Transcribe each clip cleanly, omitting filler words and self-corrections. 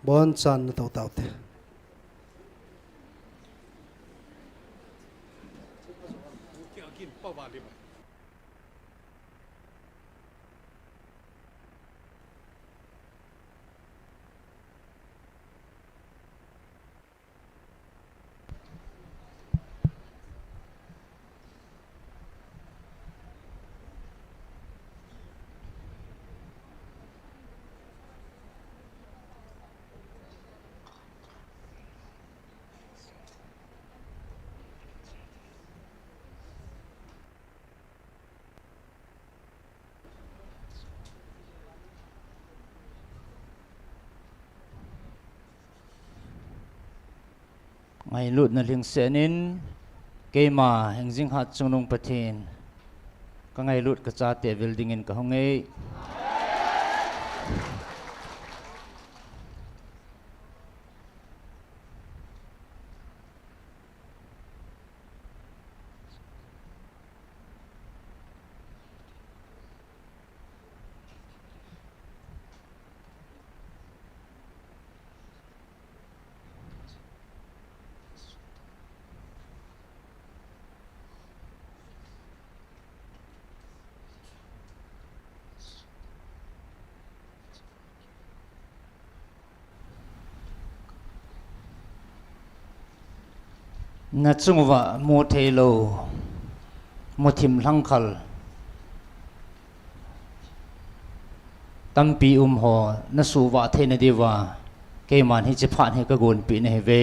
Bon chan na tau te. Ngay lut na ling senin kema hengzing hat sunung patin ka ngay lut ka cha te buildingin ka hongei na chungwa mo thelo mo thim langkhal tampi ho na suwa thena dewa keman hi chephan he ka gon pi ne heve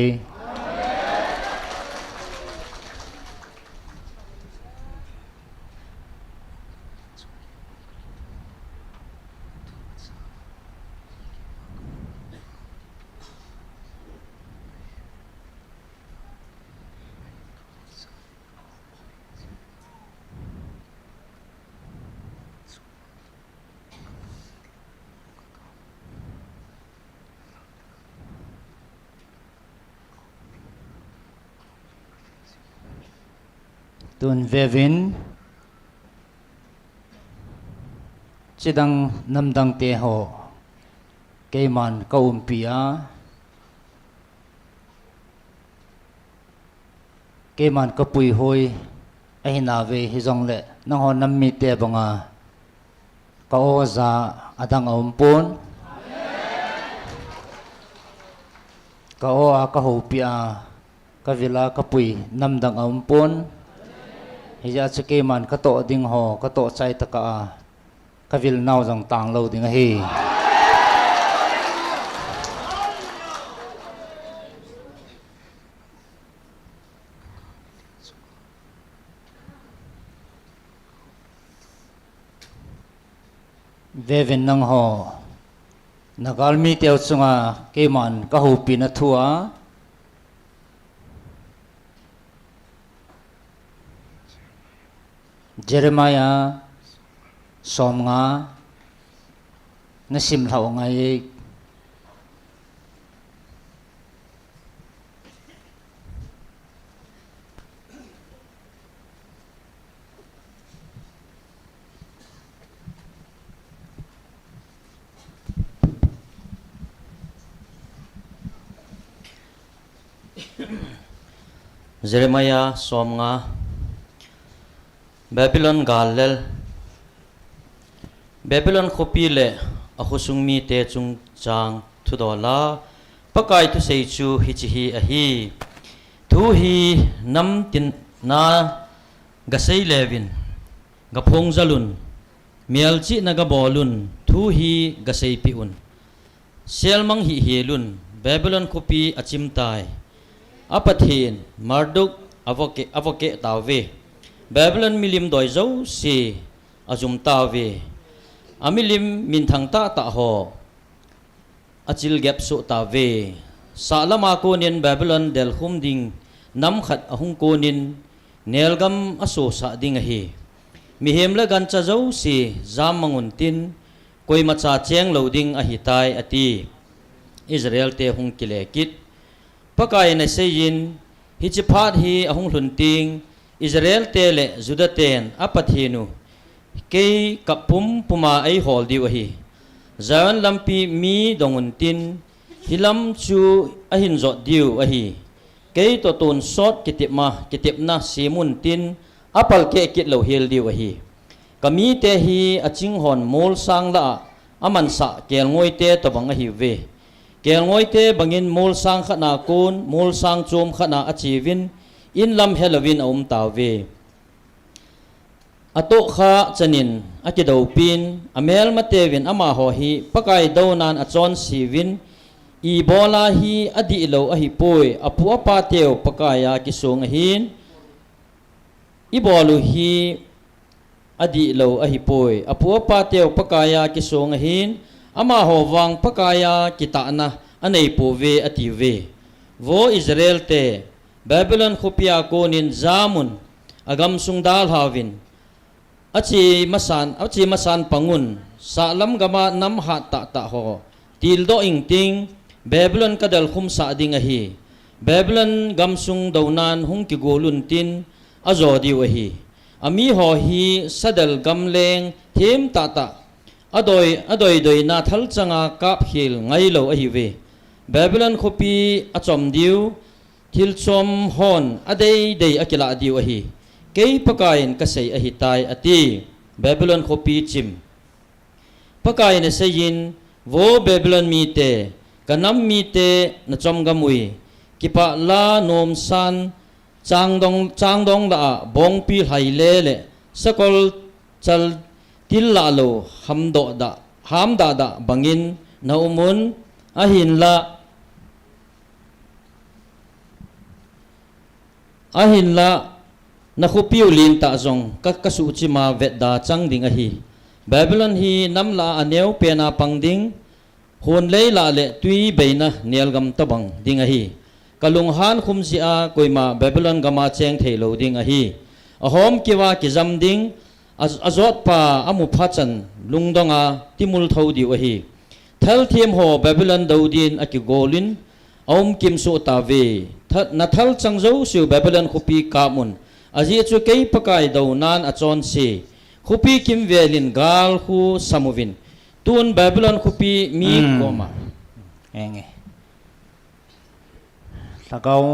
tun vevin chidang namdang te ho keman kaumpia keman kapui hoi ahina ve hizong le nang ho nammi te banga ka oza adang aumpon ka o a ka hopia ka vila kapui namdang aumpon hija chake man ka to ding ho ka to chai taka ka vil naw jang tang lo ding hi veven nang ho nagalmi teu chunga ke man ka hu pi na thua Jeremiah som nga na sim lau ngai Jeremiah som nga Babylon galel Babylon khopile ahusung mi te chung chang thudola pakai tu sei chu hi chi hi a hi thu hi nam tin na gasei levin gapong zalun mielchi na gabolun thu hi gasei piun selmang hi helun Babylon khopi achim tai apathin marduk avoke tawe Babylon milim doi zo si azum tawe amilim min thang ta ho achil gap su tawe salama ko nin Babylon del humding nam khat ahung ko nin nelgam aso sa ding hi mihem la gan cha zo si zam mangun tin koi macha cheng loading a hi tai ati Israel te hung kile kit pakai na seyin hi chi phat hi ahung hlun ting Israel tele Judaten apathinu ke kapum puma ai hol diwa hi Zion lampi mi dongun tin hilam chu ahin zot diu ahi ke to ton sot kitip na simun tin apal ke kit lo hil diu ahi kami te hi aching hon mol sang la aman sa kel ngoi te to bang ahi ve kel ngoi te bangin mol sang khana kun mol sang chom khana achivin in lam helovin om taw ve ato kha chanin akido pin amel matevin ama ho hi pakai donan achon sivin ibola hi adi lo ahi poi apu apa teo pakaya kisung hin ibolu hi adi lo ahi poi apu apa teo pakaya kisung hin ama ho wang pakaya kitana anei po ve ati ve vo Israel te Babylon khopia konin zamun agam sungdal havin achi masan pangun salam gama nam ha ta ho tildo ingting Babylon kadal khum sa ding ahi Babylon gamsung daunan hung ki golun tin azodi wahi ami ho hi sadal gamleng them ta adoi doi na thal changa kap hil ngai lo ahi ve Babylon khopi achom diu thil chom hon adei dei akila diu ahi kei pakain kasei ahi tai ati Babylon khopi chim pakain sayin vo Babylon mi te kanam mi te na chom gamui kipa la nom san changdong da bong pi hai le le sakol chal til la lo hamda da bangin na umun ahin la na khupiu lin ta zong kasu chi ma vet da chang ding ahi Babylon hi nam la aneu pena pangding hon lei la le tui beina nialgam tabang ding ahi kalung han khum si a koima Babylon gama cheng theilo ding ahi ahom kiwa kizam ding azot pa amu phachan lungdonga timul tho di ahi thal thiam ho Babylon daudin aki golin om kim so ta ve na thal changzo su Babylon khupi kamun aji chu kei pakai do nan achon si khupi kim velin gal khu samovin tun Babylon khupi mi koma enge lagaw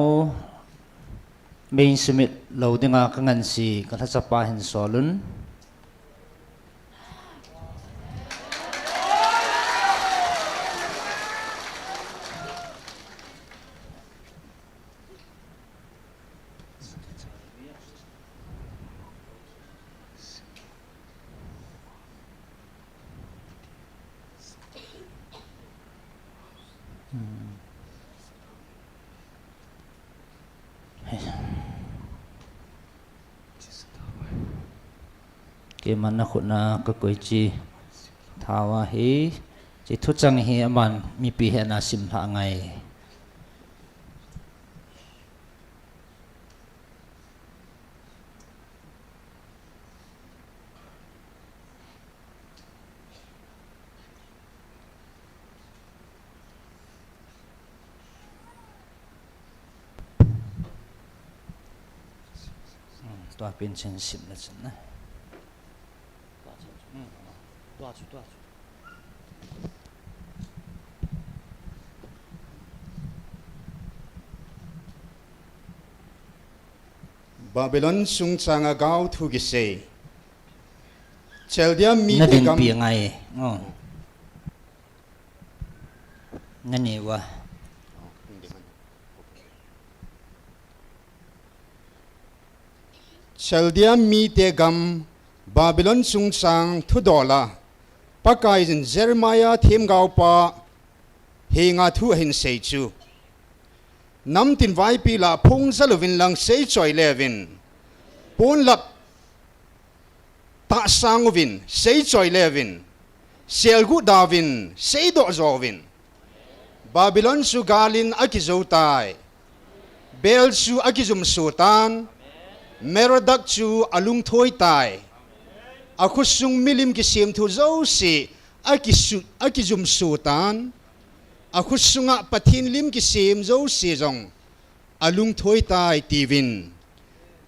main summit loadinga kangan si kathasapa hin solun ke mana khuna ka koi chi thawa hi chi thu chang hi aman mi pi he na sim tha ngai to pin chen sim na chen na Babylon sung changa gao thu gi se cheldia mi na te din gam pi ngai na ni wa cheldia mi te gam Babylon sung chang thu dola pakai jin Jeremiah them gao pa hinga thu hin sei chu nam tin vai pi la phung zalovin lang sei choi levin pon lap ta sangovin sei choi levin selgu davin sei do zovin Babylon su galin akizo tai bel su akizum sultan Merodak chu alung thoi tai akhusung milim ki sim thu zo si akizum sultan akhusunga pathin lim ki sim zo si jong alung thoi tai tivin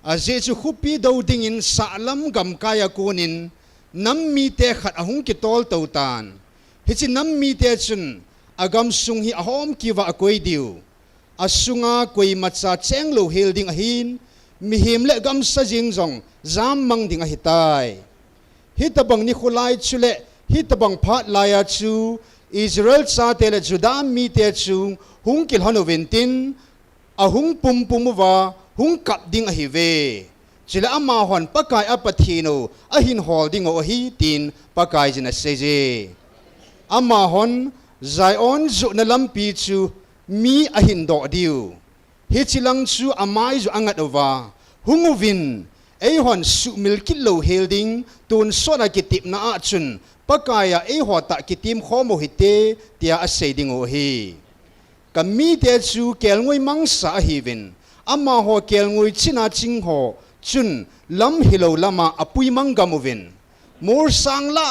aje chu khupi do ding in salam gam kaya kunin nam mi te khat ahung ki tol to tan hichi nam mi te chun agam sung hi ahom kiwa akoi diu asunga koi macha cheng lo hil ding ahin mi him le gam sa jing jong zam mang ding a hitai hitabang ni khulai chule hitabang phat laya chu Israel cha te le Juda mi te chu hung kil hanu ventin a hung pum wa hung kap ding a hi ve chila ama hon pakai apathino a hin holding o hi tin pakai jina seje ama hon Zion zu na lampi chu mi a hin do diu hi chilang chu amai zu angat ova hunguvin ei hon su milkit lo helding tun sona kitip na a chun pakaya ei hota kitim khomo hite tia a seiding o hi kami te chu kelngoi mangsa hi vin ama ho kelngoi china ching ho chun lam hilo lama apui mangamovin mur sang la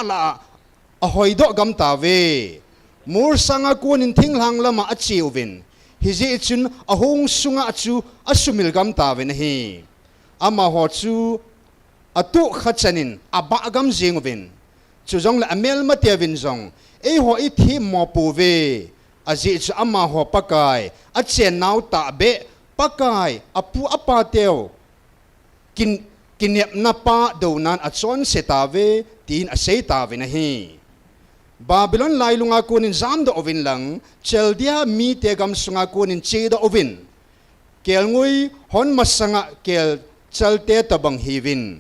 a hoido gam ta ve mur sanga kunin thinglang lama a chiuvin hiji chun ahung sunga chu asumil gam ta ve hi ama ho chu atu khachanin aba gam jingvin chu jong la amel ma te vin jong ei ho i thi mo pu ve aji chu ama ho pakai a chen nau ta be pakai apu apa teo kinep na pa do nan a chon se ta ve tin a sei ta ve na hi Babylon lai lunga kunin zam do ovin lang cheldia mi te gam sunga kunin che do ovin kelngui hon masanga kel chalte tabang hivin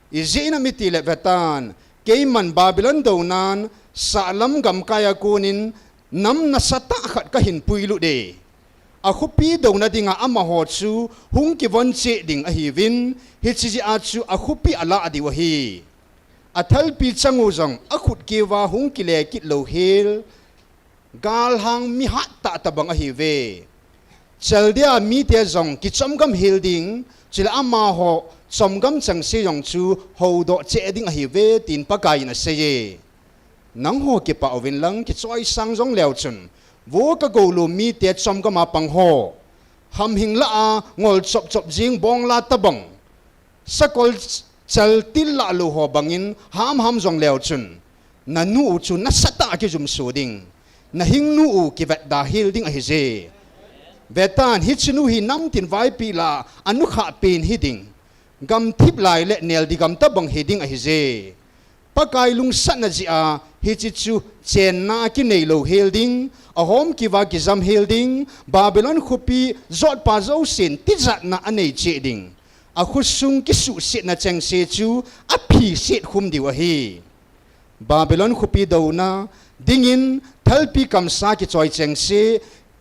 izina mitile vetan keiman Babylon do nan salam gam kaya kunin nam na sata khat ka hin puilu de a khupi do na dinga ama ho chu hung ki von che ding a hivin hi chi a chu a khupi ala adi wa hi athal pi changu jong akhut kewa hung kile kit lo hil gal hang mi ha ta tabang a hi ve chaldia mi te jong ki chomgam hilding chila ama ho chomgam chang se jong chu ho do che ding a hi ve tin pakai na se ye nang ho ki pa ovin lang ki choi sang jong leo chun wo ka go lu mi te chomgam a pang ho ham hing la a ngol chop chop jing bong la tabang sakol chal til la lu ho bangin ham jong leo chun na nu chu na sata ki jum su ding na hing nu ki vet da hil ding a hi je vetan hi chinu hi nam tin vai pi la anu kha pen hi ding gam thip lai le nel di gam ta bang hi ding a hi je pakai lung san na ji a hi chi chu chen na ki nei lo hil ding a hom ki wa ki zam hil ding Babylon khupi zot pa zo sin ti zat na anei che ding a khusung ki su sit na chang se chu a phi sit khum di wa hi Babylon khupi do na dingin thalpi kam sa ki choi chang se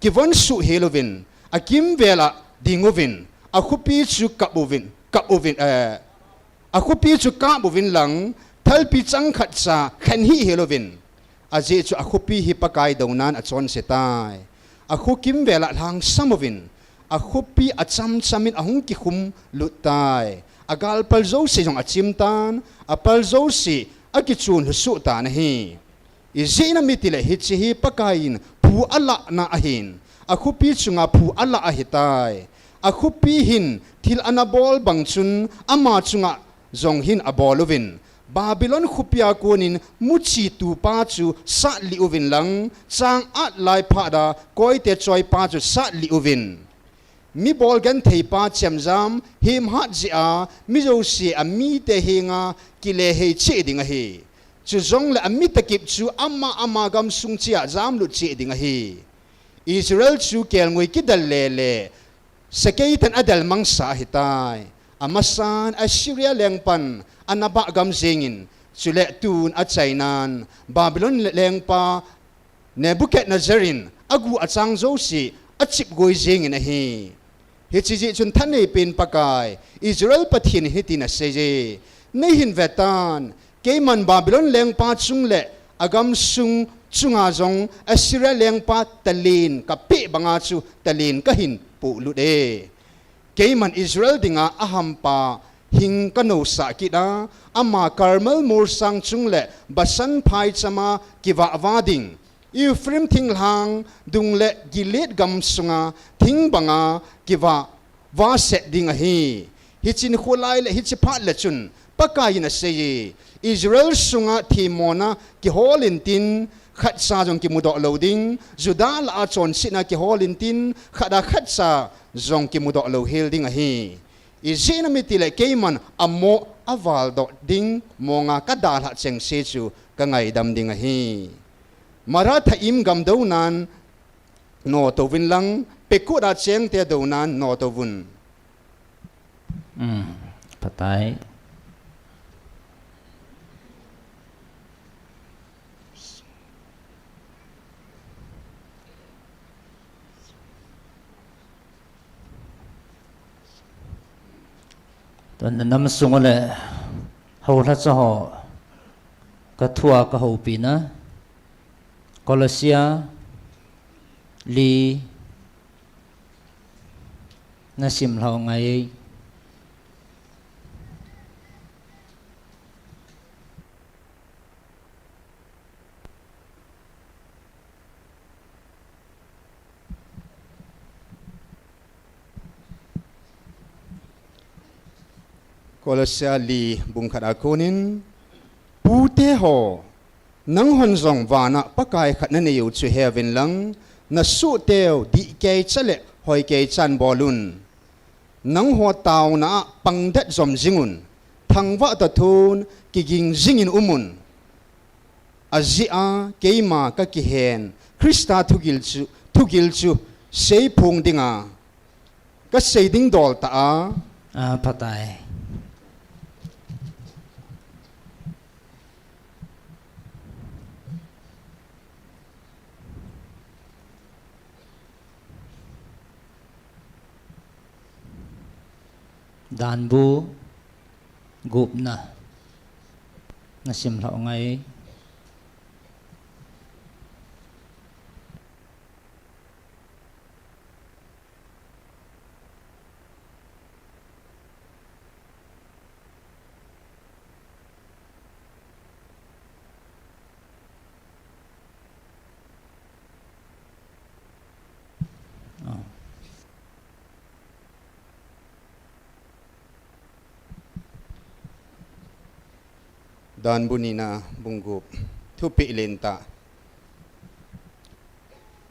ki von su helovin a kim vela dingovin a khupi chu kapuvin a khupi chu kapuvin lang thalpi chang khat sa khan hi helovin a je chu a khupi hi pakai do nan a chon se tai a khu kim vela lang samovin a khupi a cham chamin a hung ki khum lutai a gal pal zo se jong a chimtan a pal zo si a ki chun su ta na hi i zina mitile hi chi hi pakain pu ala na ahin a khupi chunga pu ala a hitai a khupi hin thil anabol bangchun ama chunga zong hin abolovin Babylon khupia kunin muchi tu pa chu sa li uvin lang chang at lai phada koi te choi pa chu sa li uvin mi bol gan thei pa chemjam him hat ji a mi zo si a mi te hinga kile he che ding a hi chu zong la mi takip chu ama gam sung chia jam lu che ding a hi Israel chu kel ngoi ki dal le sakei tan adal mang sa hitai amasan Assyria lengpan anaba gam zengin chule tun a chainan Babylon lengpa Nebuchadnezzarin agu achang zo si achip goi zengin a hi hi chi ji chun thanei pen pakai Israel pathin hitina seje nei hin vetan keiman Babylon lengpa chungle agam sung chunga jong Assyria lengpa talin ka pe banga chu talin ka hin pu lu de keiman Israel dinga ahampa hing kano sa kida ama Carmel mur sang chungle basan phai chama kiwa wading Ephraim thinglang dungle Gilead gam sunga thing banga kiwa wa set ding a hi hichin khulai le hichiphat le chun pakai na sei Israel sunga thimona ki holin tin khát sa dòng kim mudọ lâu ding Juda là chọn xin na ki holin tin khát sa dòng kim mudọ lâu hil ding hi izina mi tile keiman amo aval do ding monga kadal ha cheng se chu ka ngai dam ding hi maratha im gam do nan no to vin lang peku da cheng te do nan no to vun patai tuần năm sung le hầu hết cho họ cái thua cái hậu pin á Colossia li na sim hậu ngày Colossia li bung khada konin pute ho nang hon zong wana pakai khat na neu chu heaven lang na su teo di ke chale hoi ke chan bolun nang ho taw na pangdat zom jingun thangwa ta thun ki ging jingin umun azia keima ka ki hen Krista thugil chu sei phung dinga ka sei ding dol ta a patai dan bu gup na sim hậu ngày dan bunina bunggup thupi lenta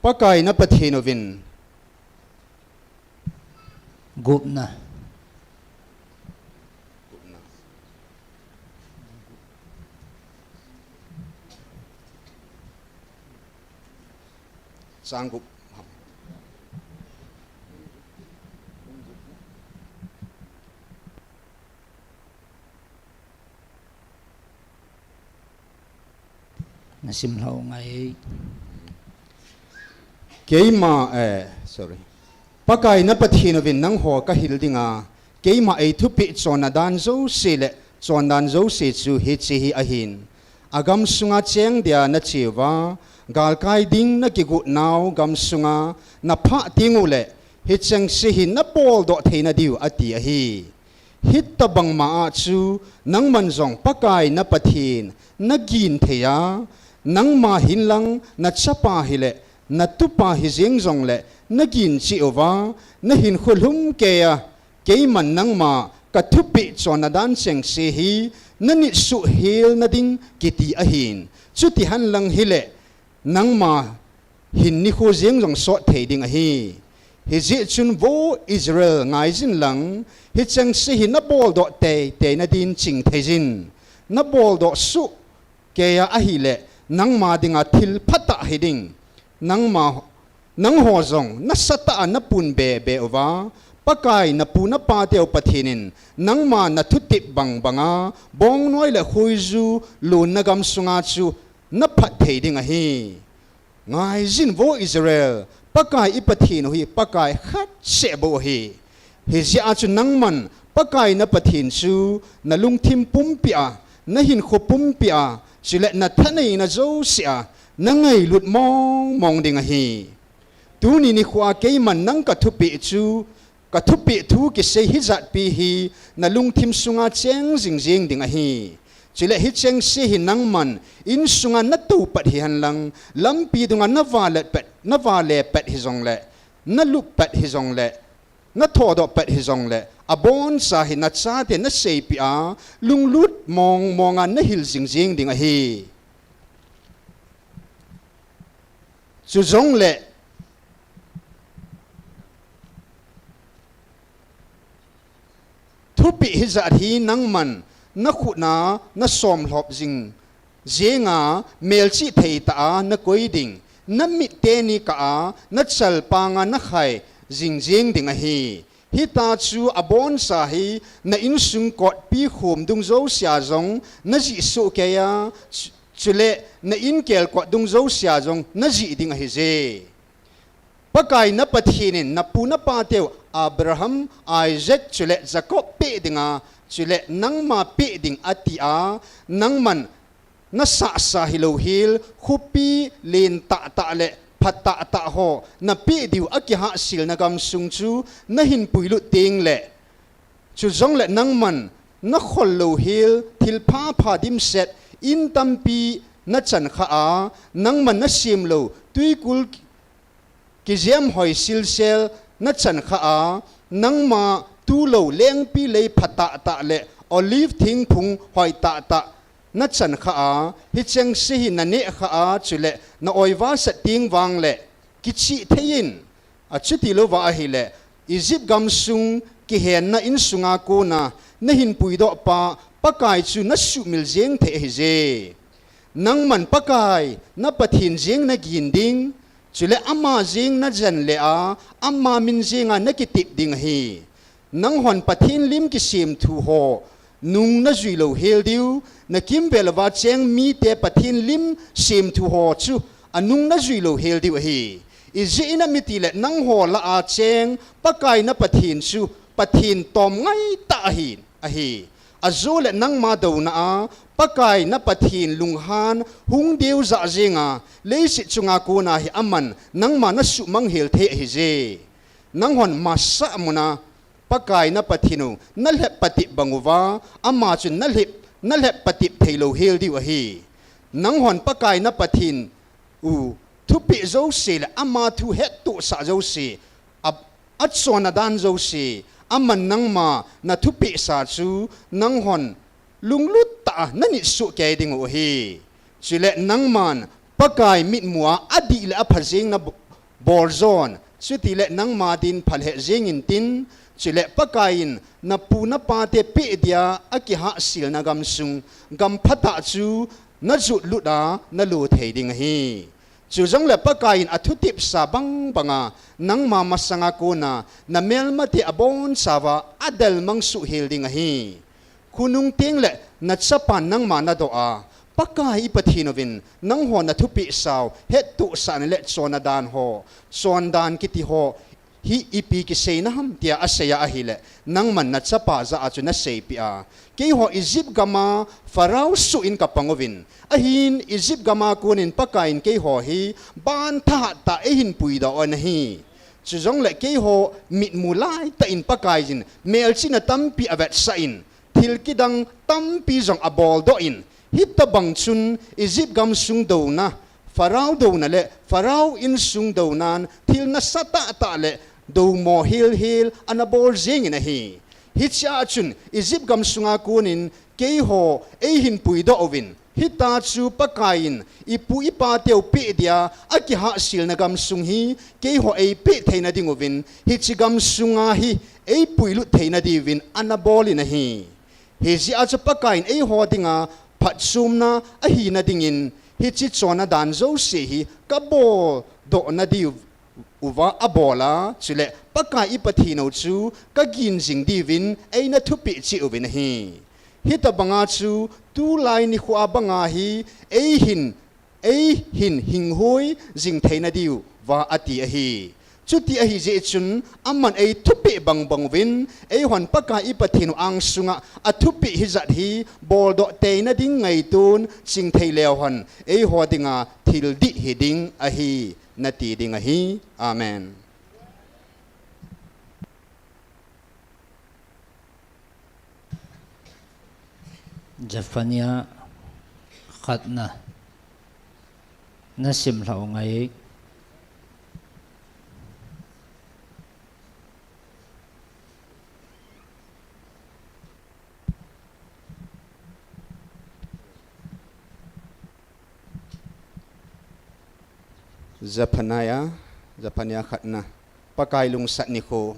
pakai na pathinovin gup na sanggup na sim hậu ngày keima sorry pakai na pathinovin nang ho ka hildinga keima ei thupi chona dan zo sele chon dan zo se chu hi chi hi ahin agam sunga cheng dia na chiwa gal kai ding na ki gu naw gam sunga na pha tingule hi cheng si hin na pol do theina diu ati a hi hit tabang ma chu nang man zong pakai na pathin na gin theya nang ma hin lang na chapa hile na tupa hi jeng zong le na gin chi ova na hin khulhum ke ya ke man nang ma ka thupi chona dan cheng se hi na ni su hil na ding kiti a hin chuti han lang hile nang ma hin ni kho jeng zong so thei ding a hi hi ji chun vo Israel ngai jin lang hi cheng se hi na bol do te na din ching thei jin na bol do su ke ya a hi le nang ma dinga thil phata hiding nang ho zong na sata na pun be ova pakai na pu na pa teo pathinin nang ma na thuti bang banga bong noi le khuizu lun na gam sunga chu na phat thei ding a hi ngai jin vo Israel pakai ipathin hi pakai khat se bo hi hi zia chu nang man pakai na pathin chu na lung thim pum pia na hin kho pum pia sile na thanei na zo sia na ngai lut mong ding a hi tu ni khwa ke man nang ka thupi chu ka thupi thu ki se hi zat pi hi na lung thim sunga cheng jing ding a hi chile hi cheng se hi nang man in sunga na tu pat hi han lang lampi dunga na vale pet hi zong le na lup pet hi zong le na thodo pet hi zong le abon sa hi na cha te na sei pi a lung lut monga na hil jing ding a hi chu zong le thu pi hi za hi nang man na khu na som hlop jing zenga mel chi thei ta na koi ding na mi te ni ka na chal pa nga na khai jing ding a hi hi ta chu abon sa hi na in sung kot pi khum dung zo sia zong na ji su ke ya chule na in kel ko dung zo sia zong na ji ding a hi je pakai na pathinin na pu na pa teu Abraham Isaac chule Jacob pe dinga chule nang ma pe ding atia nang man na sa hilo hil khupi len ta le phata ta ho na pe diu akiha sil na gam sung chu na hin puilu ting le chu zong le nang man na khol lo hil thil pha dim set in tampi na chan kha a nang man na sim lo tui kul ki jem hoi sil sel na chan kha a nang ma tu lo leng pi le phata ta le olive thing phung hoi ta na chan kha a hi cheng si hi na ne kha a chule na oiwa sa ting wang le kichi thein a chuti lo wa hi le Egypt gam sung ki hen na in sunga ko na hin pui do pa pakai chu na su mil jeng the hi je nang man pakai na pathin jeng na gin ding chule ama jing na jan le a ama min jinga na ki tip ding hi nang hon pathin lim ki sim thu ho nung na zui lo hel diu na kim belwa cheng mi te pathin lim sim thu ho chu anung na zui lo hel diu hi izi ina miti le nang ho la a cheng pakai na pathin chu pathin tom ngai ta hin a hi azul le nang ma do na a pakai na pathin lunghan hung deu za zinga leisi chunga ko na hi aman nang ma na su mang hel the hi je nang hon masa muna pakai na pathinu na le pati banguwa amma chu na le pati thailo hel di wa hi nang hon pakai na pathin u thupi zo se la amma thu het tu sa zo se at sona dan zo se aman nang ma na thupi sa chu nang hon lunglut ta nani su ke ding o hi chile nang man pakai mit muwa adi la phajing na borzon chuti le nang ma din phalhe jing in tin chile pakain na pu na pa te pe dia akiha sil na gam sung gam phata chu na zu luda na lu thei ding hi chu jong le pakain athutip sa banga nang ma masanga ko na mel mati abon sawa adal mang su hil ding hi kunung ting le na chapan nang ma na do a pakai pathinovin nang ho na thupi saw het tu san le chona dan ho son dan kiti ho hi ipi ki sei na ham tia asaya ahile nang man na chapa za achu na sei pi a ke ho Egypt gama farao su in kapangovin ahin Egypt gama kunin pakain ke ho hi ban tha ta ehin pui da on hi chujong le ke ho mit mulai ta in pakai jin mel china tampi avet sa in thil kidang tampi jong abol do in hita bang chun Egypt gam sung do na farao do na le farao in sung do nan thil na sata ta le do mo hil anabol jing in a hi hitcha chun Egypt gam sunga kunin ke ho e hin pui do ovin hita chu pakain ipu ipa teu pe dia aki ha sil na gam sung hi ke ho e pe theina ding ovin hichi gam sunga hi e puilu theina divin anabol in a hi he ji a chu pakain e ho dinga phat sumna a hi na dingin hichi chona dan zo se hi kabol do na diu uwa abola chule paka ipathino chu kagin jing divin eina thupi chi ubin hi hita banga chu tu lai ni khwa banga hi hin hinghoi jing theina diu wa ati a hi chuti a hi je chun amman ei thupi bang win ei hon paka ipathino ang sunga a thupi hi zat hi bol do teina ding ngai tun ching thei lew hon ei hodinga thil di hi ding a hi nati ding a hi amen Jafania khatna nasim lau ngai Zapanaya khatna pakai lung sat ni ko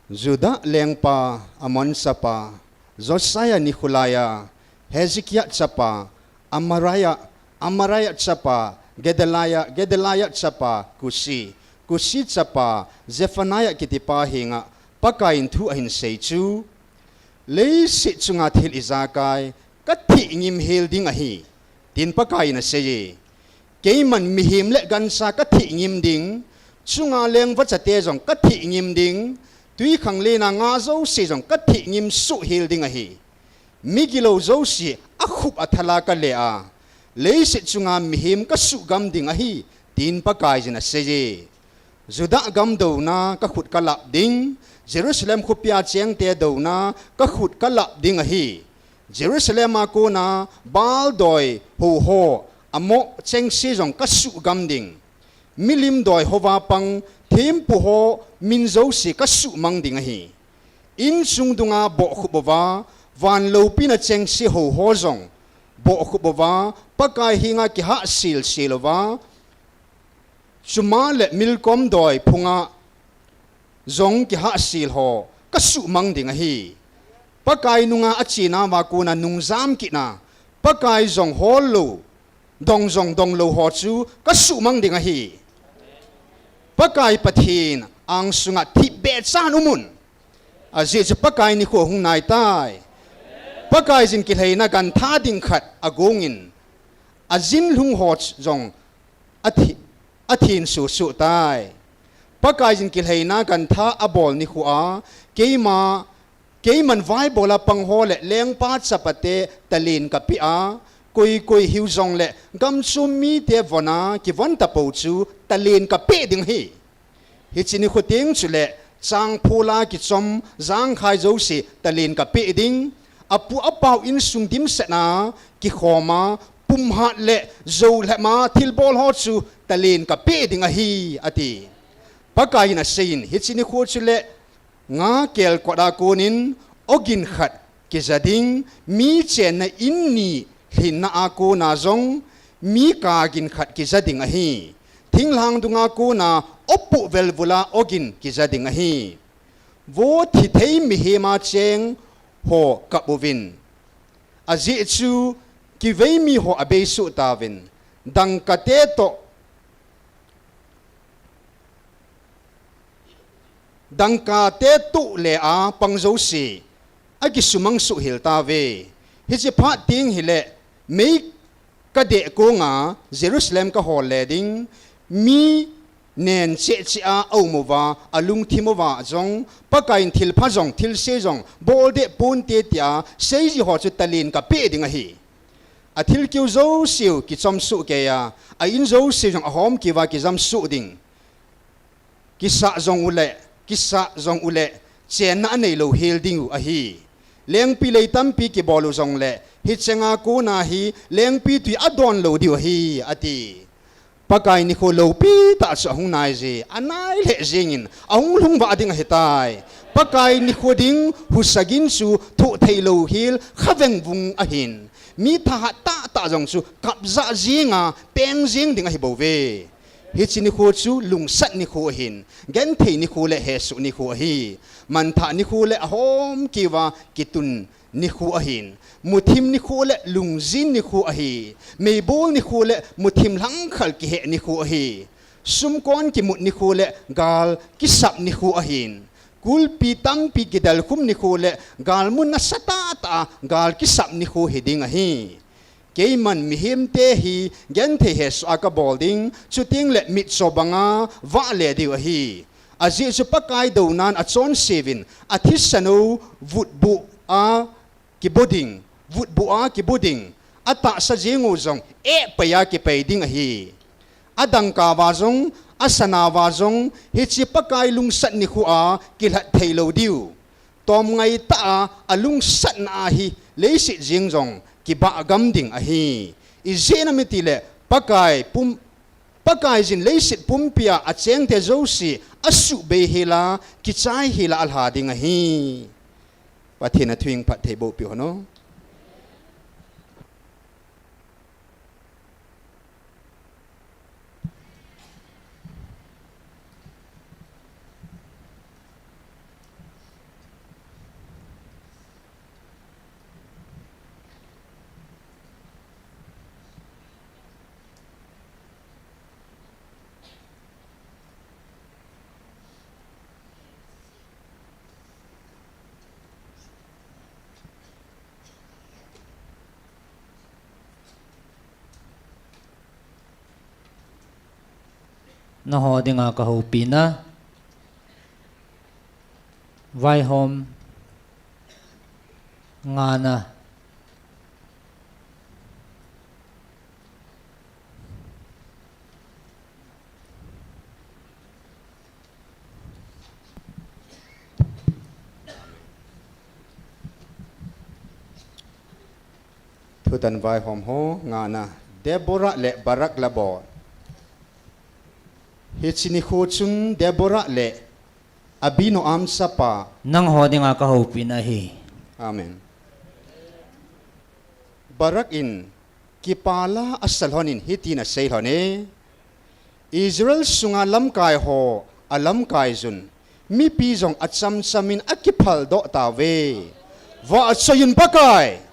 Juda lengpa amon sapa Josiah ni khulaya Hezekiah sapa Amaraya sapa Gedaliah sapa Kusi sapa Zephaniah kitipa hinga pakain thu ahin seichu lei sit chunga thil izakai kathi ngim hil ding ahi tin pakai na seye keiman mihim le gansa kathi ngim ding chunga leng vachate jong kathi ngim ding tui khang le na nga zo se jong kathi ngim su hil ding ahi migilo zo si akhup athala ka le a lei sit chunga mihim ka su gam ding ahi tin pakai jina seye Juda gam do na ka khut ka lap ding Jerusalem khupia cheng te do na ka khut ka lap ding ahi Jerusalem ko na bal doi ho amo cheng si jong ka su gam ding milim doi hova pang thim pu ho min zo si ka su mang ding ahi in sung dunga bo khubwa van lo pina cheng si ho jong bo khubwa pakai hinga ki ha silwa Chuma le milkom doi punga zong ki ha sil ho kasu mang ding hi pakai nunga achina wa kuna nungzam ki na pakai zong holu dong lo ho chu kasu mang ding hi pakai pathin ang sunga tibet san umun azi pakai ni ko hung nai tai pakai jin ki leina kan tha ding khat agongin azin lung ho zong athin su tai pakai jin kil heina kan tha abol ni khuwa keiman vai bola pangho le leng pa chapate talin ka pi a koi hiu zong le gam chumi te vona ki von ta po chu talin ka pe ding hi chini khuting chu le chang phula ki chom zang khai zo si talin ka pe ding apu apau in sung dim sena ki khoma pum hat le zo le ma thil bol ho chu talin ka pe ding a hi ati pakai na sein hichini khu chu le nga kel kwada konin ogin khat ki zading mi chen na inni hin na ako na zong mi ka gin khat ki zading a hi thinglang dunga ko na oppu velvula ogin ki zading a hi vo thi thei mi he ma cheng ho kapuvin azi chu ki vei mi ho abesu tavin dang kateto dangka te tu le a pangzo si agi sumang su hil ta ve hi chi pha ting hi le mei ka de ko nga Jerusalem ka hol le ding mi nen che chi a au mo wa alung thimowa jong pakain thil pha jong thil se jong bol de pun te tia sei ji ho chu talin ka pe ding a hi a thil kiu zo siu ki chom su ke ya a in zo si jong a hom ki wa ki jam su ding ki sa jong ule kisa zong ule chen na nei lo hil ding a hi leng pi lei tam pi ki bolu zong le hi chenga ko na hi leng pi tui adon lo di hi ati pakai ni ko lo pi ta sa hung nai ji anai le jingin ahung lung wa ding hitai pakai ni ko ding husagin su thu thei lo hil khaveng vung a hin mi tha ta jong su kapza jinga peng jing ding a hi bo ve hi chini khu chu lung sat ni khu hin gen thei ni khu le he su ni khu hi man tha ni khu le hom kiwa kitun ni khu hin muthim ni khu le lung jin ni khu hi mei bol ni khu le muthim lang khal ki he ni khu hi sum kon ki mut ni khu le gal ki sap ni khu hin kul pi tam pi ki dal khum ni khu le gal mun na sata ta gal ki sap ni khu hi ding hi keiman mihim te hi gen the he so aka bolding chuting le mit so banga wa le di hi azi chu pakai do nan a chon sevin a thisano vutbu a kiboding vutbu a kiboding ata sa jingu jong e paya ki peiding hi adang ka wa jong asana wa jong hi chi pakai lung sat ni khu a kilhat theilo diu tom ngai ta alung sat na hi leisi jing jong ki ba gam ding a hi izena mitile pakai jin leisit pumpia a cheng te zosi asu be hila ki chai hila al ha ding a hi pathina thuing phat thebo pi hono na ho dinga ka ho pina vai hom ngana thu tan vai hom ho ngana Deborah le Barak labo hitchini khochun Deborah le Abino am sapa nang ho dinga ka ho pina hi amen Barak in kipala asalhonin hitina seilhone Israel sunga lamkai ho alam kai jun mi pi jong acham chamin akipal do tawe wa achoyun pakai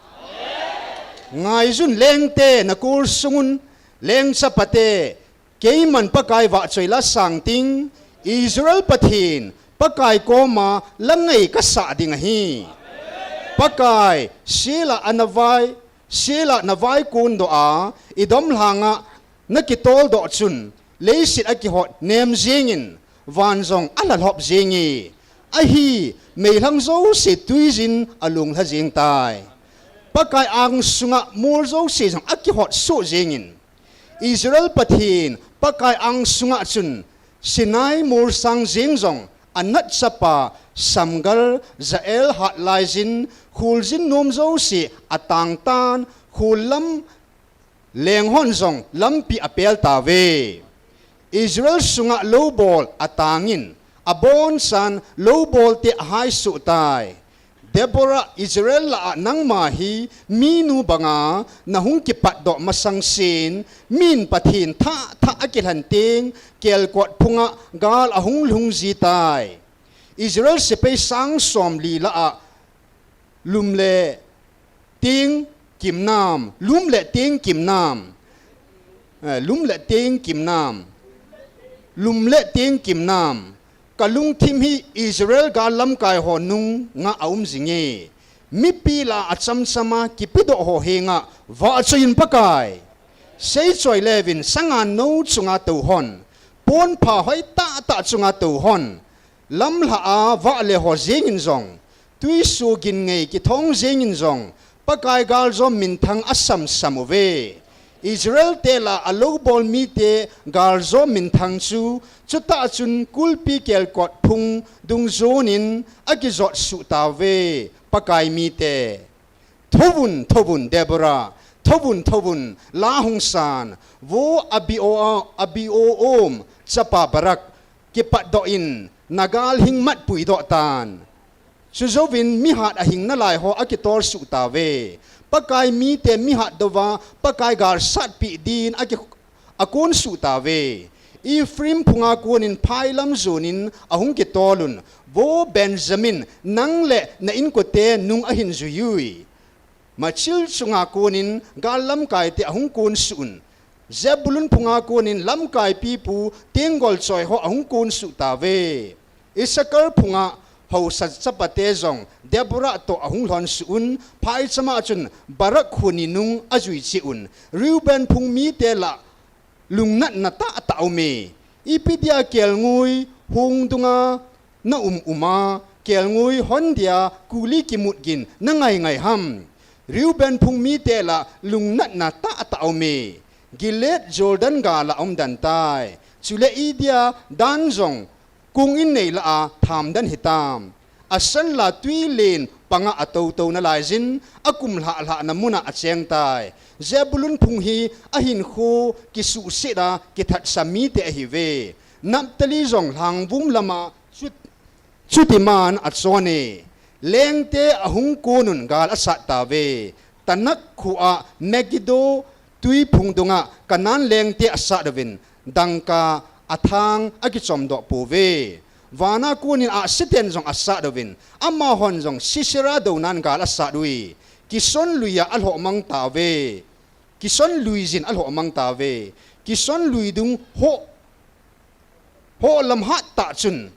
ngai jun lengte nakur sungun leng sapate keiman pakai wa choila sangting Israel pathin pakai koma langai kasa ding hi pakai sila anavai sila navai kun do a idom langa nakitol do chun leisit akihot nem jingin wanjong alalhop jingi ahi meilang zo se tuizin alung ha jing tai pakai ang sunga murzo se jong akihot so jingin Israel pathin pakai ang sunga chun sinai mur sang jing jong anat sapa samgal zael hat laizin khulzin nomzo si atang tan khulam lenghon jong lampi apel tawe Israel sunga low ball atangin abon san low ball te hai su tai Deborah Israel la nang mahi minu banga nahung kipat do masangsin min pathin tha akilhanting kelkot punga gal ahung lung zitai Israel sepe sang som li la lumle ting kimnam lumle ting kimnam lumle ting kimnam lumle ting kimnam kalung tim hi Israel ga lam kai ho nung nga aum zinge mi pila acham sama kipido ho henga wa choin pakai sei choi levin sanga no chunga to hon pon pha hoi ta chunga to hon lam la a wa le ho jingin zong tui su gin ngei ki thong jingin zong pakai gal zo min thang asam samove Israel tela alobol mi te gal zo min thang chu chuta chun kulpi kel kot phung dung zonin akizot su tawe pakai mi te thobun Deborah thobun la hungsan wo abio om chapa barak kipat do in nagal hingmat pui do tan suzovin mi hat a hing na lai ho akitor su tawe pakai mi te mi hat dova pakai gar sat pi din akun su tawe Ifrim punga kunin pailam zonin ahung kitolun wo Benjamin nang le na inkote nung ahin zuyui machil sunga kunin galam kai te ahung kun sun Zebulun punga kunin lam kai pipu tengol choi ho ahung kun su tawe Isakar punga ho sapate zong Deborah to ahung lon sun pai chama chun barak khuninung ajui chiun Reuben phung mi te la lungnat na ta me ipidia kel ngui hung tunga na uma kel ngui hondia kuli kimutgin na ngai ham Reuben phung mi te la lungnat na ta me Gilead Jordan ga la dan tai chule idia danjong kung in nei la tham dan hitam asan la tui len panga ato na laizin akum la na muna acheng tai Zebulun phung hi ahin khu kisu sida kithat sami te hive Naphtali jong hangbum lama chutiman atsone lengte ahung kunun gal asat tawe tanak khua Megiddo tui phung dunga kanan lengte asa davin dangka athang akichom do pove wana kunin a siten jong asa davin amma hon jong sisira do nan gal asa dui kison luya alho mang tawe kison luizin alho mang tawe kison luidung ho lam hat ta chun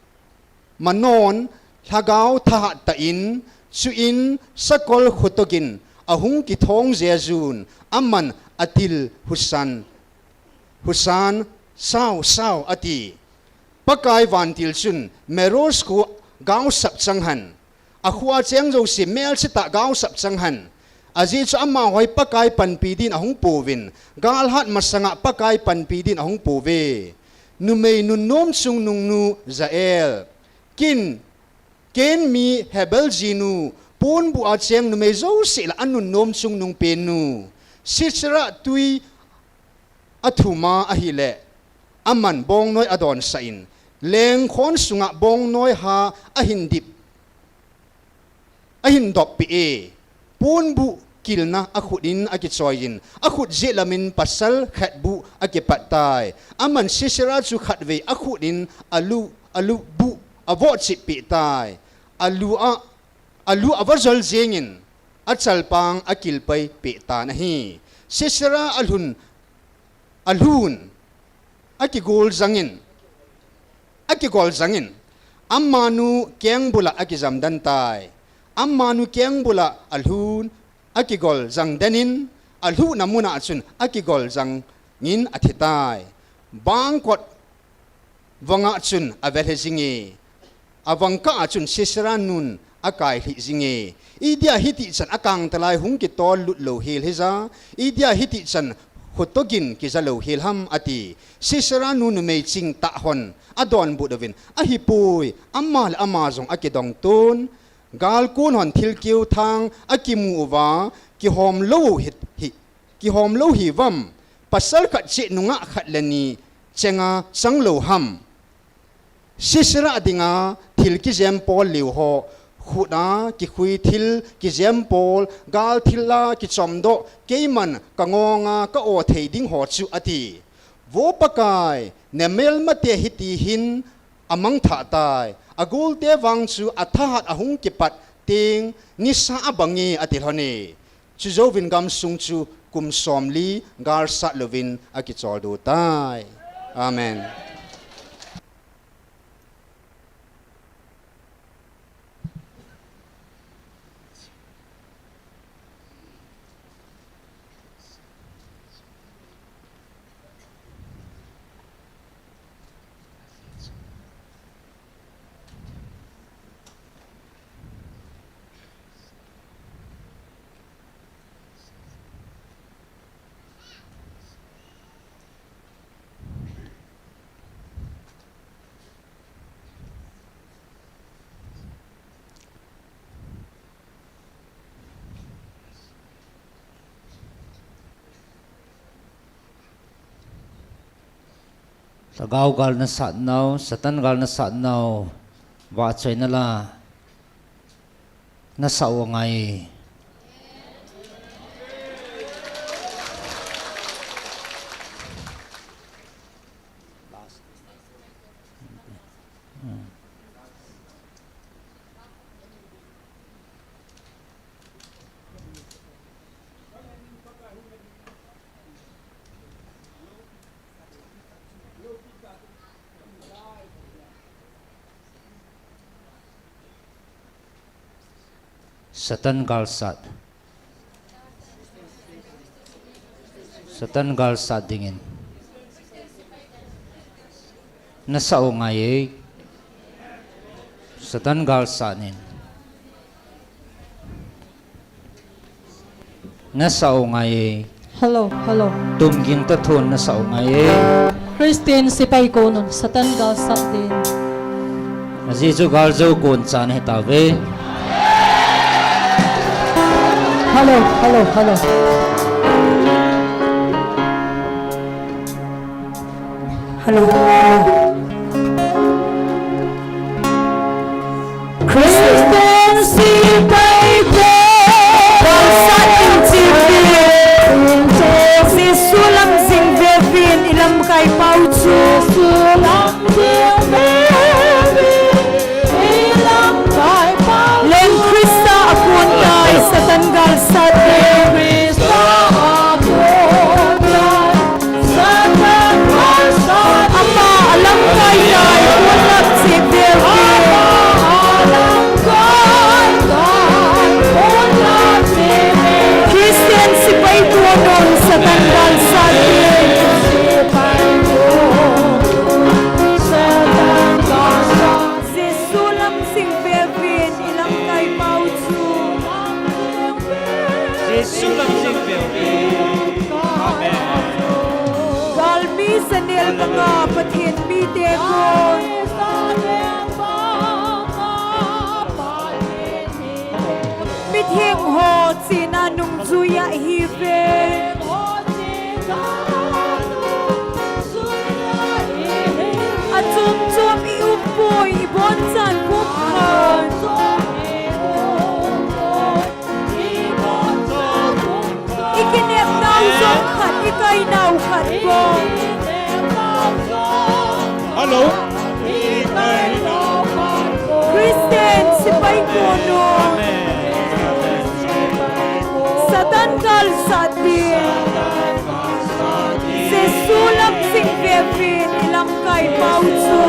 manon thagau tha ta in chuin sakol khotogin ahung ki thong jejun amman atil husan sao ati pakai vantil chun meros ko gao sap changhan a khua cheng zo si mel chita gao sap changhan aji chu amma hoi pakai panpi din ahong povin gal hat masanga pakai panpi din ahong pove numei nun nom chung nung nu zael ken mi hebel jinu pon bu a cheng numei zo sil anun nom chung nung pen nu sisra tui athuma ahile aman bong noi adon sain leng khon sunga bong noi ha ahin dop pi e pun bu kilna akhudin akichoyin akhud jelamin pasal khatbu akipatai aman sisra chu khatve akhudin alu bu avo chi pi tai alu avazol jengin achalpang akilpai pi ta nahi sisra alhun akigol zangin ammanu keng bula akizam dantai ammanu keng bula alhun akigol zang danin alhu namuna achun akigol zang ngin athitai bangkot wanga chun avel hezingi awangka achun sisra nun akai hi zingi idia hiti chan akang talai hung ki tol lut lo hil heza idia hiti chan khotogin ki zalo hilham ati sisra nun mei ching ta hon adon budovin ahipui amal amazong akidong tun gal kun hon thil kiu thang akimu wa ki hom lo hi vam pasal khat che nunga khat lani chenga sanglo ham sisra dinga thil ki jem pol liu ho khuda ki khui thil ki jem pol gal thilla ki chomdo keiman kangonga ka o thei ding ho chu ati wo pakai nemel mate hiti hin amang tha tai agul te wang chu athat ahung ki pat ting nisa abangi ati hone chu zo vin gam sung chu kum somli gar sat lovin aki chol do tai amen. Tagaw gal na sat now, satan gal na sat now, watsoy na la, nasawa ngay. Satan galsat. Satan galsat dingin. Nasao ngaye. Satan galsanin. Nasao ngaye. Hello. Tumging tathon nasao ngaye. Christine sipay ko nun. Satan galsat din. Nazizo galzo kon chan hitawe. Hello. Christine sipay ko. Galsat in TV. Si sulam sing vevin ilam kay pauchu. Sulam sing vevin ilam kay pauchu. Len Krista akun kay Satan galsat din. Krista akun kay Satan galsat. Ama alam kon mit hing ho china nung zuya hi ve achum chum I upoi I bon chan kum khan ikinek nau zong khat ikai nau khat bo Hello. Kristen sipay kono Satan kal satin Se sulam sing vevin ilang kay pauso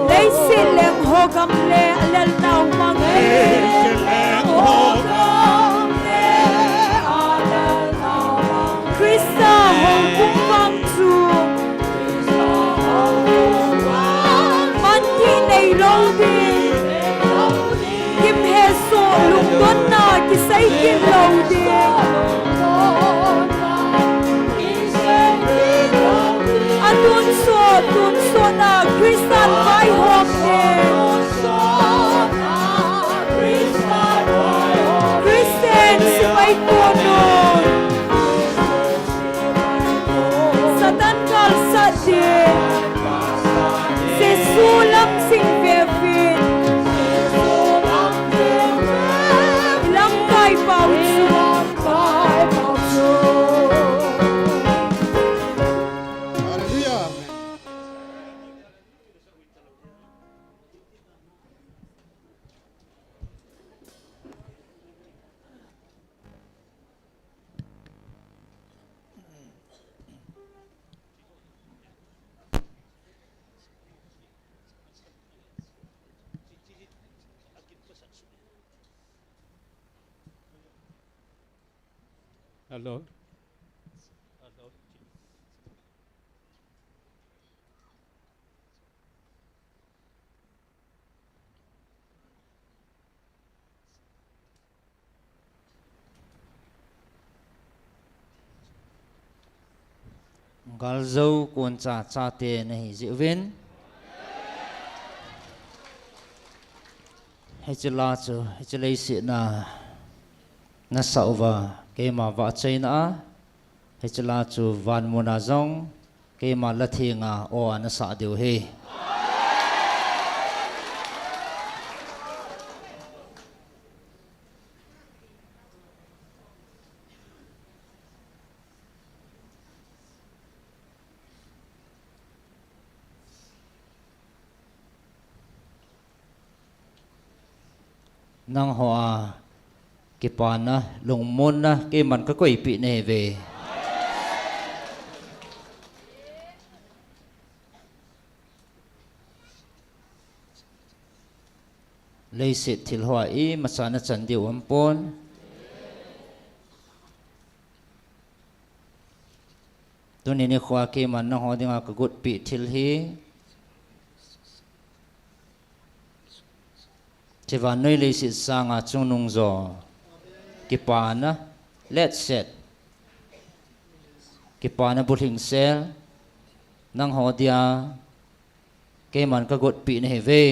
Lay silem hogam le alal naw mangin Krista hong kung bang tu Manti nay loading Kim he so lung don na kisay kim loading Atun so na Krista vai hong Kristen si may konon Satan kal satin Se sulam sing vevin Ilang kay pauso Hallelujah. Hello. gal zo kun cha cha te na hi zivin he chila chu he chilai si na sauwa ke ma wa chaina he chila chu van muna zong ke ma lathinga o na sa deu he nang hoa ke pana lung mon na ke man ka koi pi ne ve lei sit thil hoa I masana chan diu ampon tuni ni khwa ke man na ho dinga ka gut pi thil hi Chevan noi lei sit sanga chung nung zo kipana let's set kipana buthing sel nang ho dia ke man ka got pi ne ve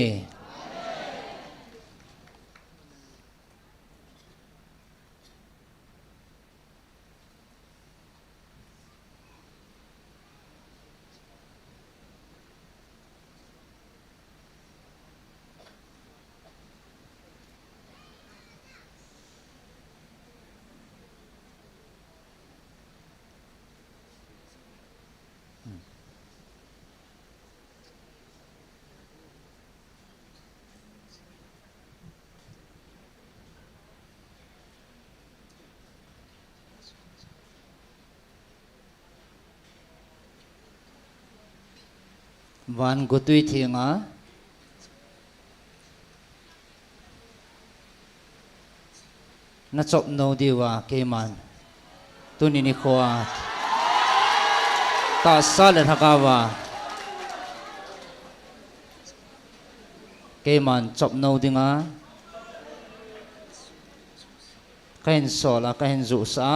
van gotui thinga na chop no diwa ke man tuni ni khwa ta sal thakawa ke man chop no dinga kain sola kain zu sa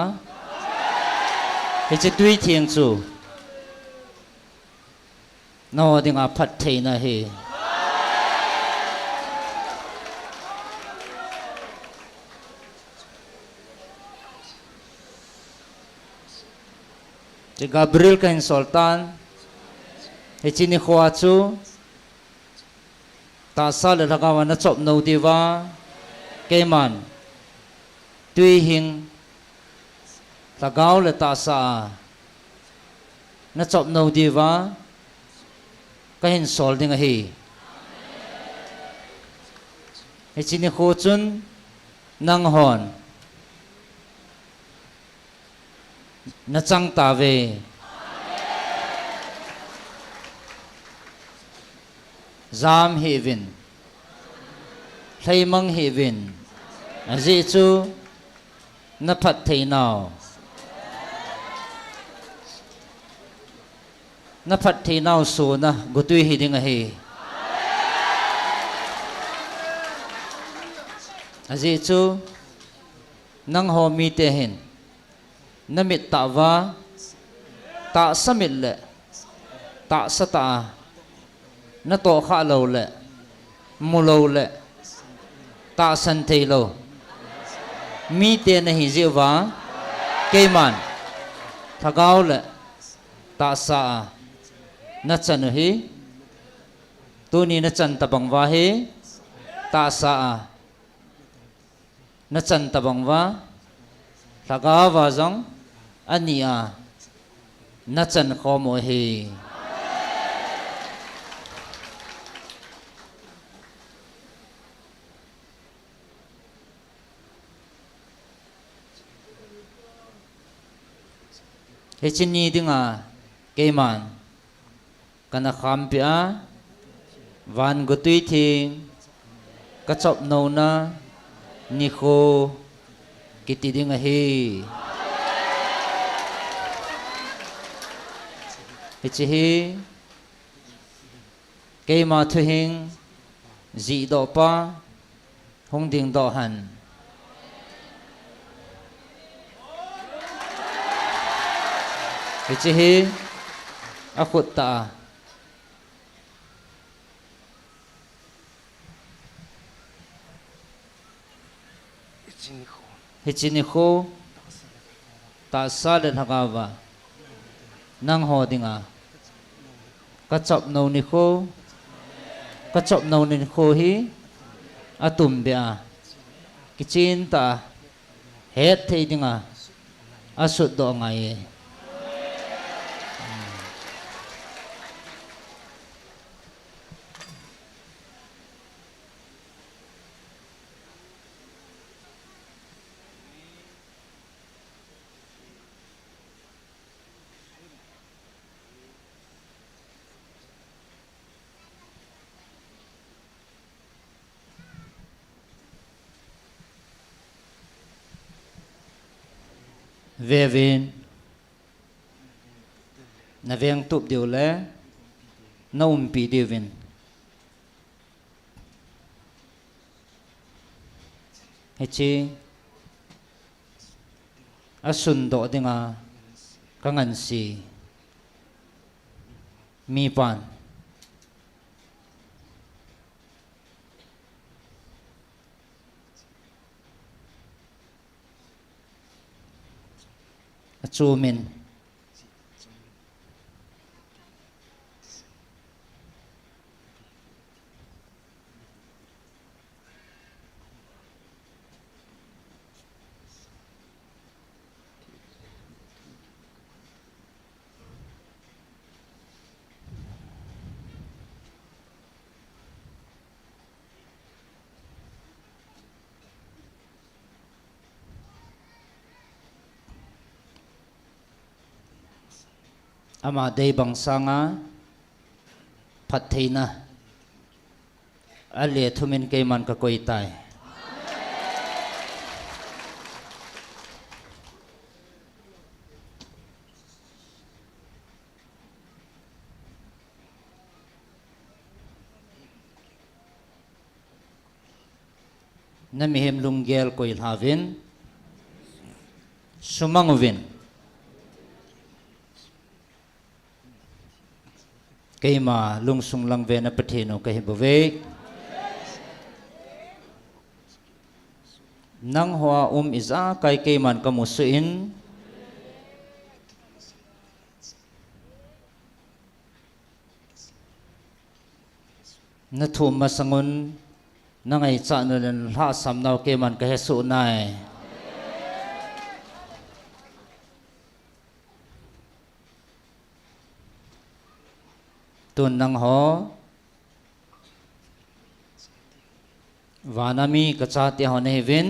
hi chi tui thieng chu no dinga phat theina hi chi Gabriel kan sultan hi chi ni khwa chu ta sa le lagawa na chop no diwa keman tui hing tagaw le ta sa na chop no diwa ka hin sol ding hi hi chi ni khu chun nang hon na chang ta ve zam hi vin thaimang hi vin azi chu na phat thei nào na phat thei nào su na gutui hi ding hi azi chu nang ho mi te hin na mit ta wa ta samit le ta sa ta na to kha lo le mu lo le ta san thei lo mi te na hi je wa ke man thagaw le ta sa na chan hi tu ni na chan ta bang wa hi ta sa na chan ta bang wa thagaw wa jong ania na chan kho mo hi he chini dinga keman kana kham pia van gutui thing ka chop no na ni kho kiti dinga hi he chi hi kema thu hing ji do pa hong ding do han hi chi hi a khut ta hi chi ni kho ta sa le thagawa nang ho dinga ka chop no ni kho ka chop no ni kho hi atum bia kichin ta het thei dinga asut do ngai về vin na veng tup điều lẽ na pi điều vin hay chi asun do dinga kangan si mi pan chu min ama dei bang sanga phatheina ale thumin ke man ka koi tai nami hem lunggel koi havin sumanguvin keima lungsung lang ve na pathino ka hibove nang hoa iza kai keiman kamusuin na thum masangun na ngai cha na ha samnaw keiman ka hesu nai tun nang ho vanami kachati ho nei vin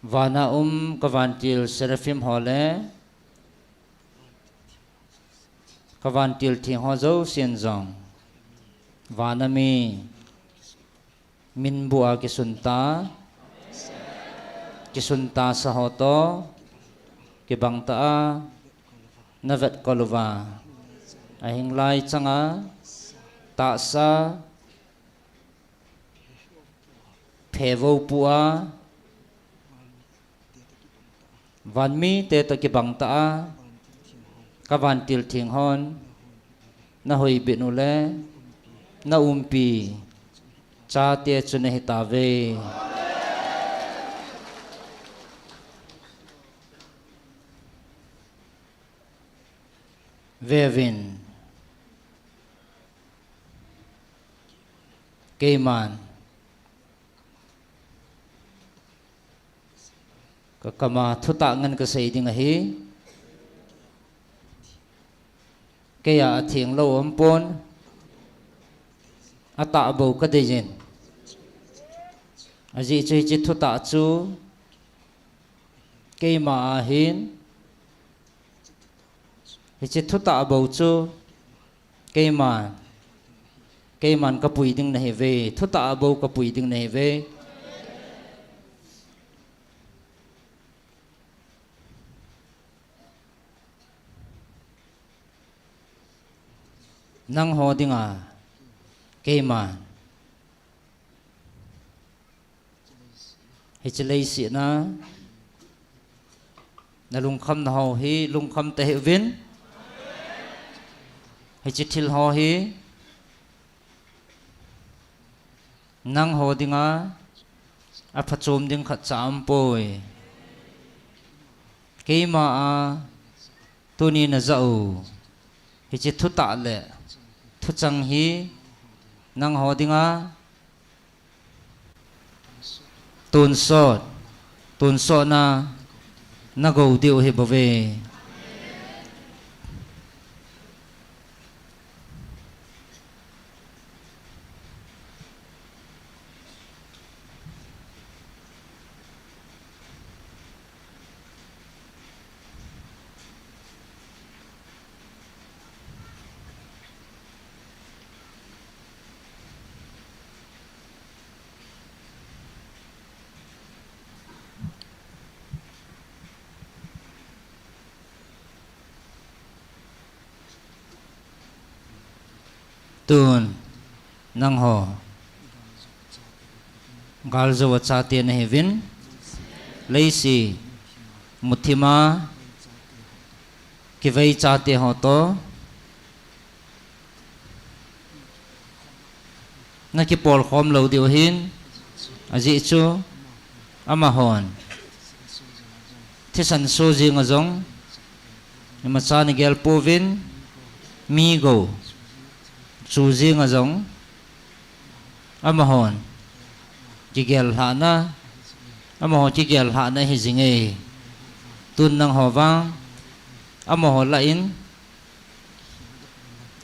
vana kavantil seraphim hole kavantil thi ho zo sian zong vanami min bua kisunta sahoto kibangta navet kolova ahing lai changa ta sa phevo pua vanmi te to kibangta kavantil thing hon na hoi binule na umpi cha te chune hitave vevin keiman kakama thuta ngan ka sei ding hi kaya athing lo ampon ata bo ka dejen aji chi thuta chu keima hin hichi thuta bo chu keiman ka pui ding nahi ve thuta bo ka pui ding nahi ve nang ho dinga keiman hichi lei si na lung kham na ho hi lung kham te vin hichi thil ho hi nang ho dinga a phachom ding khat cham poi keima a tuni na zau hichi thuta le thu chang hi nang ho dinga tun so na go diu hi bove tun nang ho galzo wachati na hevin leisi muthima kivei chate ho to na ki pol khom lo dio hin aji chu ama hon thisan so jing azong ma cha ni gel povin mi go chu jing azong amahon jigel hana amahon jigel hana hi jinge tun nang howang amahon lain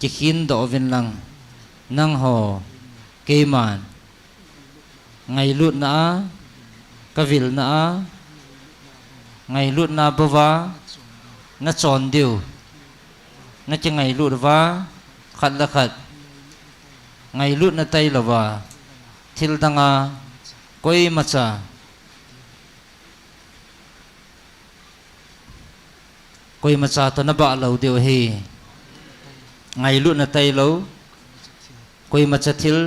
jikhin do vin lang nang ho keiman ngai lut na kavil na ngai lut na bawa na chon diu na chengai lut wa khat la khat ngai lut na tai lawa thil danga koi macha to na ba lo deu hi ngai lut na tai lo koi macha thil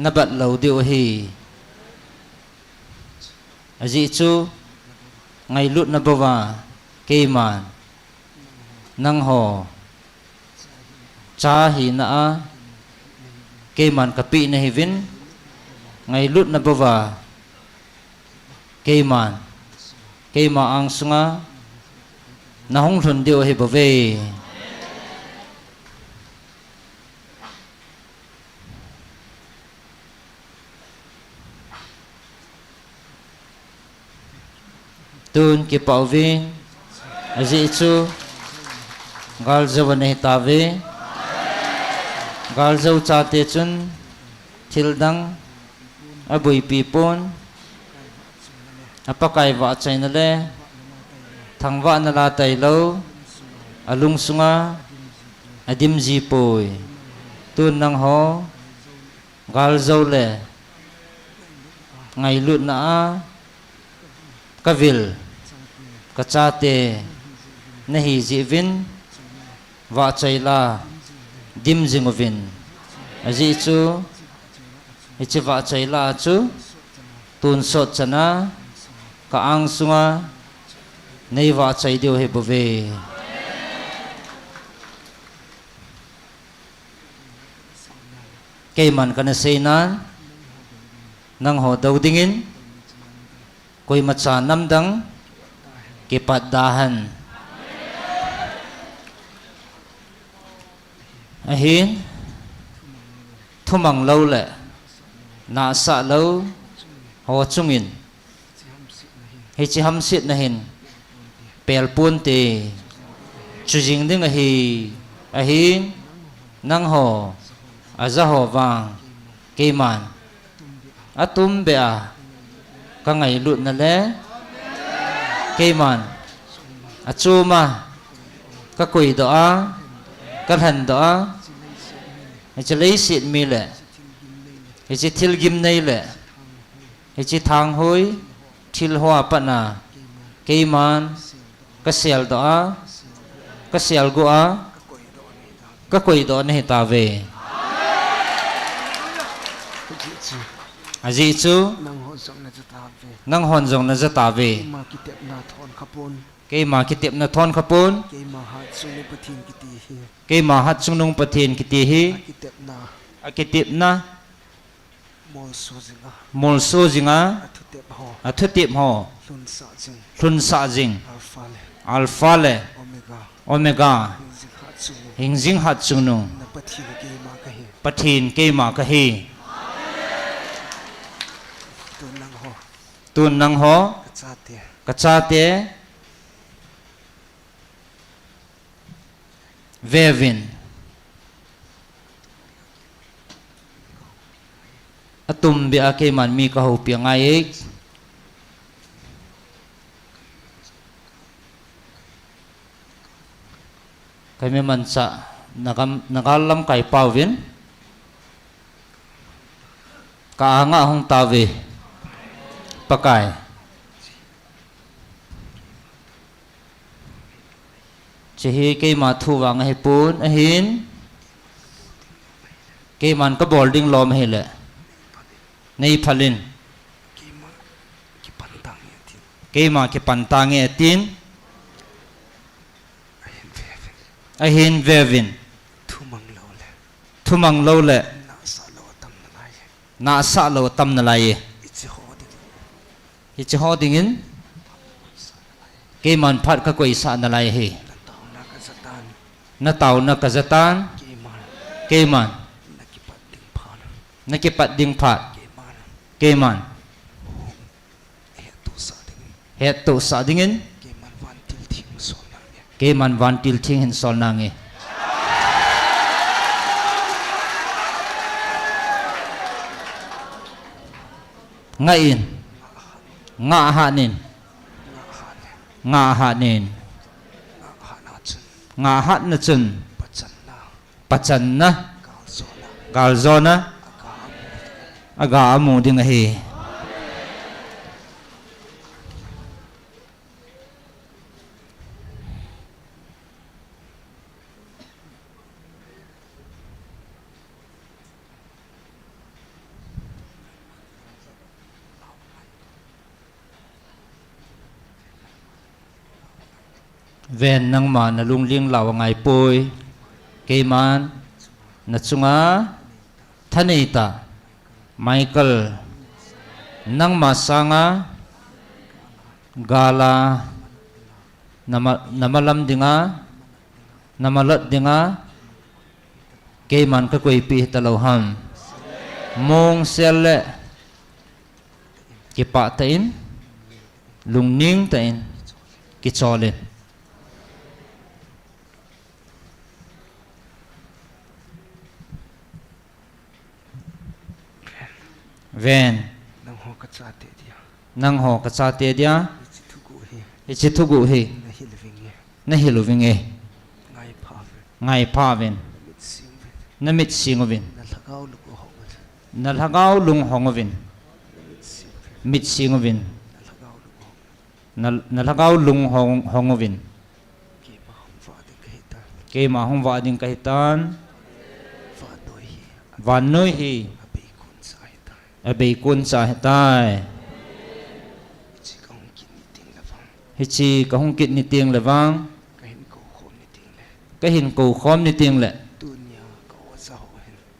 na bat lo deu hi aji chu ngay lut na bawa ke man nang ho cha hi na a ke man kapi na hivin ngay lut na bawa ke man ke ma ang sunga na hong thun dio hi bave tun ki pauvi azi chu gal zawan hi tave gal zau cha te chun thildang abui pipon apakai wa chaina le thangwa na la tai lo alung sunga adim ji poi tun nang ho gal zau le ngai lut na a kavil kachate nahi jivin wa chaila dim jingovin aji chu ichi wa chaila chu tun sot chana ka ang sunga nei wa chai dio he bove ke man kana seinan nang ho dau dingin koi macha namdang ke padahan ahin thumang lo le na sa lo ho chungin he chi ham sit na hin pel pun te chujing ding ahin nang ho aza ho wang ke man atum be a ka ngai lut na le ke man achuma ka koi do a ka han do a chi lei sit mi le chi thil gim nei le chi thang hoi thil hoa pa na ke man ka sel do a ka sel go a ka koi do nei ta ve aji chu nang hon jong na za ta ve ke ma ki tep na thon khapun ke ma hat chung nung pathin ki ti hi akitip na mol so jinga athu tep ho hlun sa jing alpha le omega hingjing hat chung nung pathin ke ma ka hi tun nang ho kachate vevin atum bi ake man mi ka ho pia ngai ek kai me man sa nagalam kai pawin ka nga hong tawe pakai chehi ke ma thu wang he pun ahin ke man ka boarding lom he le nei phalin ke ma ki pantang e tin ahin vevin thumang lo le na sa lo tam na lai hi chi ho dingin ke man phat ka koi sa na lai he na tau na kazatan ke man na ki pat ding phat ke man het to sa dingin ke man van til thing hin sol na nge ngain nga ha nin nga ha nin nga hat na chun pachan na gal zona aga amu ding hi ven nang ma na lungling law ngai poi ke man na chunga thanita Michael nang masanga gala namalam dinga namalat dinga ke man ka koi pi taloham mong sel ki pa tain lungning tain ki cholin ven nang ho ka cha te dia ichi thugu hi na hiloving e ngai pa ven na mit singovin na lagaw lung hongovin mit singovin na lagaw lung hongovin ke ma hong va ding kahitan vanoi hi abei kun sa hetai hichi ka hong kit ni tieng lewang ka hin ko khom ni tieng le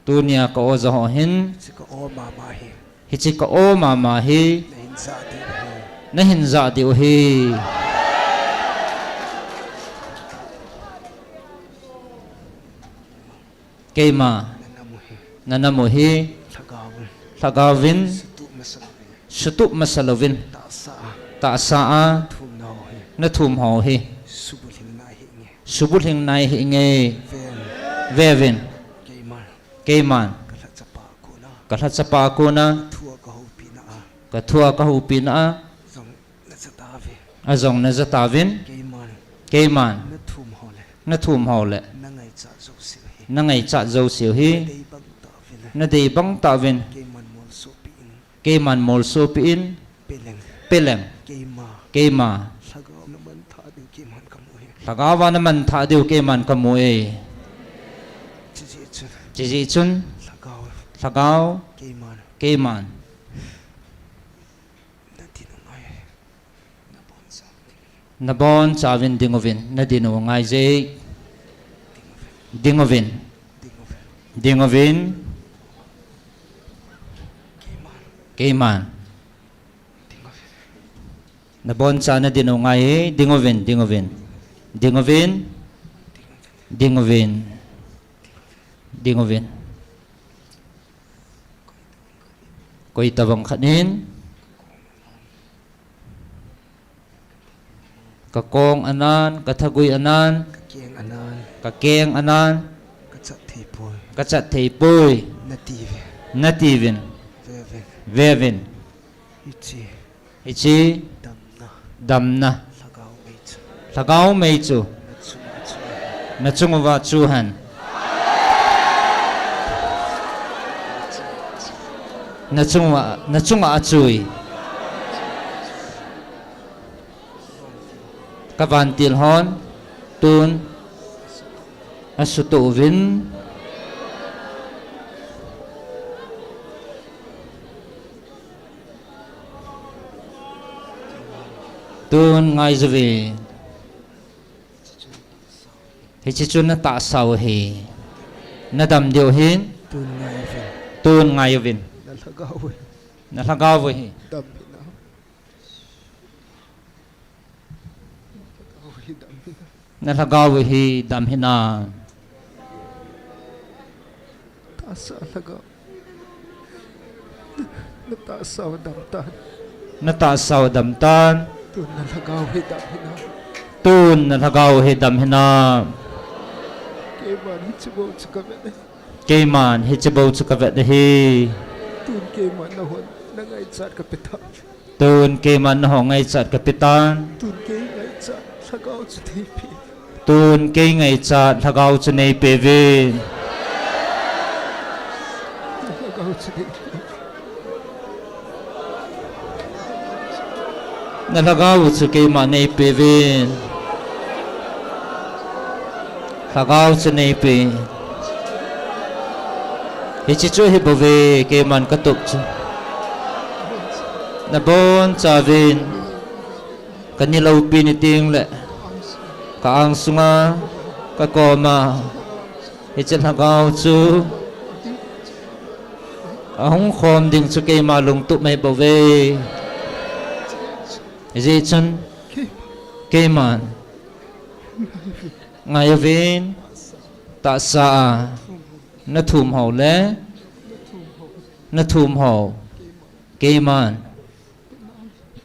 tunia ka o za ho hin hichi ka o mama hi na hin za di o hi keima nanamu hi thagavin sutup masalovin ta saa na thum ho hi subul hing nai hi nge vevin keiman kalat sapa ko na ka thua ka hu pina azong na zatavin keiman na thum ho le na ngai cha zo siu hi na dei bang tavin keiman mol so pin peleng keima thagawa naman tha deu keiman kamoe chi chun thagaw keiman nabon chavin dingovin na dinu ngai je dingovin keiman nabon cha na dinu ngai dingovin koi tabang khanin kakong anan kathagui anan kakeng anan kachat theipoi nativin vevin ichi damna thagaw meichu nachungwa chuhan nachunga achui kavantil hon tun asutuvin tun ngai zvi hichichun na ta saw hi nadam deu hin tun ngai vin na lagaw hi na lagaw hi dam hina na ta saw dam tan tun na lagaw hi dam hina keiman hichibo chukavet hi tun keiman na ho ngai chat kapitan tun kei ngai chat lagaw chu nei peve na lagaw chu keiman nei peve lagaw chu nei pe hichichu hi bove keiman katuk chu na bon chavin kanilau piniting le kaang sunga kakoma hichan hagaw chu ahong khom ding chu kay malung tu may bawe izi chun kay man ngayavin ta sa na thum ho le na thum ho kay man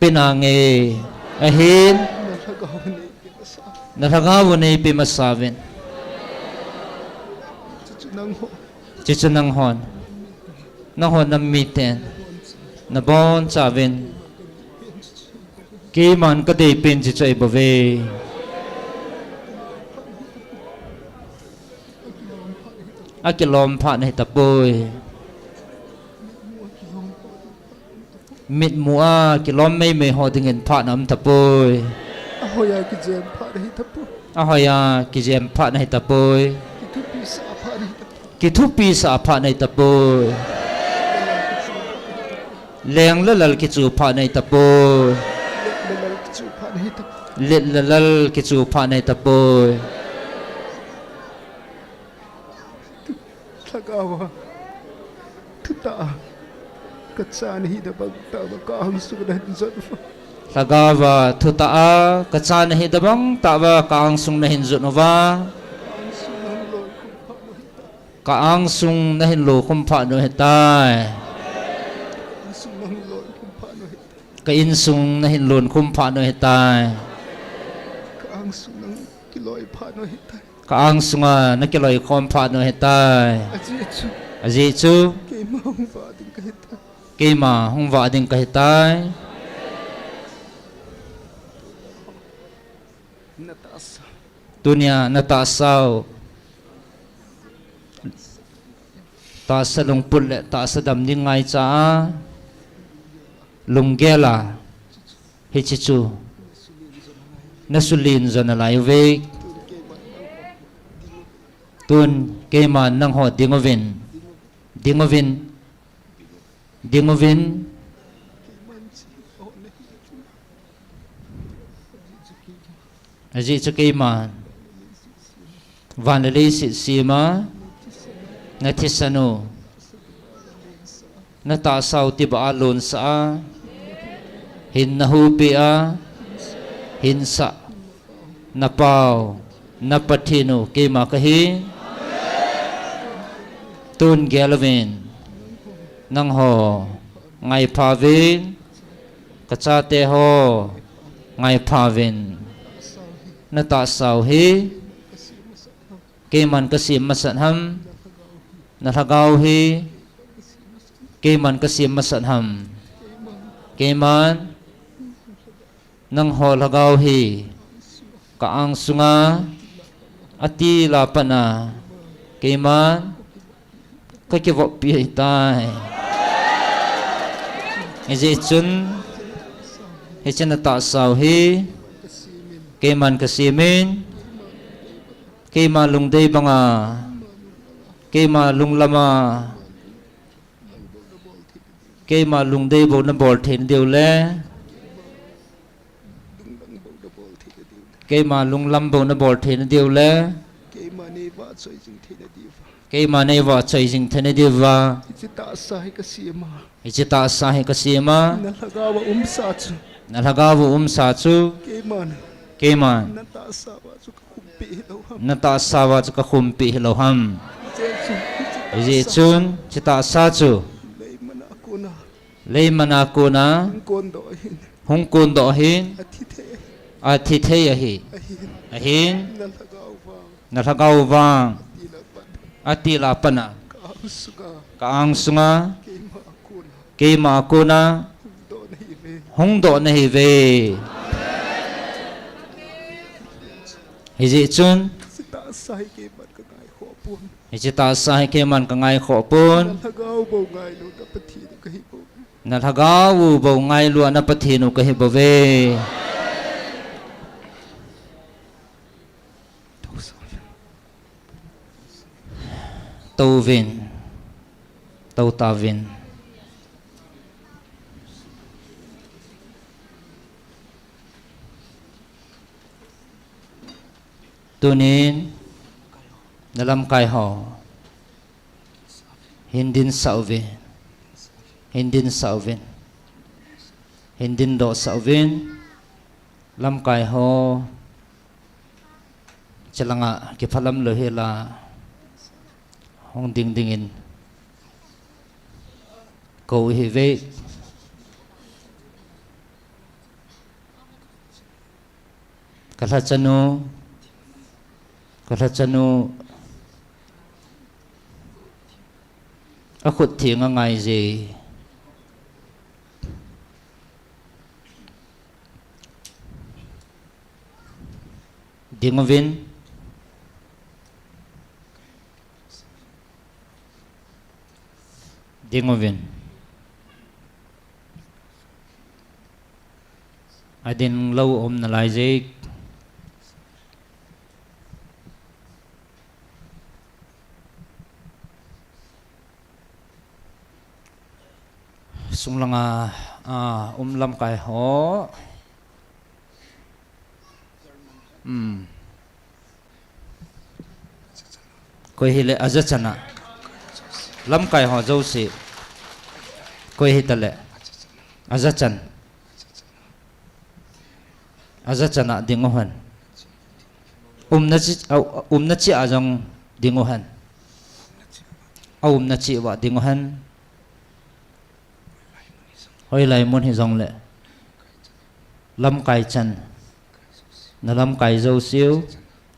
pinange ahin natagawan ay pimasavin chichunang hon nahon na miten na bon savin kiman kadipin chicha ibave akilom pa na hitapoy mit mua kilom may hodingin pa na tapoy ahoya ki jem pa na hitapo ahoya ki jem pa na hitapoy kitupi sa apa na hitapo kitupi sa apa na hitapoy leng lalal kichu pa na hitapoy lalal kichu pa na hitapo lit lalal kichu pa na hitapoy tagawa tuta katsani hidabag tama kaang sunan zanfa Lagawa tutaa katsana hidabang tawa kaang sung na hinzunova kaang sung na hinlo kumpa no hitay sumang lord kung paano hita kainsung na hinlon kumpa no hitay kaang sunang kiloy paano hita kaang sunga nakiloy kumpa no hitay ajietsu ajichu kay maong vading kahita kima hung vading kahitay nataas dunia nataasaw taas sa lungpul taas sa damding ngay cha lunggela hichichu nasulin za nalayvik tun kayman nang ho dingovin aji cha kayman vanali sima natisano natasaw tiba alon sa hinnahupi hinsa napaw napatino kima kahi tun gelvin nang ho ngai pavin kachate ho ngai pavin natasaw hi kiman kasim masanham natagaw hi kiman kasim masanham kiman nang holagaw hi kaang sunga ati lapana kiman kakivok piyay izi chun hichin natasaw hi kiman kasimin kima lungday banga kima lunglama kima lungday bo na bol thin diu le kima lunglam bo na bol thin diu le kay mani va choy jing thina diva kima nei wa chai jing thane diwa ichita sahi kasima ichita sahi kasima nalagawa umsatsu nalagawu sa chu kay man kima natasawa su kumpi hilawham natasawa chu ka khumpi hiloham jetsu izi chun chita sa chu lay mana ako na lei manako na ang kondo ahin hungkun do hin atite athithe ahi ahin ahin nalagawa nalagaw wang dilapan atila pana kaasuga kaang sunga kay maako na kima ako na do na hive hungdo na hive hiji chun sita sahi kay man kagay hopon hijita sahi keman kangai khopun nalagaw bo ngay lo napatino kahibo nalhagawu bo ngai lu na pathinu kahibave tawvin tawtavin tunin nalam kai ho hindin sauvin hindin do sauvin lam kai ho chalanga ki phalam lo hela hong ding dingin ko hi ve kalachanu akut thi nga ngai je dingovin adin lâu na lai je sung langa lam kai ho koi hile azachana lam kai ho zo si koi hitale azachana dingohan umna chi ajong dingohan umna chi wa dingohan hoi lai mun hi zong le lam kai chan na lam kai zo siu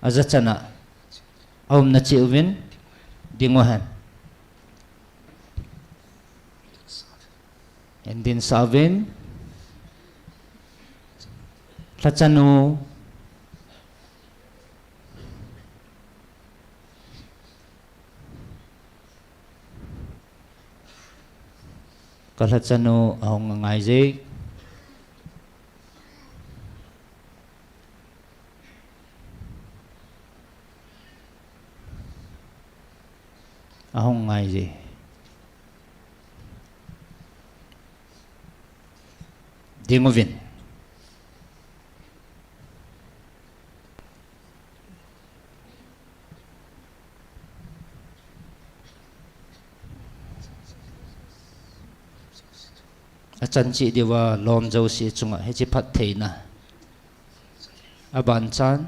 azachana na chi uvin dingohan endin savin lachanu kalachanu ahong ngai je ahong ngai je dingovin achan chi dewa lom zo si chunga he chi phat theina aban chan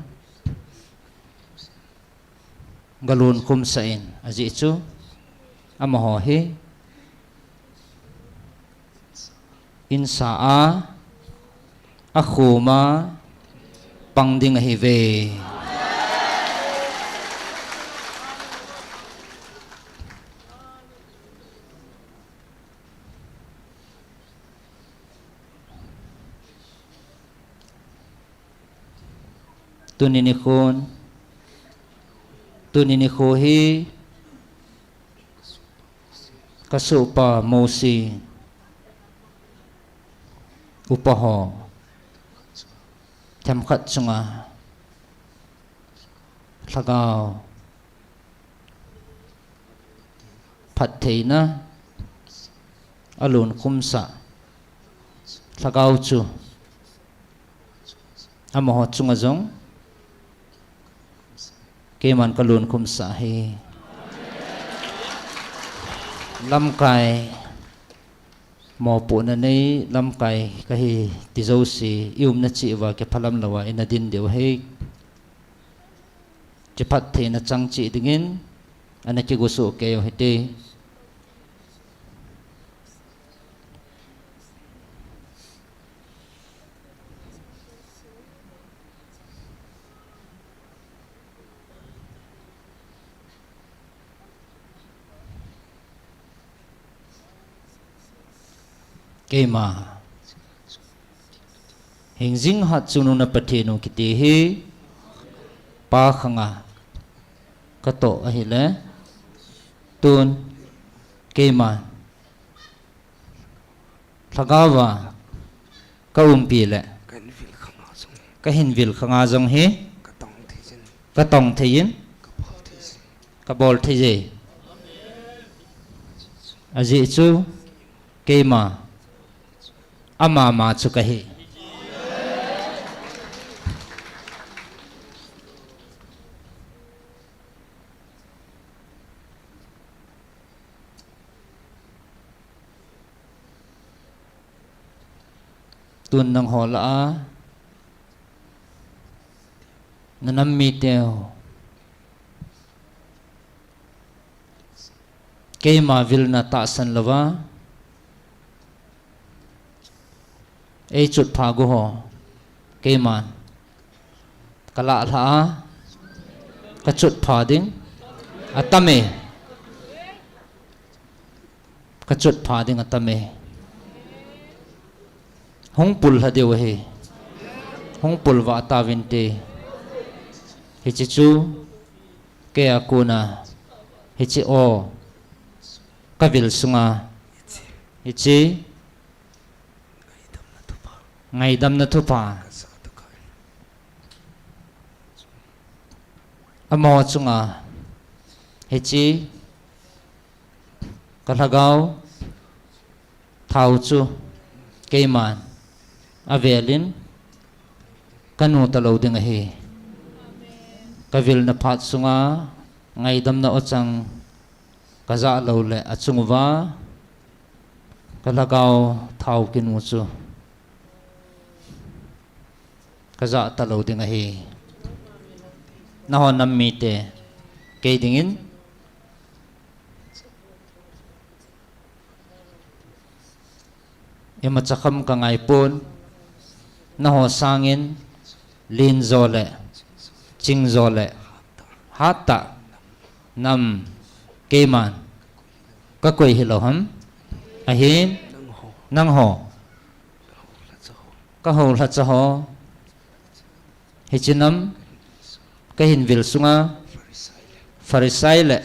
galun kum sain aji chu amaho hi insa a khuma pangding hi ve tunini kho hi kasupa mosi upaho tham khat chunga lagao phat theina alun kumsa lagao chu amaho chunga jong keman kalun kumsa hi lam kai mo pu na nei lam kai ka hi ti zo si yum na chi wa ke phalam lawa ina din deu he che phat the na chang chi dingin ana ki go so ke yo hete kema hingjing hat chunu na pathenu kiti hi pa khanga kato ahile tun kema thagawa ka umpi le ka hin vil khanga jong hi ka tong thein ka bol theje aji chu kema ama ma chu kahi tuần nang ho la a nanam mi teo ke ma vil na ta san lawa e chut pha go ho ke man kala la a ka chut pha ding atame ka chut pha ding atame hong pul ha deu he hong pul wa ta vin te hi chi chu ke akuna hi chi o ka vil sunga hi chi ngai dam na thu pa amo chunga hi chi ka lagau thau chu ke man avelin kanu talo ding hi kavil na phat sunga ngai dam na ochang kaza lo le achungwa kalagaw thau kin mu chu kaza talo ding hi na hon nam mi te ke dingin ema chakham ka ngai pon na ho sangin lin zole ching zole hata nam keman ka koi hilo ham ahin nang ho ka ho la cha ho hichinam ka hin vil sunga farisai le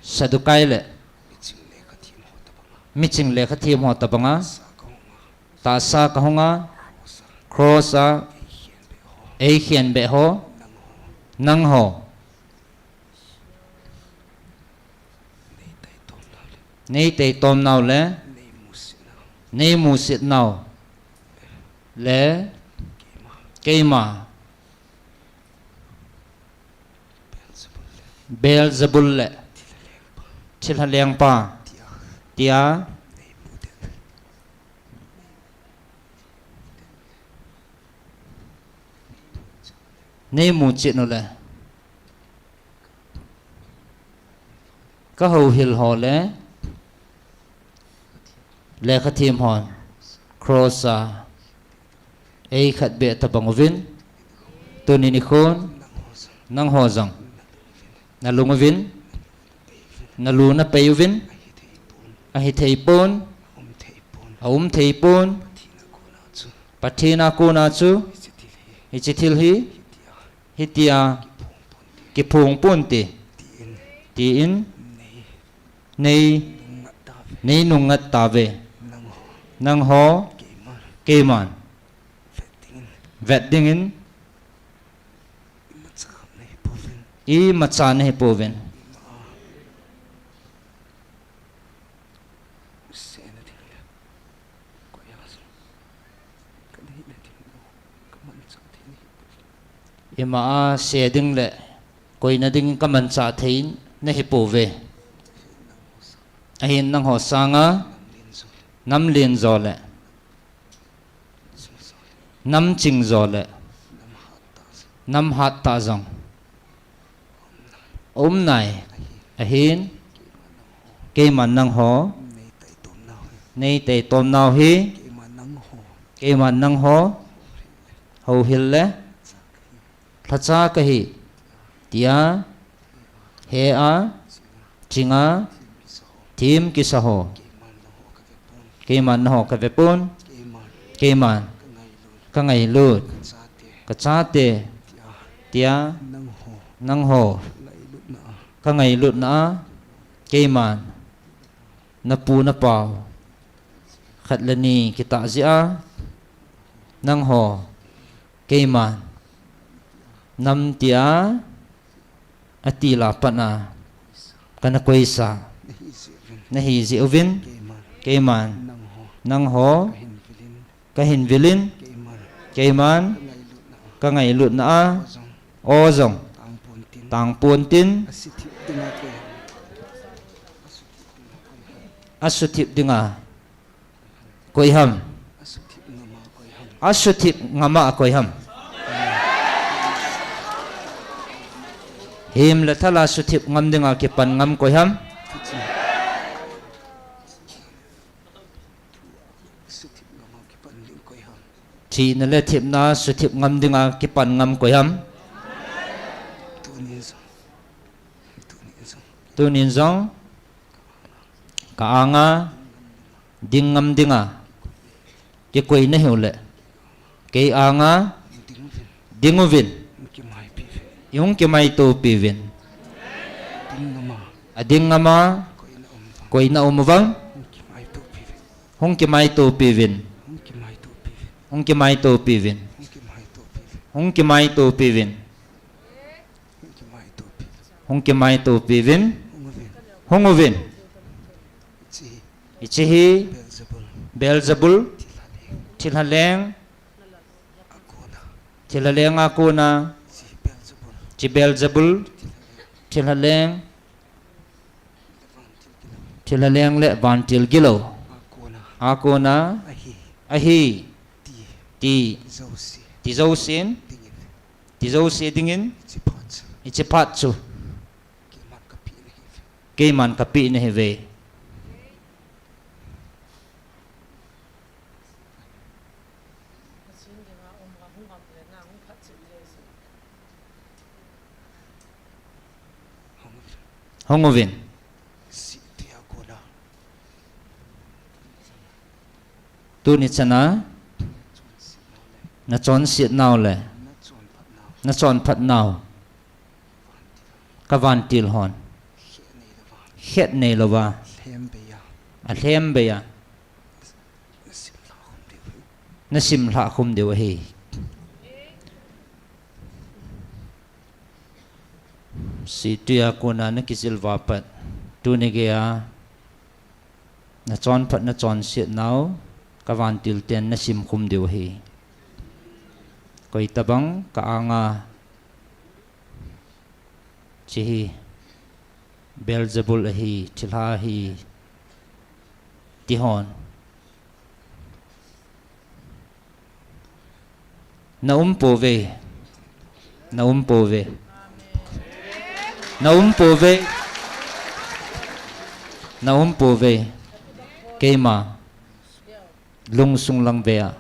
sadukai le miching le khathim ho tabanga ta sa ka honga cross a e khian be ho nang ho nei te tom nau le nei mu sit nau le keima Beelzebul le thil haleng pa tia nei mu chit no le ka ho hil ho le khathim hon crossa ei khat be ta bangovin tunini khon nang ho jang na lungavin na lu na payuvin a hi thei pon aum thei pon pathina ko na chu hi chithil hi hitia ki phung pon ti in nei nungat ta ve nang ho keman vet ding in i machan he poven ima a seding le koina ding kaman cha thein na he pove ahin nang ho sanga nam lin zo le nam ching zo le nam hat ta zong nai ahin ke man nang ho nei te tom nau hi ke man nang ho ho hil le thacha ka hi tia he a chinga thim ki sa ho ke man ho ka ve pon ke man ka ngai lut ka cha te tia nang ho ka ngai lut na ke man na pu na pau khat lani kita zia nang ho ke man nam tia atila pana kana koisa na hi zi ovin ke man nang ho ka hin vilin ke man ka ngai lut na o zong tang pon tin asutip dinga koi ham Asuthip ngama akoi ham. Him la thala suthip ngam dinga ki pan ngam koi ham. Chi na le thip na suthip ngam dinga ki pan ngam koi ham. Tu nin zong ka anga ding ngam dinga ki koi na hiu le. Kay anga dinguvin yung kimay to pivin ading ngama koi na umuvang hong kimay to pivin hong kimay to pivin hong kimay to pivin hong kimay to pivin honguvin ichihi Beelzebul tilhaleng Tilaleng ako na si Beelzebul tilaleng le bantil gilaw ako na ahi ti zausin dingin ichipatsu kayman kapi na heve Honguvin tu ni chana na chon sit naw le na chon phat naw kavan til hon het nei lova a hlem be ya na sim hla khum deu hi si tuya kuna na kisil wapat tu ni gea na chon phat na chon sit naw kavan til ten na sim khum deu hi koi tabang ka anga chi Beelzebul hi chilha hi tihon na pove na pove Naum pove keima lungsung lang bea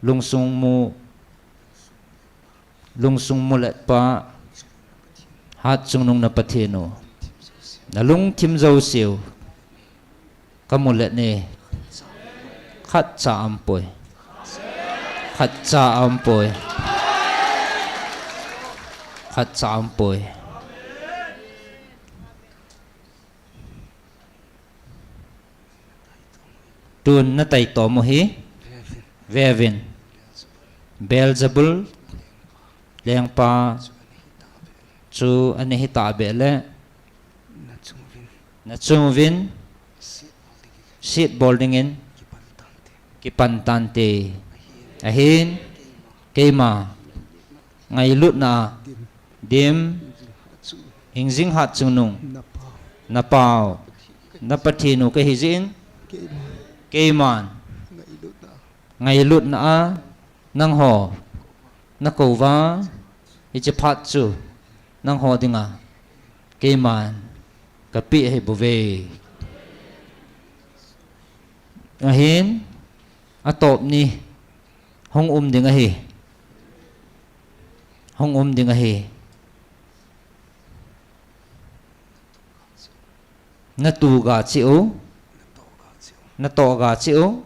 lungsung mu let pa hat sung nung na pathino na lung tim zau siu kamulet ni khat cha ampoi khat cha ampoi tun na tay to mo hi vevin Beelzebul leng pa chu anihi ta bele na chungvin sit boldingin kipantante ahin keima ngay lut na dim hingjing hat chungnung napao napathinu ke hizin keiman ngay lut na nang ho nakova ichaphat chu nang ho dinga keiman kapi he bove ahin atop ni hong dinga hi hong dinga hi na tu ga chiu na to ga chiu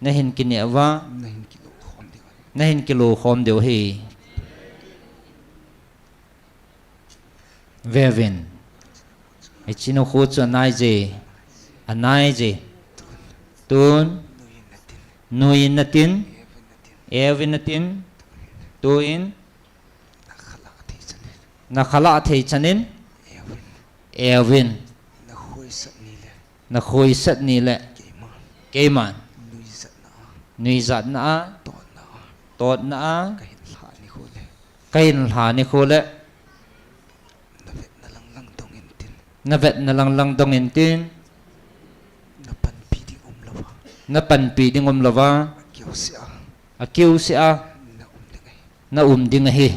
na hin kini ava na hin kilo khom deu hi vevin ichino khu chu anai je tun nuin natin evin natin tuin nakhala thei chanin evin na khoi sat ni le keiman nui zat na tot na kain hla ni khole na vet na lang dong in tin na pan pi ding lova Kiu siya. akiu sia Na umdingay. na ding hi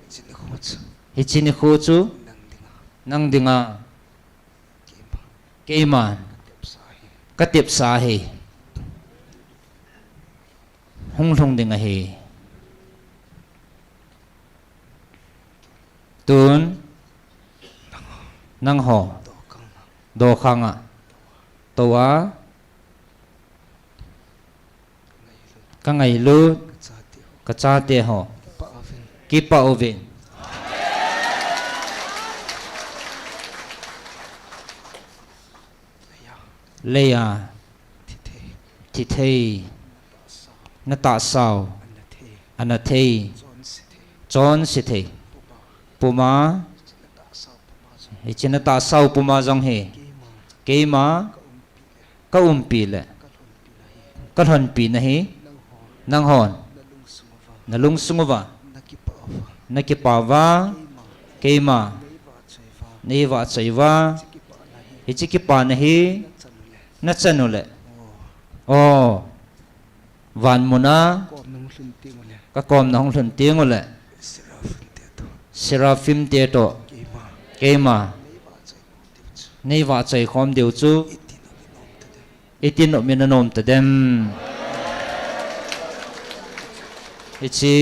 Sinikhutsu. hi chini khu chu Nang dinga. nang dinga keiman Tepsahi. katip sa hi hung thung ding hi tun nang ho Dokang na. do khanga towa ka ngai lu Katsati. ka cha te ho Paavin. ki pa ovin leya Tite. ti thei na ta sao Anate. anathei Zon site. chon si thei puma Sinatasaw pumasok. hi china ta sao puma jong he Kima. keima ka umpi le Kalon pinahi. ka thon pi na hi Nang hon. nang hon Nalung sumava. na lung sungwa Nakipaava. na ki pa wa Kima. keima Naiva at nei saiva. wa chai wa Sikipanahi. hi chi ki pa na hi Natsanule. na chanu le Oh. oh van mo na Kom nang lunti mo le. ka kom na hong thun ting le Serafin teto. seraphim te to Kima. keima Naiva at saiva. nei wa chai khom deu chu Itinabinom tade. itin no minanom ta dem ichi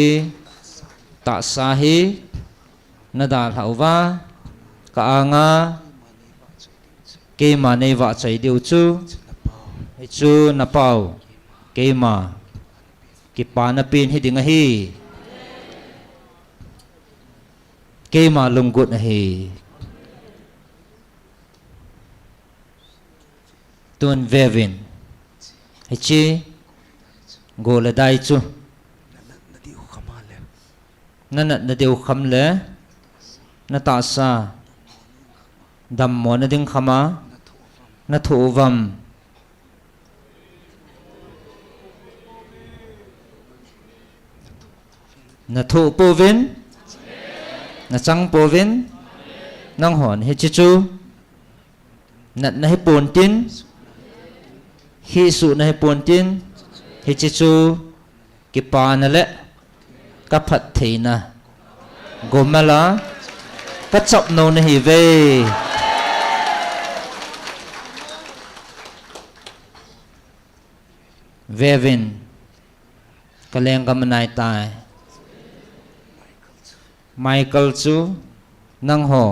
ta sahi nadal hauwa ka anga keima nei wa chai deu chu Sinapaw. ichu na pau keima ki pa na pin hi ding hi keima lunggut na hi tun vevin ichi gola dai chu Nadiw kamale. na deu kham le na ta sa dam mo na ding khama na thu vam na thu povin na chang povin nang hon hi chi chu na hi pon tin hi su na hi pon tin hi chi chu ki pa na le ka phat thei na gomala ka chop no na hi ve vevin kaleng ka manai tai Michael chu nang ho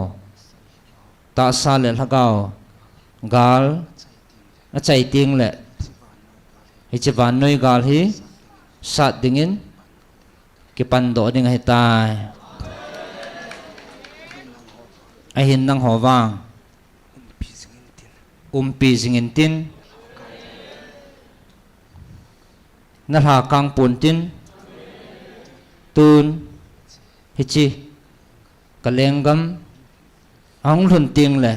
ta sa le lagao gal a chai ting le hi chi van noi gal hi sat dingin ki pan do ding hai tai a hin nang ho wang pi singin tin na ha kang pun tin tun hi chi kalengam ang lun ting le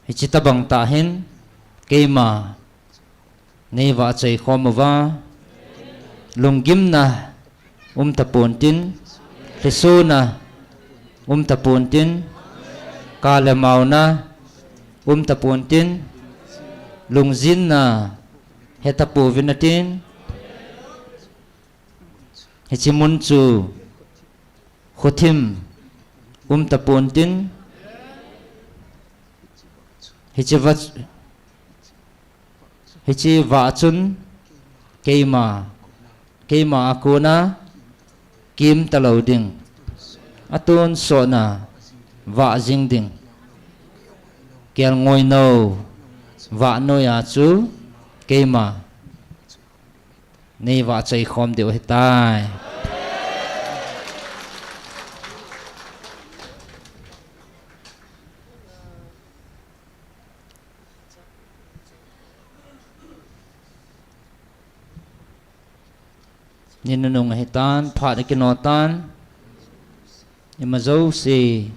hi chi tabang ta hin keima nei wa chai khomawa lunggim na tapon tin risuna tapon tin kalamau na tapon tin lungjin na hetapu vinatin hichimun chu khothim tapon tin hichi va chun keima akuna kim taloding atun so na va jing ding kel ngoi no va no ya chu keima nei va chai khom deu hetai ninunong hitan phat kinotan imazo si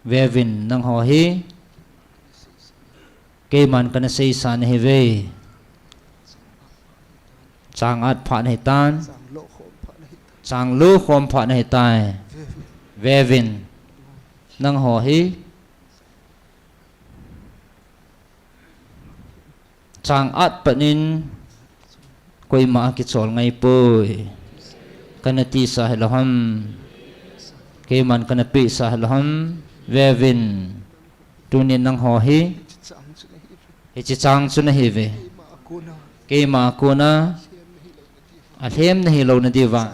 vevin nang ho hi keman kana sei san he ve chang at phat hitan chang lu khom phat hitai vevin nang ho hi chang at panin koi ma ki chol ngai pui kanati sa helham ke man kanapi sa helham vevin tunin nang ho hi hi chi chang chu na hi ve ke ma ko na a hem na hi lo na diwa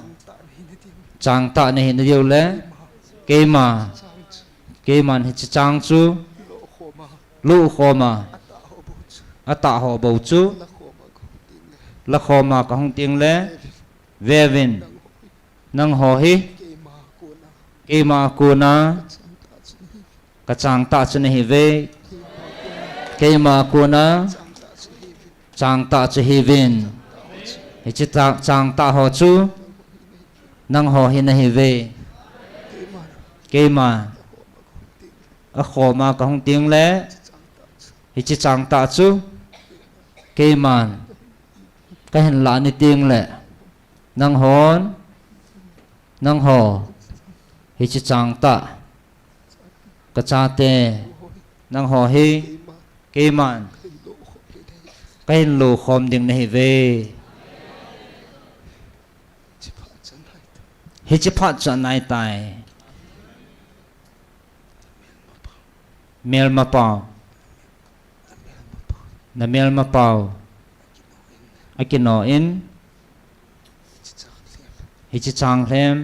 chang ta na hi na diu le ke man hi chi chang chu lu khoma ata ho bo chu la khoma ka hong ting le vevin nang ho hi ke ma ko na ka chang ta chu na hi ve ke ma ko na chang ta chu hi vin hi chi chang ta ho chu nang ho hi na hi ve ke ma a khoma ka hong ting le hi chi chang ta chu ke man ka hen la ni ting le nang hon nang ho hi chi chang ta ka cha te nang ho hi ke man ka hen lo khom ding na hi ve hi chi phat cha nai tai mel ma pao na mel ma pao akino in hi chi chang hlem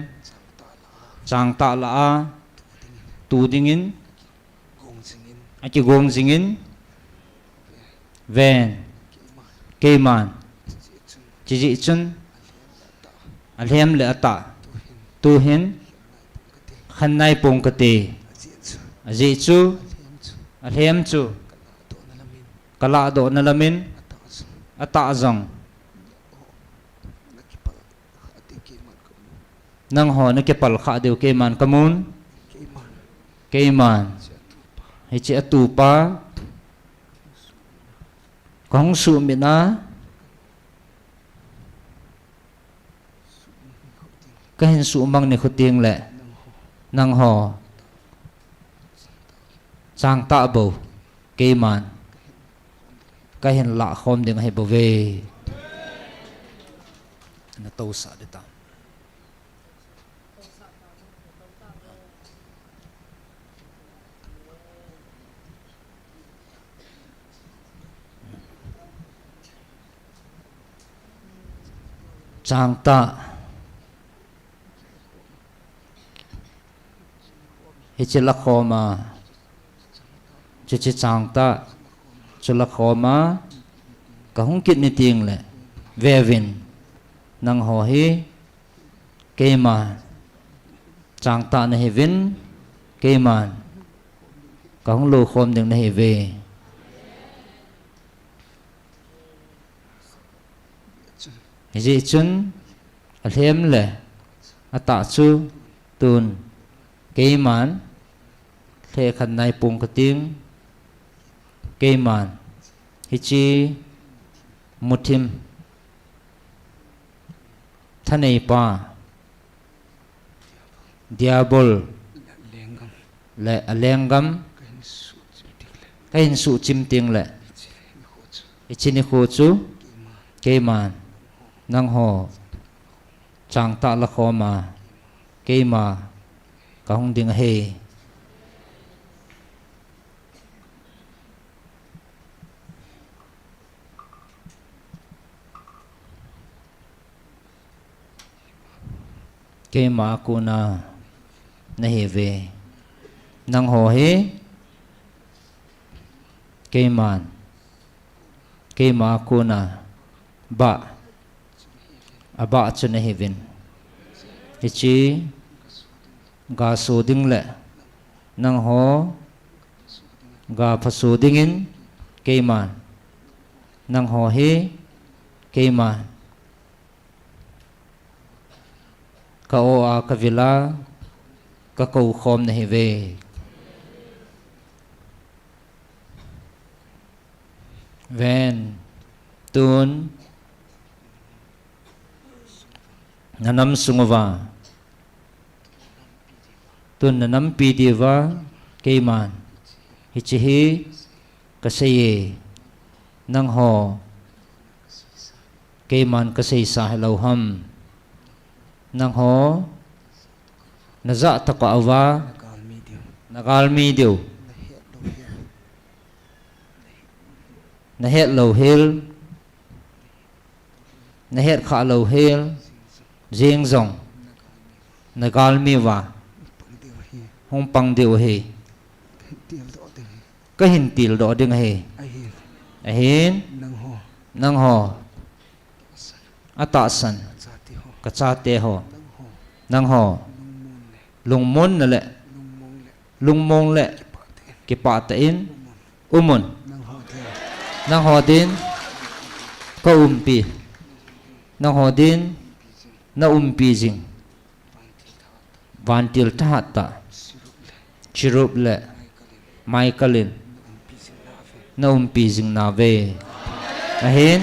chang ta la a tu ding in aki gong jing in ven ke man chi ji chun alhem le ata tu hin khan nai pong ka te ji chu alhem chu kala do na lamin ata zong nang ho na ke pal kha deu ke man kamun ke man hi chi atu pa kong su mi na ka hin su mang ne khuting le nang ho chang ta bo ke man ka hin la khom ding hai bo ve na to sa de ta chang ta hi chi la khoma chi chang ta chu la khoma ka hung kit ni ting le vevin nang ho hi ke ma chang ta na hi vin ke man ka hung lo khom ding na hi ve ji chun alhem le ata chu tun ke man the khan nai pung ka ting ke man hi chi muthim thanei pa diabol le alengam kain su chim ting le hi chi ni kho chu ke man nang ho chang ta la kho ma ke ma ka hong ding he ke ma ko na na he ve nang ho he ke ma ko na ba aba chu na he vin ichi ga so ding le nang ho ga phasu ding in ke man nang ho he ke man ka o a ka vila ka ko khom na hi ve ven tun nanam sungwa tun nanam pi diwa ke man hi chi hi ka se ye nang ho ke man ka sei sa hello ham nang ho na za ta ka awa nagal mi dio na het lo hil na het kha lo hil jing zong nagal mi wa hong pang dio he ka hin til do ding he a hin nang ho ata san ka cha te ho nang ho lung mon na le lung mong le ki pa ta in umun nang ho din ka pi nang ho din na pi jing van til ta ta chirup le mai kalin na pi jing na ve a hin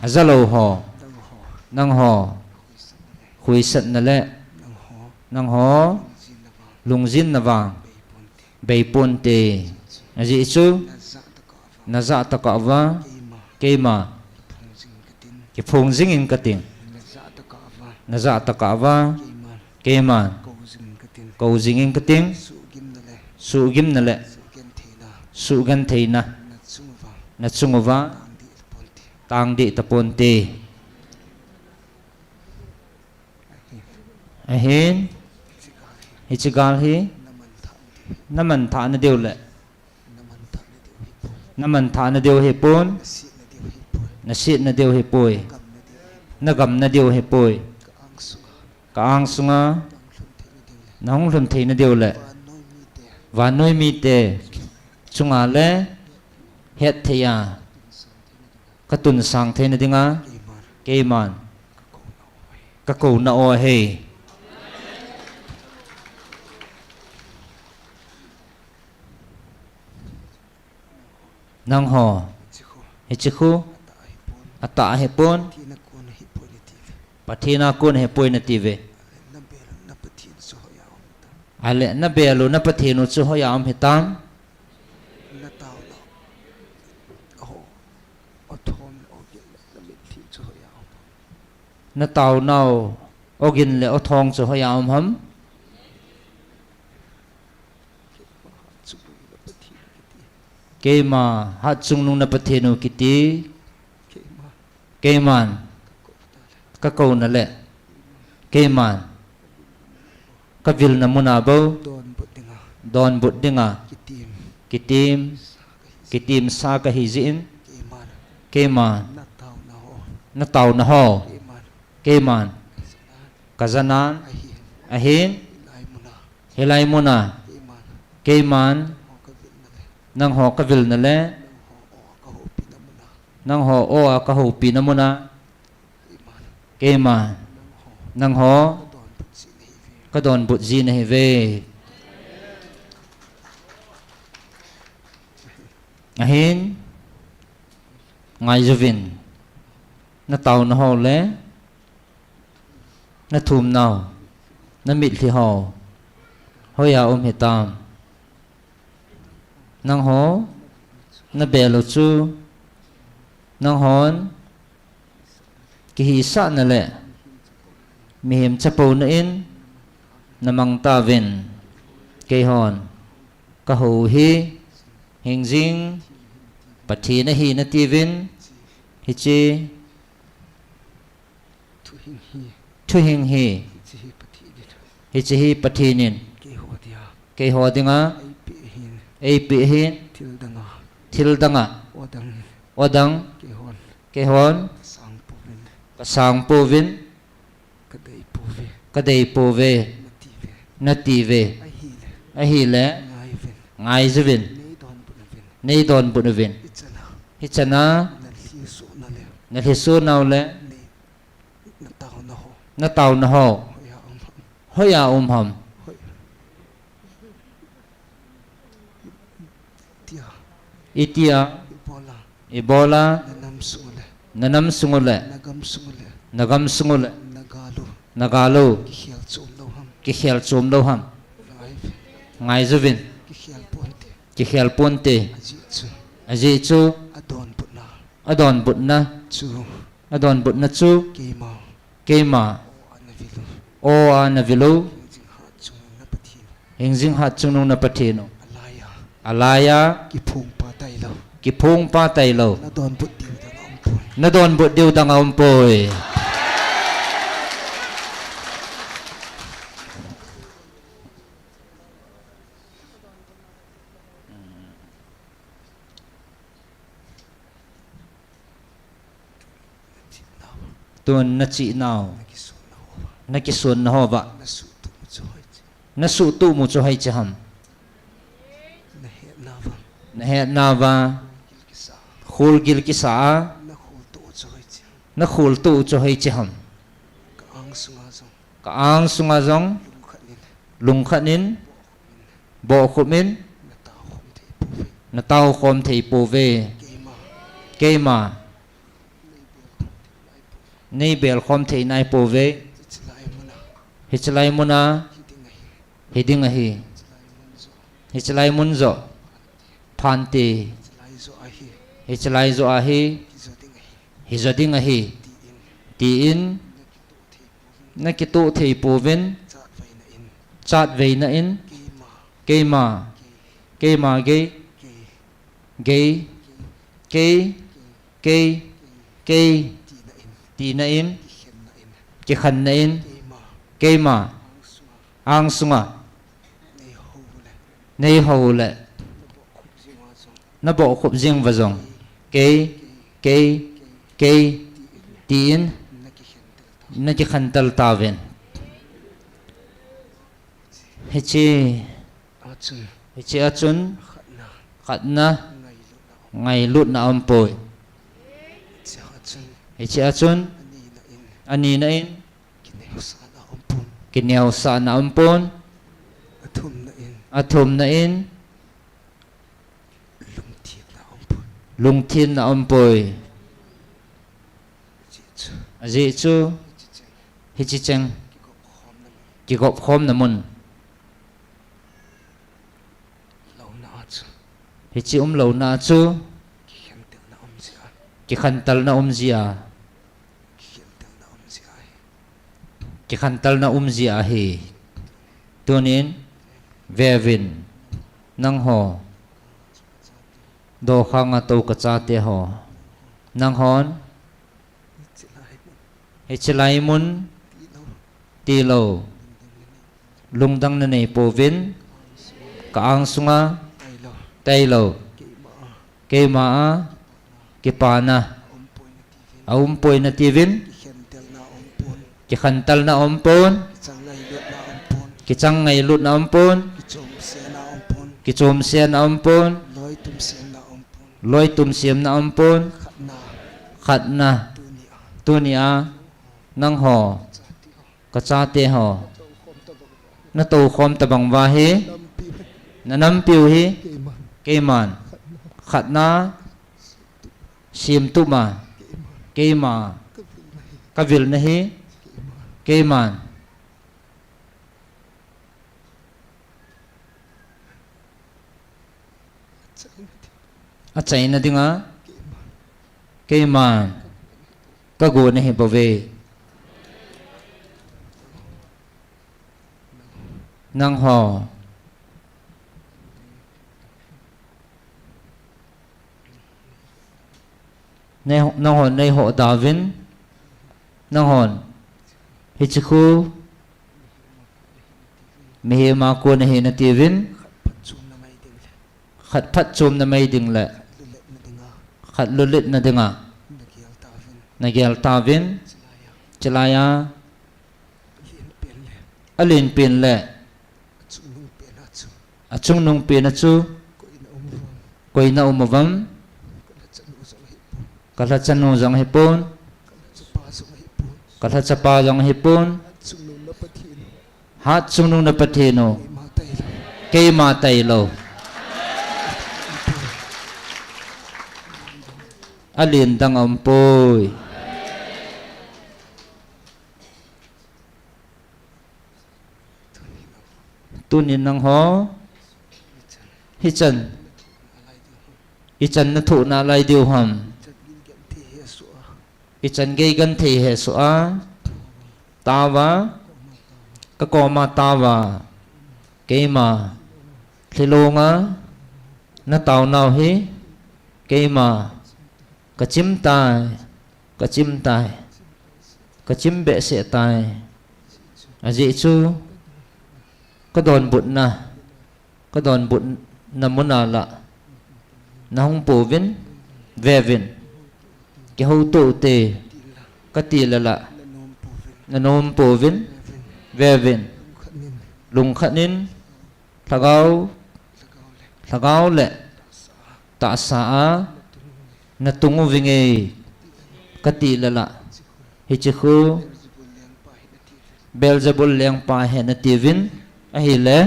azalo ho nang ho khui sat na le nang ho lungjin na wang bei pon te aji chu na za ta ka wa ke ma ki phung jing in kating na za ta ka wa ke ma ko jing in kating su gim na le su gan theina na chungwa tang di ta pon te ahin hichigal hi naman tha na deu le naman tha na deu he pon na sit na deu he poi na gam na deu he poi ka ang sunga na hong hlum thei na deu le wa noi mi te chunga le het theya ka tun sang the na dinga ke man ka ko na o he nang ho hichiku ata he pon pathina kun he poi na tive ale na belo na pathinu chu hoyam hitam na tàu nào ogin le othong chu hoyam ham ke ma hat chung nung na pathinu kiti ke man ka ko na le ke man ka vil na muna bo don but dinga kitim sa ka hizin ke man na tàu na ho ke man kazanan ahin hilai muna ke man nang ho ka vil na le nang ho o ka ho pi na muna ke man nang ho ka don but ji na he ve ahin ngai jovin na tàu na ho le na thum nào na mit thi ho hoya hitam nang ho na belo chu nang hon ki hi sa na le mi him chapo na in na mang ta vin ke hon ka ho hi hing jing pathi na hi na ti vin hi chi thu hing hi hi chi hi pathi nin ke ho dinga ei pi hin thil danga odang ke hon ka sang po vin ka dei po ve na ti ve a hi le ngai zivin nei don bu na vin hi chana na hi su naw le na tàu na ho hoya ham itia Ebola nanam sungule nagam sungule nagalo ki khel chom lo ham ngai zovin ki khel ponte aji chu adon but na chu adon but na chu kema kema ana vilu o ana vilu jing ha chung na pathi hingjing hat chunung na pathino alaya alaya ki phung pa tai lo ki phung pa tai lo na don but diu da ngam pui na don but diu dang om poi tuần na chị nào na ki sun na ho ba na su tu mu chu hai na su tu mu cho hay chi ham na he na va na he na va ki sa khul gil ki sa na khu tu chu hai chi na khul tu cho hay chi ham ka ang sunga zong ka ang sunga zong lung khat nin lung khanin bo khumin na ta khom thei pu ve na tao khom thei po ve ke ma ke ma nei bel khom thei nai po ve chilai muna hi chlai muna hi ding ai hi ding a hi chilai mun zo hi chlai mun zo phan ti chilai zo a hi hi chlai zo a hi ki zo ding ai hi zo ding a hi ti in ti in na ki tu thei po ven chat vai na in chat ve na in ke ma ke ma ge ke ge ke ke ti na in ti na in ki hen na in ki khan na in ke ma ke ma ang sunga nei ho le nei ho le khop ji ma zo na bo khup jing va zong ke ti in na ki hen tel ta na ki khan tal ta ven he chi a chun he chi a chun khat na khat na ngai lu na ngai lut na om poi chi ha chun he chi a chun ani na in ani na in ki ne sa na om pun ki neo sa na om pon athum na in athum na in lung thi na om pun lung thin na om poi chi chu a ji chu he chi cheng ki go khom na ki gop khom na mun lo na a chu he chi lo na chu ki hen tel na om sia ki khan tal na zia ki hen tel na om sia ki khan tal na zia hi tunin vevin nang ho do khanga to ka cha te ho nang hon he chlai mun ti lo lungdang na nei po vin ka ang sunga ai lo tai lo ke ma ke ma ke pa na om poi na ti vin poi na ti vin ki hen tel na om pun ki khan tal na om pon ki chang ngai lut na om pun ki chang ngai lut na om pon ki chom se na om pun ki chom se na om pon loi tum siam na om pun loi tum siam na om pon khat na khat na tu ni a tu ni a nang ho ka cha te ho na to khom ta bang wa hi na nam piu hi ke man khat na sim tu ma ke ma ka vil na hi ke man a chai na dinga ke man ka go na hi ba ve nang ho nang hon nei ho Davin nang hon hichiku mi ma ko na hi na tivin khat phat chum na mai ding le khat lulit na dinga na gel Tavin chalaya alin pin le achung nung pin na chu koi na umavam kala chanu jang hipon kala chapa jang hipon hat chung nung na pathino ke ma tai lo alin dang om poi tunin nang ho hi chan na thu na lai diu ham ichan gay gan thei he so a tawa ka koma tawa keima thilonga na tau nau hi keima ka chim tai ka chim be se tai aji chu ka don but na munala na hong po vin ve vin ke ho tu te ka ti la la na nom po vin ve vin lung khanin thagau le ta sa na tungu vinge ka ti la la hi chi khu Beelzebul liang pa he na tivin a hi le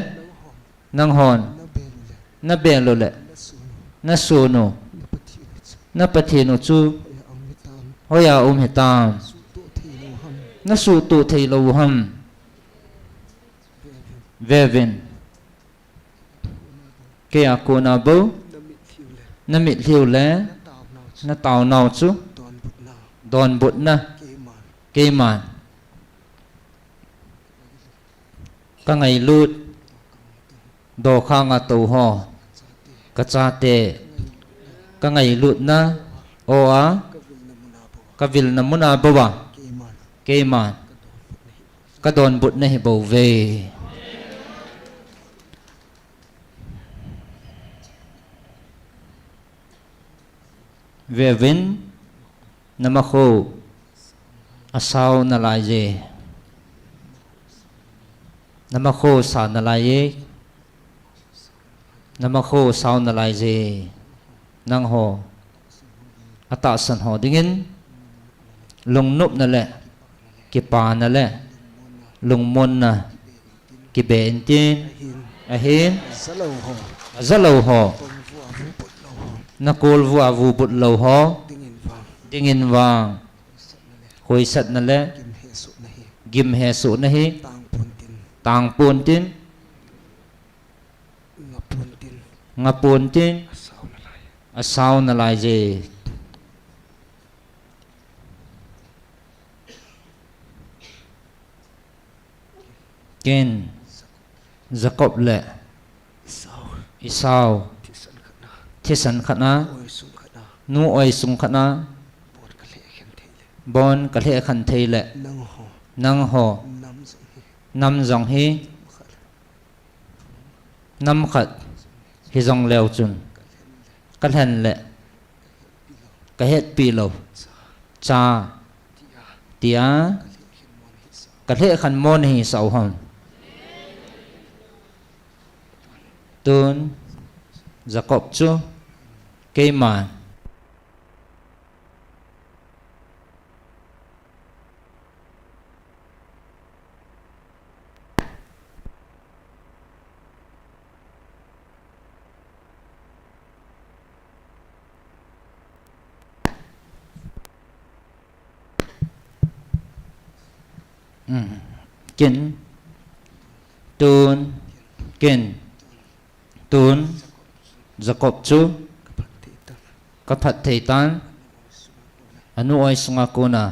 nang hon na belo le na suno na pathinu chu hoya hitam na su tu thei lo ham vevin ke akona bo na mit liu le na tau nau chu don but na ke man ka ngai lut do kha nga to ho ka cha te ka ngai lut na o a ka vil na muna bawa ke man ka don but na hi bo ve ve vin na ma kho asau na lai je nama kho sa na lai nama kho sao na lai je nang ho ata san ho dingin lung nup na le ki pa na le lung mon na ki ben tin a hin zalo ho na kol vu avu but lo ho dingin wang khoi sat na le gim he su na hi tang pun tin nga pun tin asau na lai je ken Jacob le Esau thisan khana nu oi sung khana bon ka le khan thei le nang ho nam zong hi nam khat hi zong leo chun kan hen le ka het pi lo cha tia ka le khan mon hi sau hon tun Jacob chu ke ma kin tun kin tun Jacob chu ka phat thei tan anu oi sunga kona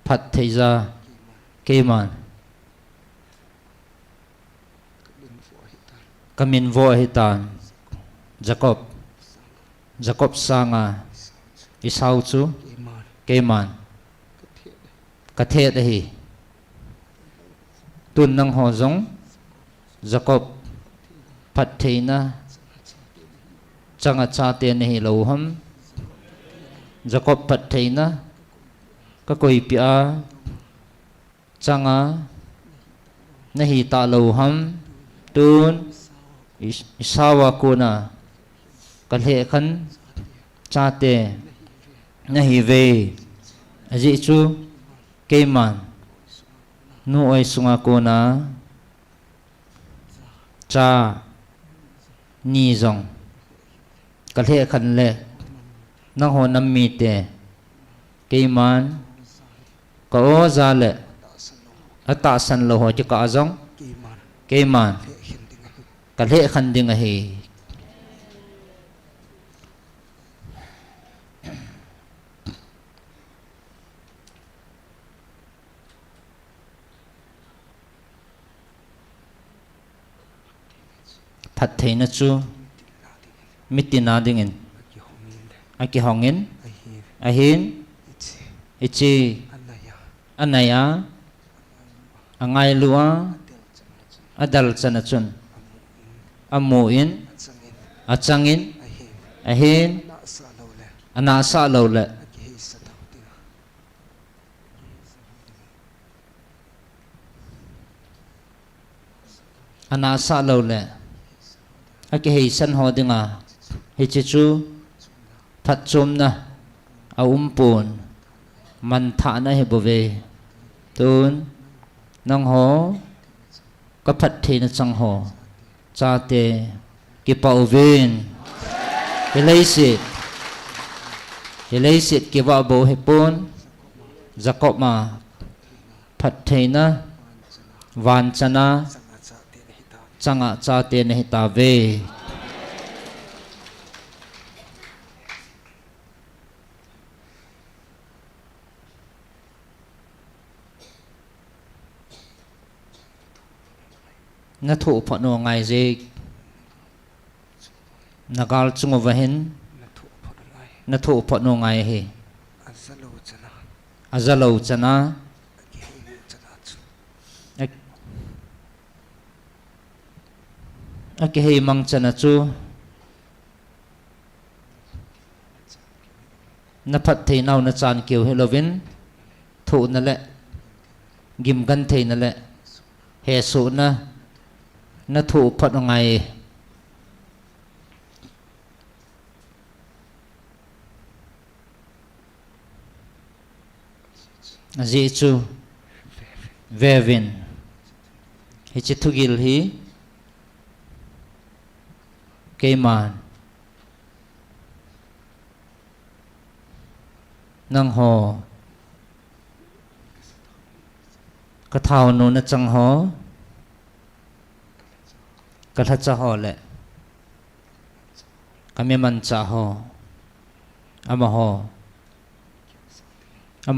phat thei za keman kamin vo hi tan Jacob sanga Esau chu keman ka the da hi tun nang ho zong Jacob phat thei na changa cha te ne hi lo ham Jacob phat thei na ka koi pia changa na hi ta lo ham tun isawa kuna ka le khan cha te na hi ve aji chu keman nu oi sunga kona cha ni zong ka le khan le nang ho nam mi te keman ka o za le ata san lo ho chi ka zong keman ka le khan ding a hi phat theina chu mitina dingin aki hongin ahin ichi anaya angai lua adal chanachun amuin achangin ahin ana sa lo le ana sa lo le aki hei san ho dinga hi chi chu phat chum na a pun man tha na he bove tun nang ho ka phat the na chang ho cha te ki pau vin Hilaisit ki wa bo he pun Jacob ma phat the na van chana changa cha te ne ta ve na thu pha no ngai je nagal chung wa hin na thu pha no ngai he azalo chana aki hei mang chana chu na phat thei nau na chan kiu helovin thu na le gim gan thei na le he su na thu phat ngai ji chu vevin hi chi thugil hi keman nang ho ka thau nu na chang ho ka tha cha ho le ka me man cha ho ama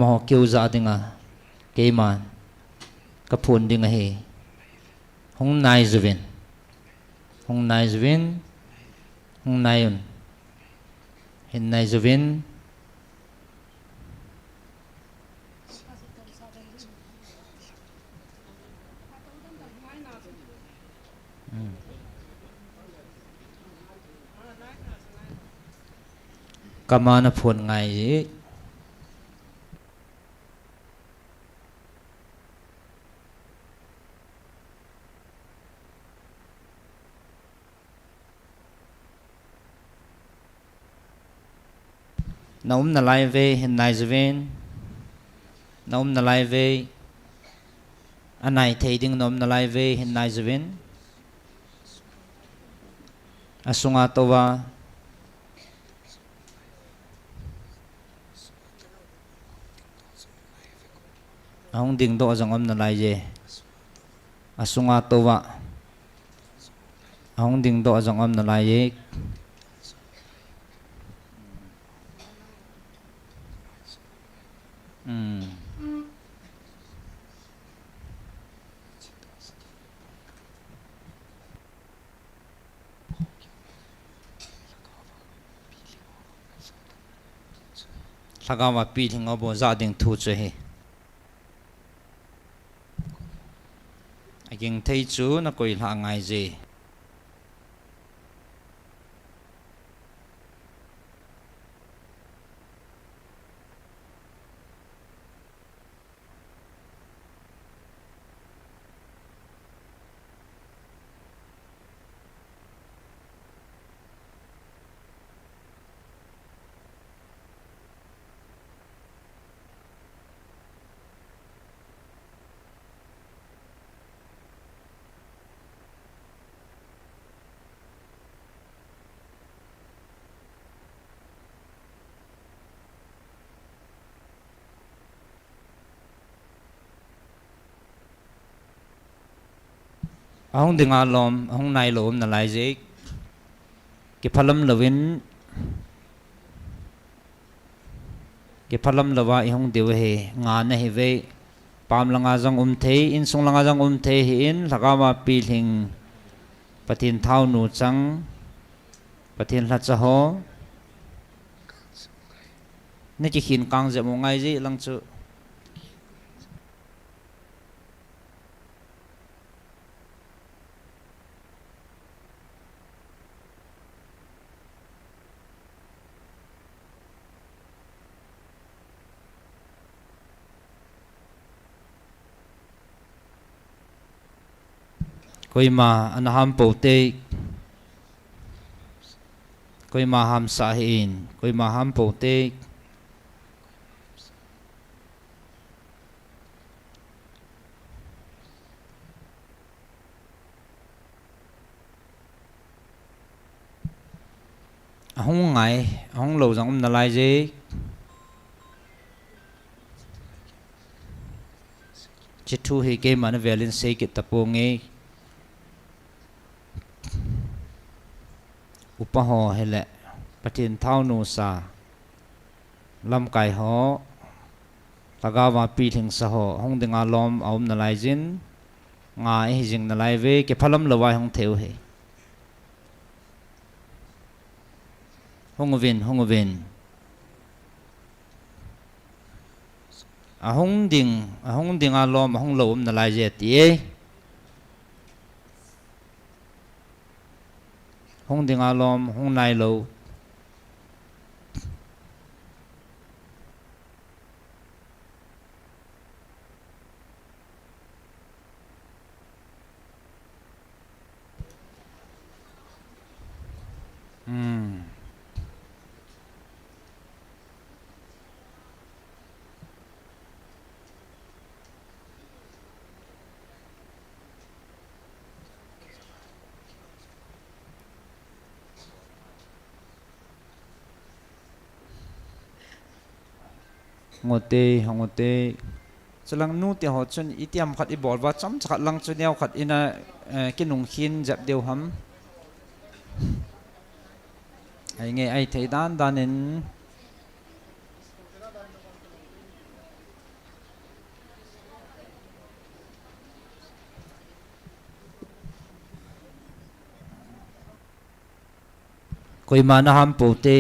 ho keu za dinga keman ka phun dinga he hong nai zuvin hong naiun hin nai zuvin kamana phun ngai naum na lai ve hin nai zven naum na lai ve anai thei ding nom na lai ve hin nai zven asunga towa ahong ding do jang om na lai je asunga towa ahong ding do jang om na lai je Lagawa pi thing obo za ding thu che he aging thei chu na koi la ngai je ahong dinga lom ahong nai lom na lai je ki phalam lovin ki phalam lawa ihong dew he nga na he ve pam langa jang thei in sung langa jang thei hi in lagawa pi thing patin thau nu chang patin la cha ho ne ki hin kang je mo ngai ji lang chu koi ma anaham pote koi ma ham sa hin koi ma ham pote ahong ngai ahong lo jang na lai je chitu hi ke man velin se ki taponge upaho hele patin thau nu sa lam kai ho tagawa pi thing sa ho hong dinga lom aum na lai jin nga hi jing na lai ve ke phalam lawai hong theu he hong vin ahong ding a lom ahong lo na lai je ti e hong ding a lom hong nai lo ngote chalang nu ti ho chun itiam khat I bol wa cham khat lang chu neu khat ina kinung khin jap deu ham ai nge ai thei dan danin koi mana ham pote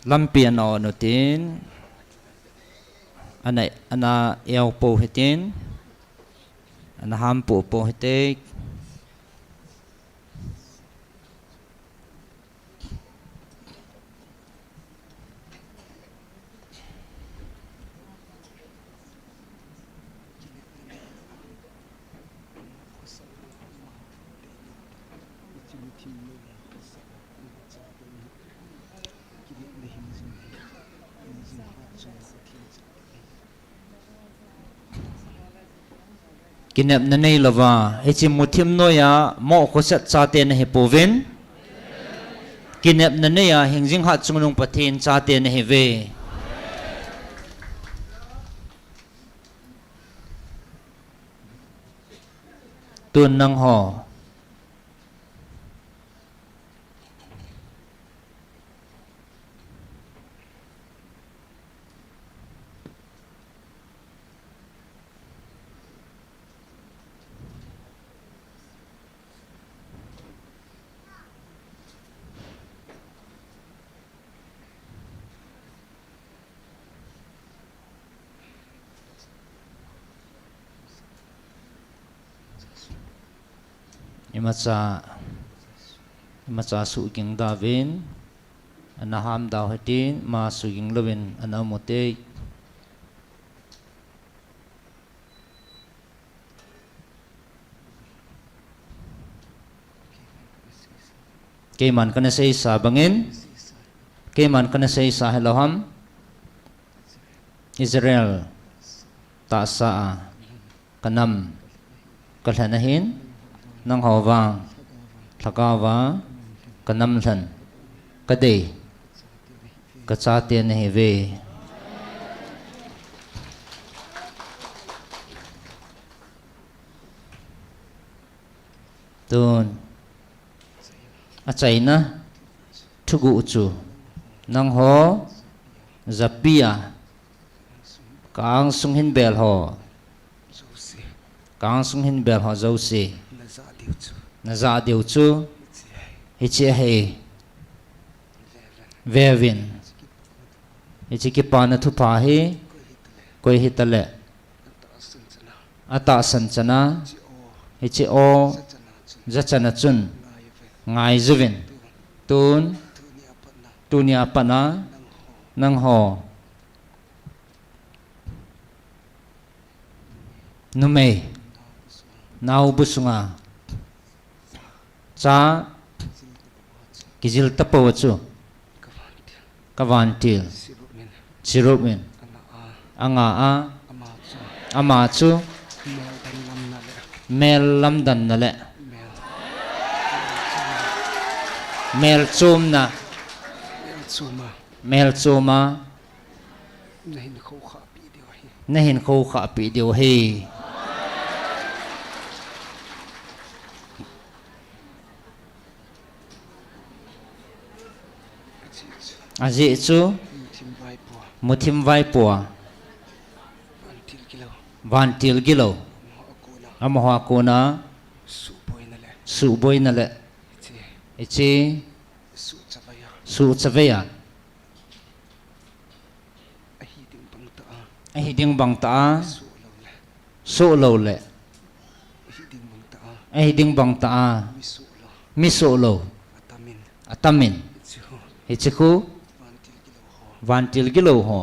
lampian o nutin ana eo po hitin ana hampu po hitik kinep na nei lova echi muthim noya mo khosat chate na hepovin kinep na nei ya hingjing hat chungnung pathin chate na heve tun nang ho imatsa suging davin anaham daw hatin ma suging lovin anamote keman kana say sa bangin keman kana say sa Elohim Israel ta sa kanam kalhanahin nang hawang thakawa kanam than kade kachate ne heve tun achaina thugu uchu nang ho zapia kang sunghin bel ho kang sunghin bel ho jose na za diu chu hichi he vevin hichi ki pana thu pa he koi hitale ata sanchana hichi o zachana chun ngai zuvin tun tunia pana nang ho nume nau busunga cha kizil tapo chu kavantil sirupin anga a ama chu mel lamdan nale mel chumna mel chuma nahin kho kha pi dio he aji chu muthim vai pua vantil gilo amha kona su boy nale ichi su chavaya ahiding bangta so lo le ahiding bangta miso lo atamin ichiku vantil gilo ho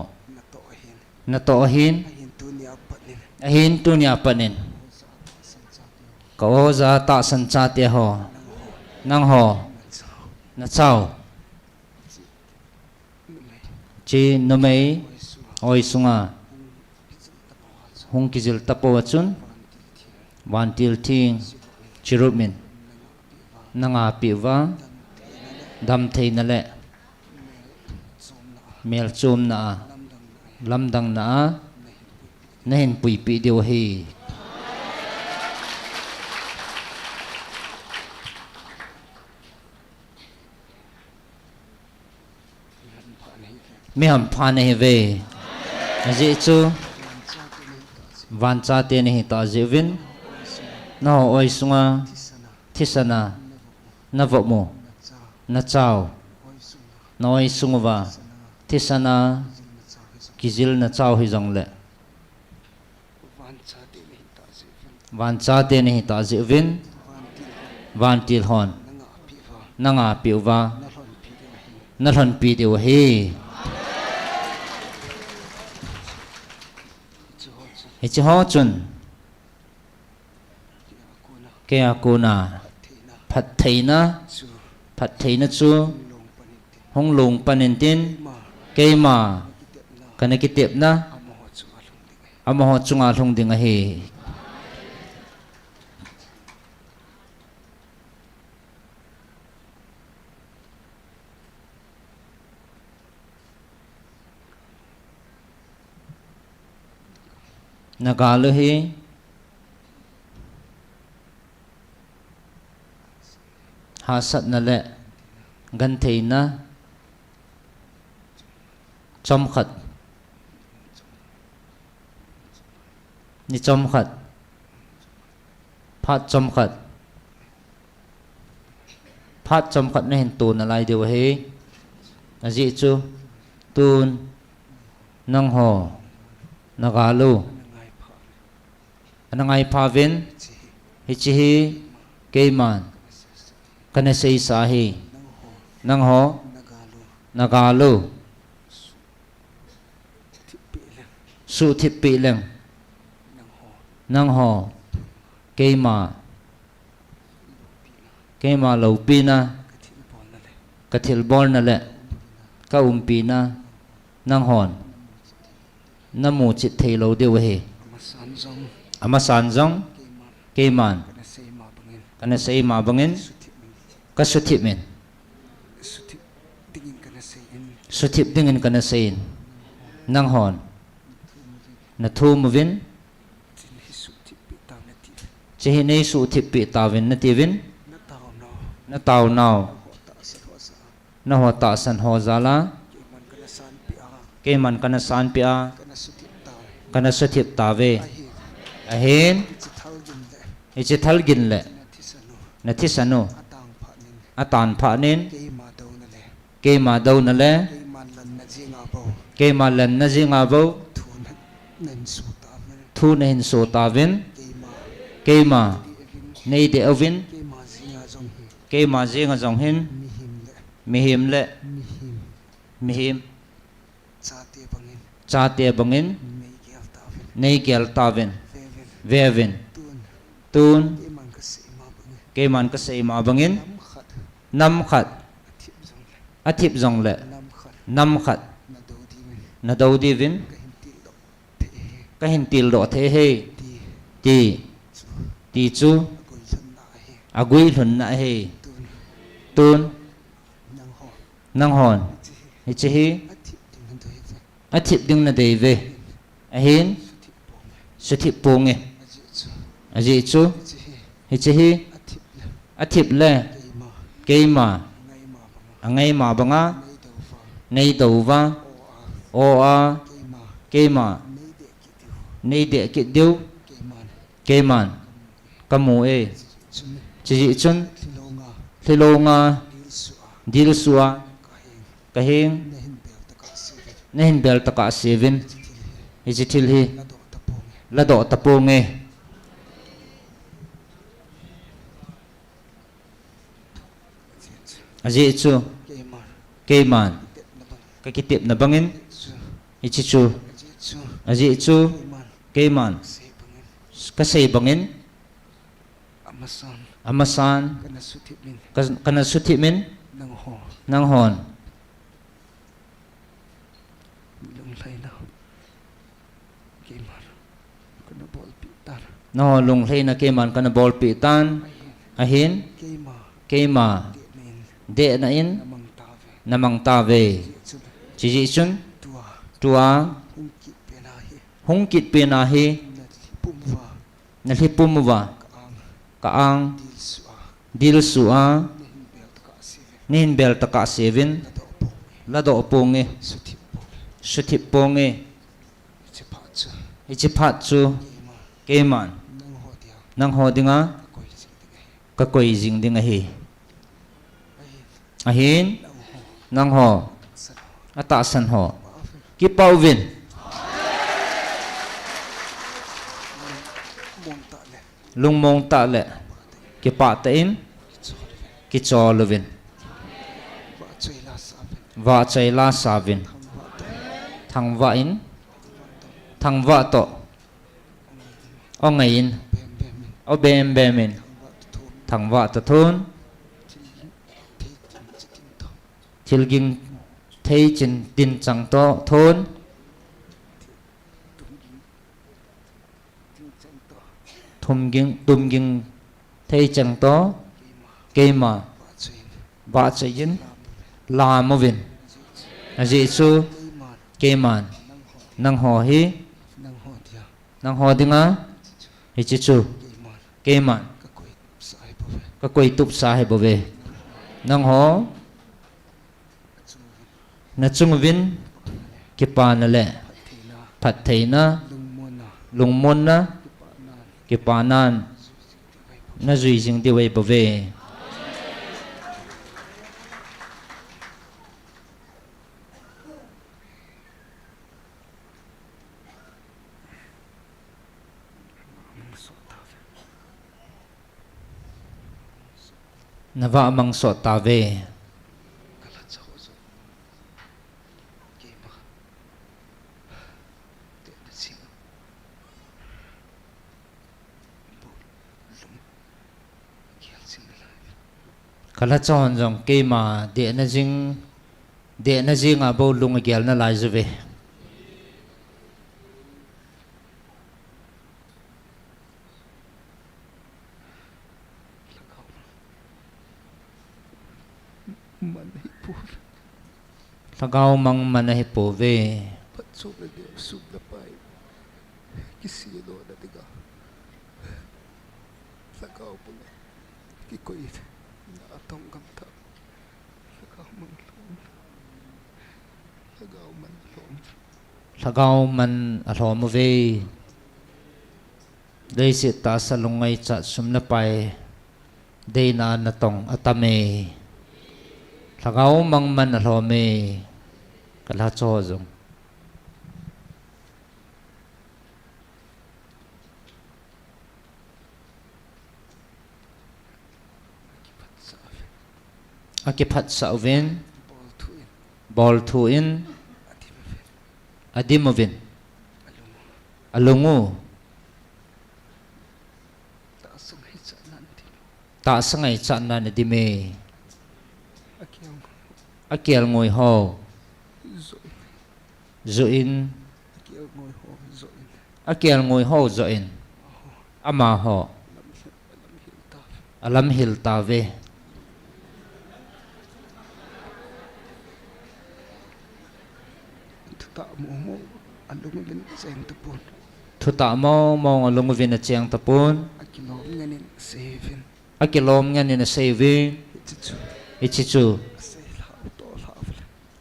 na to hin ahin tunya panin ko za ta san cha te ho nang ho na chao chi no mai oi sunga hung kizil tapo wachun vantil thing chirumin nanga piwa dam thei na le mel chum na lamdang na nahin pui pi dio hi mi ham phane ve aji chu van cha te ni ta jevin no oi sunga thisana navomo na chao noi sungwa tisana kizil na chau hi jong le van cha te ni ta zi vin van til hon nanga piwa na hon pi de hi hi chi ho chun ke akuna phat theina chu hong lung panin tin ke ma kana ki tep na amo ho chunga hlung ding a hi nagalu hi hasat na le gan theina chom khat ni chom khat phat chom khat na hin tu na lai deu he aji chu tun nang ho nagalu anangai phavin hi chi hi keiman kana sei sa hi nang ho nagalu su thip pi leng nang ho keima lo pi na kathil bol na le ka pi na nang hon namu chit thei lo de we ama san jong keiman kana sei ma bangin ka su thip men su thip dingin kana sein nang hon na thu muvin chehi nei su thip pi tawin na tivin na taw naw na ho ta san ho zala ke man kana san pi a kana su thip tawe ahin ichi thal gin le na thisanu atan pha nin ke ma dau na le ke ma lan na jinga bo thu na hin so tawin ke ma nei de ovin ke ma jinga jong hin mi him le mi him cha te bangin nei gel tawin vevin tun ke man ka sei ma bangin nam khat athip jong le nam khat na dau di vin ka hin til do the he ti chu agui thun na he tun nang hon hi chi hi athip ding na dei ve ahin suthi ponge aji chu hi chi hi athip le keima angai ma banga nei dova o a keima nei de ki deu keman kamu e chi chun thilonga dil suwa kahing nehin bel taka sevin hi thil hi lado taponge aji chu keman ka kitip na bangin hi chu aji chu keman ka sei bangin amasan kana suthi min nang hon no lung hlei na keman kana bol pi tan ahin keima de na in namang ta ve chi chun tua hung kit pe na hi na hi pumwa ka ang dil su'a nin bel taka sevin la do ponge suthi ponge ichi phat chu keman nang ho dinga ka koi jing dinga hi ahin nang ho Atasan ho. Kipawin. Lungmong tale. Kipatain. Kicholovin. Va chayla savin. Thangvain. Thangvato. Ongain. Obembemin. Thangvato thun. Tilging thay chin tin chang to thôn tum ging thay chang to kema va chayin la movin aji chu keman nang ho hi nang ho dinga hi chi chu keman ka koi tup sa he bove nang ho na chung vin kipa na le phat thei na lungmon na kipa nan na zui jing di wei bove na va mang so ta ve kala chon jong ke ma de na jing a bo lung gel na lai zve lagaw mang manahi po ve Patso na di sub na pay. Kisilo na tiga. Lagaw po na. Kikoy na atong gamta. Lagaw man lom. Lagaw man lom. lagaw man alom ve dei si ta sa lungai cha sum na pai dei na na tong atame lagaw mang man alome kala cho jong akiphat sa uvin bol thu in adimovin alungu ta sangai cha na ne dime akial ngoi ho zoin akial ngoi ho zoin ama ho alam hil ta ve Ta mo alung din sa tupon. thuta mo alungu vin a chiang tapun Akilom nganin seven. akilom ngan in a saving ichichu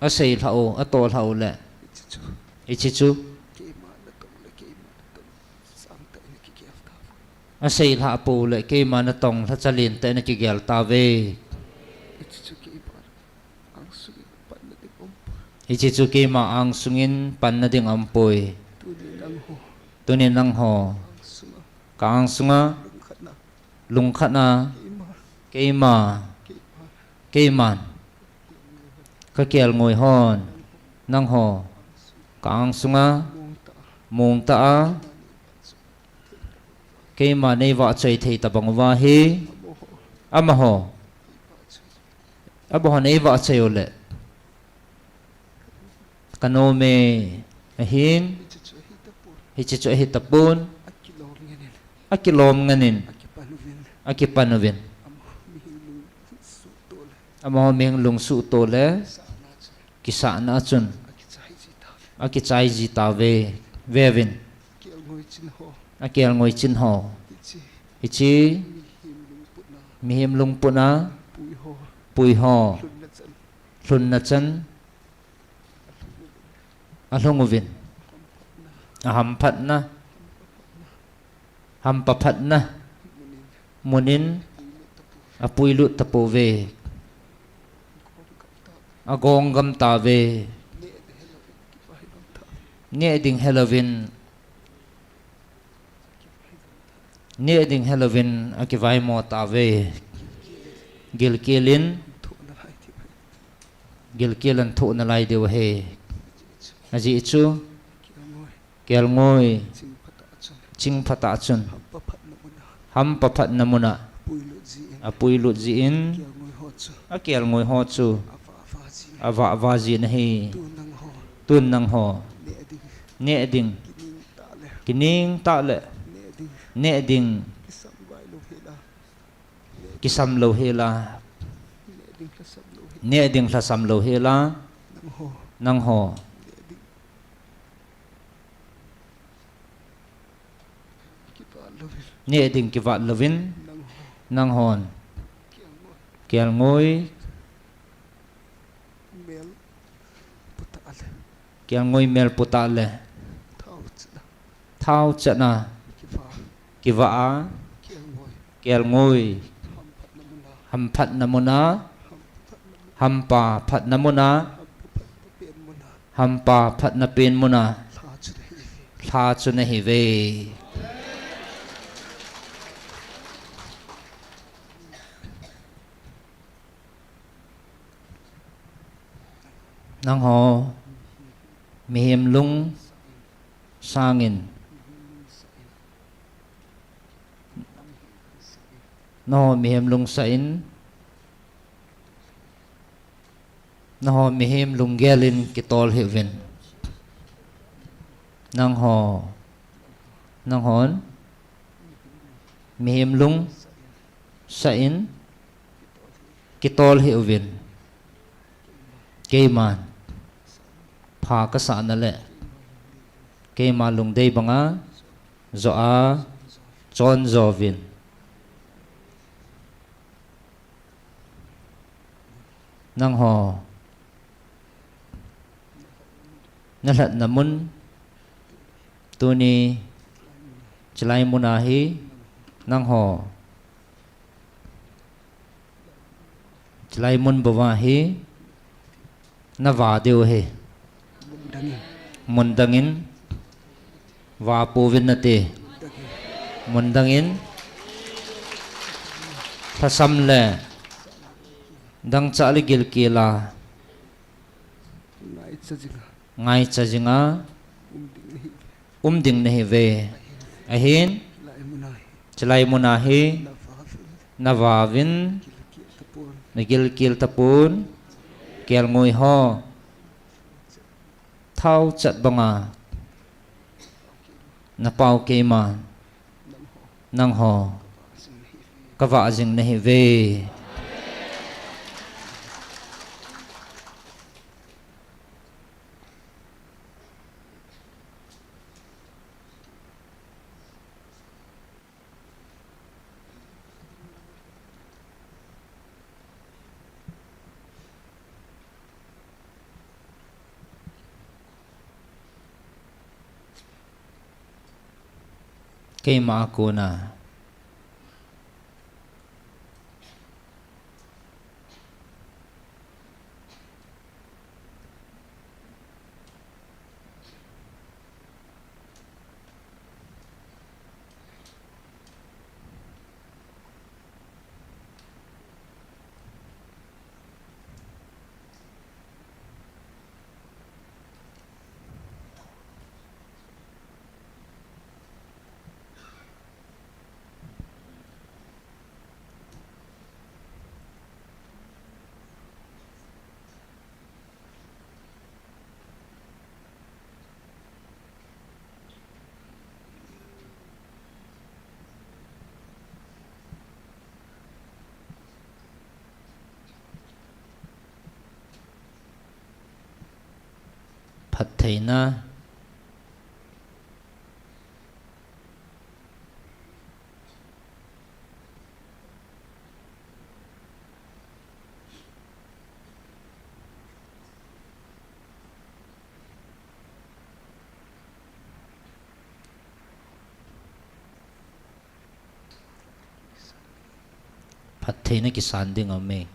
asay lao atol hao le ichichu asay la po le ke man tong tha chalin te na ki gel ta ve ichichu ke ma ang sungin pan na ding ampoy tunin nang ho kaang sunga lungkhat na ke ma ke man ka kial ngoi hon nang ho kaang sunga mong ta a ke ma nei wa chei thei ta bang wa hi ama ho abo ho nei wa chei ole kanome ahin hichicho hitapun akilom nganin akipanovin amo meng lung su to le kisa na chun akichai ji ta ve vevin akial ngoi chin ho hichi mihim lung puna pui ho hlun na chan alongovin aham phat na ham pa phat na munin apui lut tapo ve agong gam ta ve Nia ding Halloween akivai mo tave gilkilin gilkilan thu na lai dewa he aji chu kel ngoi ching phata chun ham papat namuna apui lut ji in akel ngoi ho chu ava vaji nahi tun nang ho ne ding kining ta le ne ding kisam lo hela ne ding hlasam lo hela nang ho ne ding kivat lovin nang hon kel ngoi mel putale thao chana kiva kel ngoi ham phat namuna hampa phat namuna hampa phat na pen muna tha chu na hi ve nang ho mi hiểm lung sangin no mi hiểm lung sain no mi hiểm lung gelin kitol hivin nang hon mi hiểm lung sain kitol hivin keiman pha ka sa na le keima lung dei banga zo a chon zovin nang ho nalat namun tuni chlai munahi nang ho chlai mun bawahi nawa deu he mundangin wa povin nate mundangin thasam le dang chali gil kila ngai chajinga ding nahi ve ahin chlai munahi nawavin nagil kil tapun kel ngoi ho thao chat banga na pau keima nang ho kawa jing nahi ve keima aku na phat theina phat theina ki sanding ame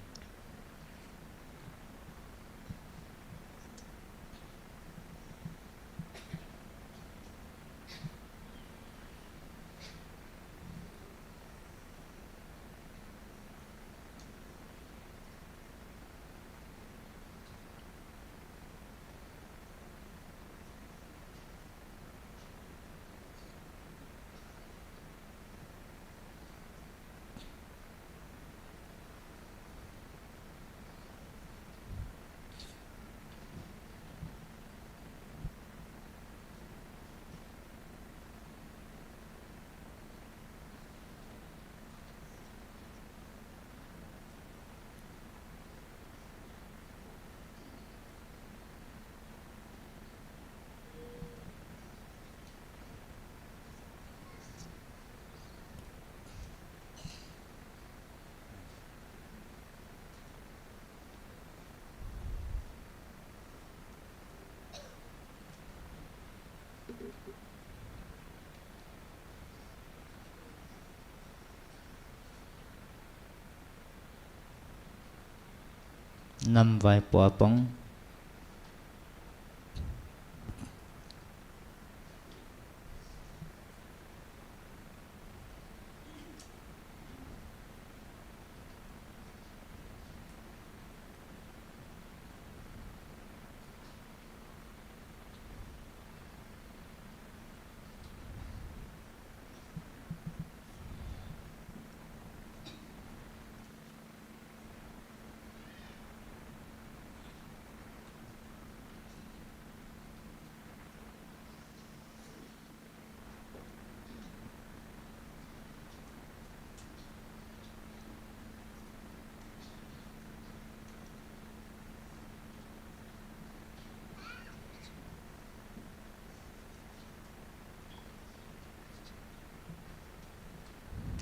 Nam vai po apong.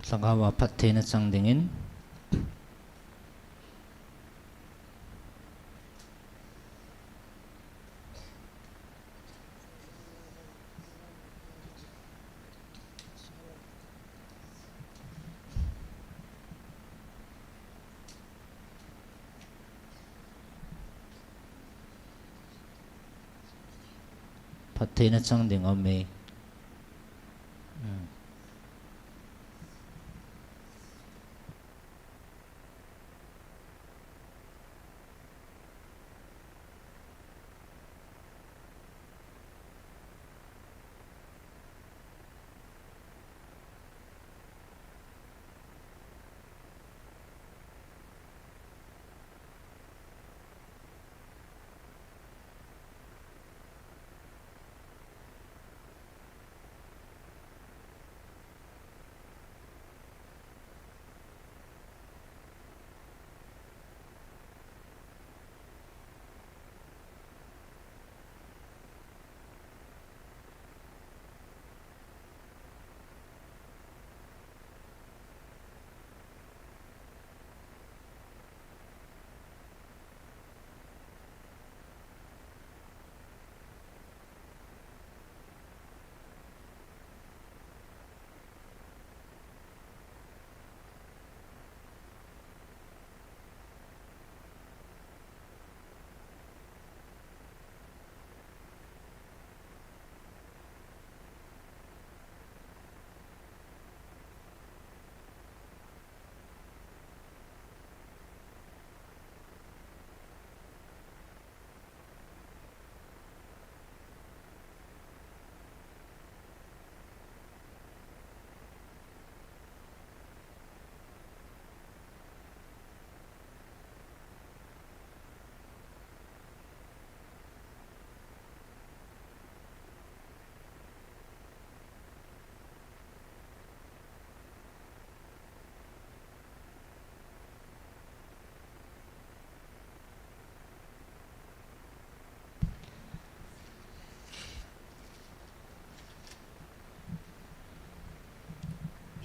Sagawa pati na sang dingin. Pati na sang ding ome.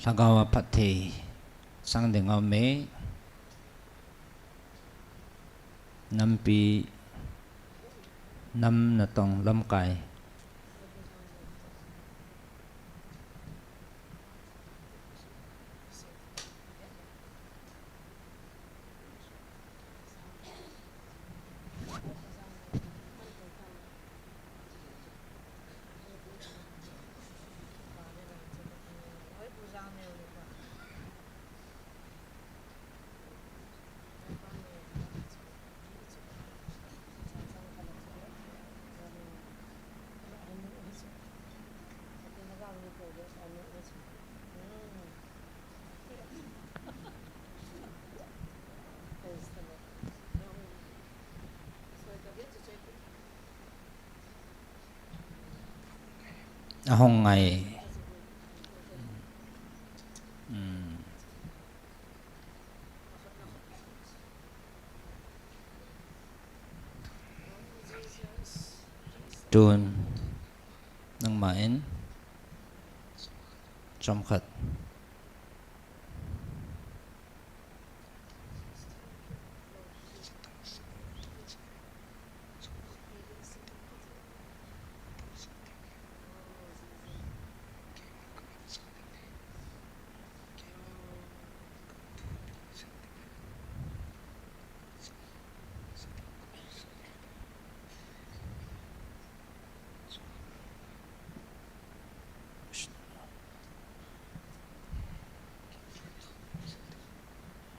Sagawa pati sang ding ome. Nampi nam na tong lam kai. Ahong ngay Tun nang main Chomkhat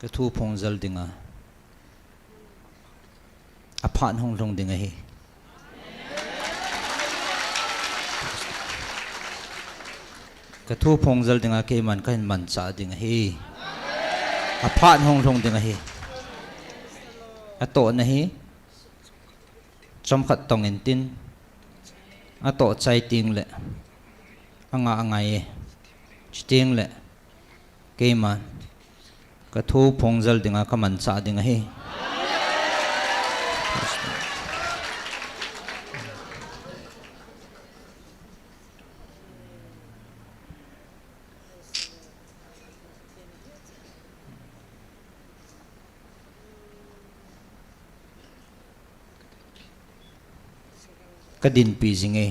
ka thu phong zal dinga a phan hong long dinga hi ka thu phong zal dinga ke man ka hin man cha dinga hi a phan hong long dinga hi a to na hi chom khat tong in tin a to chai ting le anga angai chiting le ke man ka thu phong zal dinga ka man cha dinga hi ka din pi zinge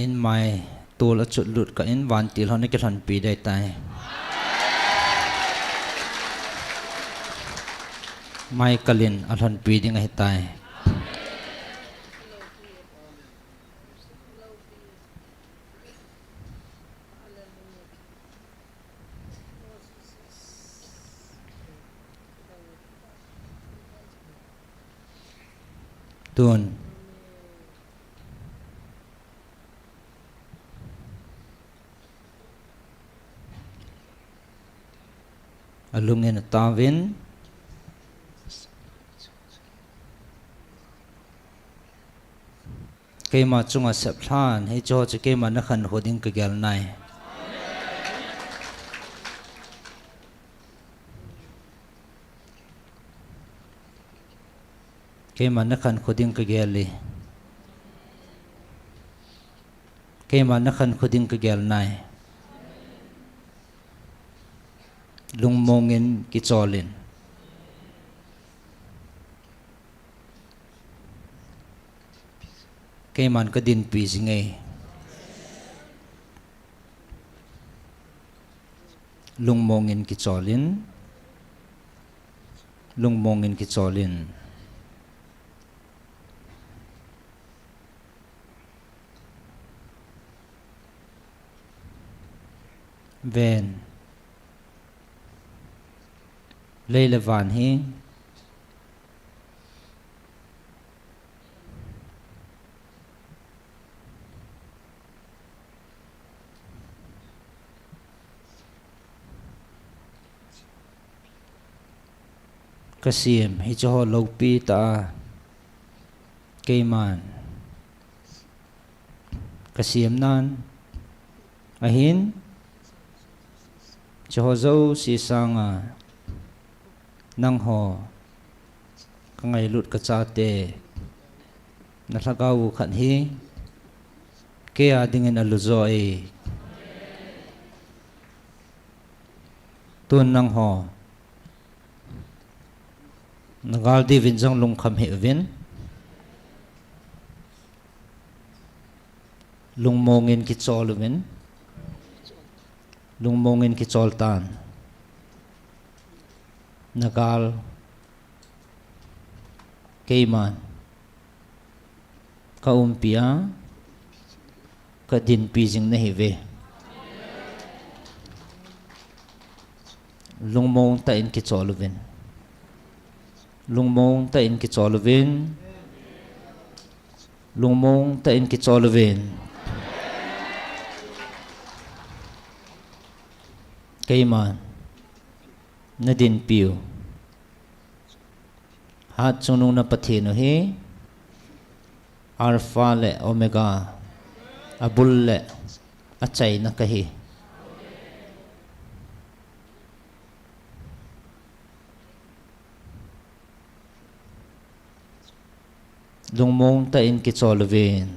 in mai tul a chut lut ka in van til hon ke than pi dai tai mai kalin a than pi ding ai tai tun alungin tawin ke ma chunga sep thlan he cho che ke ma na khan hoding ka gel nai ke ma na khan hoding ka gel li ke ma na khan hoding ka gel nai lungmongin ki cholin ke man ka din pi zinge lungmongin ki cholin lungmongin ki cholin ven leila van hi kasim hi cho lo pi ta keiman kasim nan ahin cho zo si sanga nang ho ka ngai lut ka cha te na thagau khan hi ke a dingin alu zo e tun nang ho nagal di vin jong lung kham he vin lung mongin ki chol vin lung mongin ki chol tan nagal keiman ka umpia ka din pi jing na hi ve lungmong ta in ki cholvin lungmong ta in ki cholvin lungmong ta in ki cholvin keiman na din piu hat chunung na pathino hi alpha le omega abul le achai na kahi lungmong ta in ki cholvin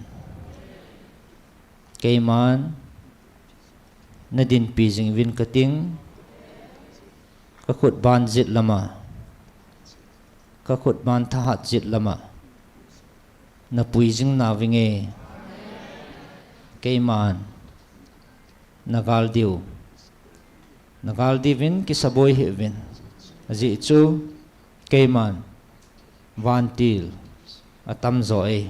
keiman na din pi jing vin kating ka khut ban zit lama ka khut ban thahat zit lama na pui jing na vinge Keiman Nagaldivin kisaboy hivin azi chu Keiman Vantil atam zoe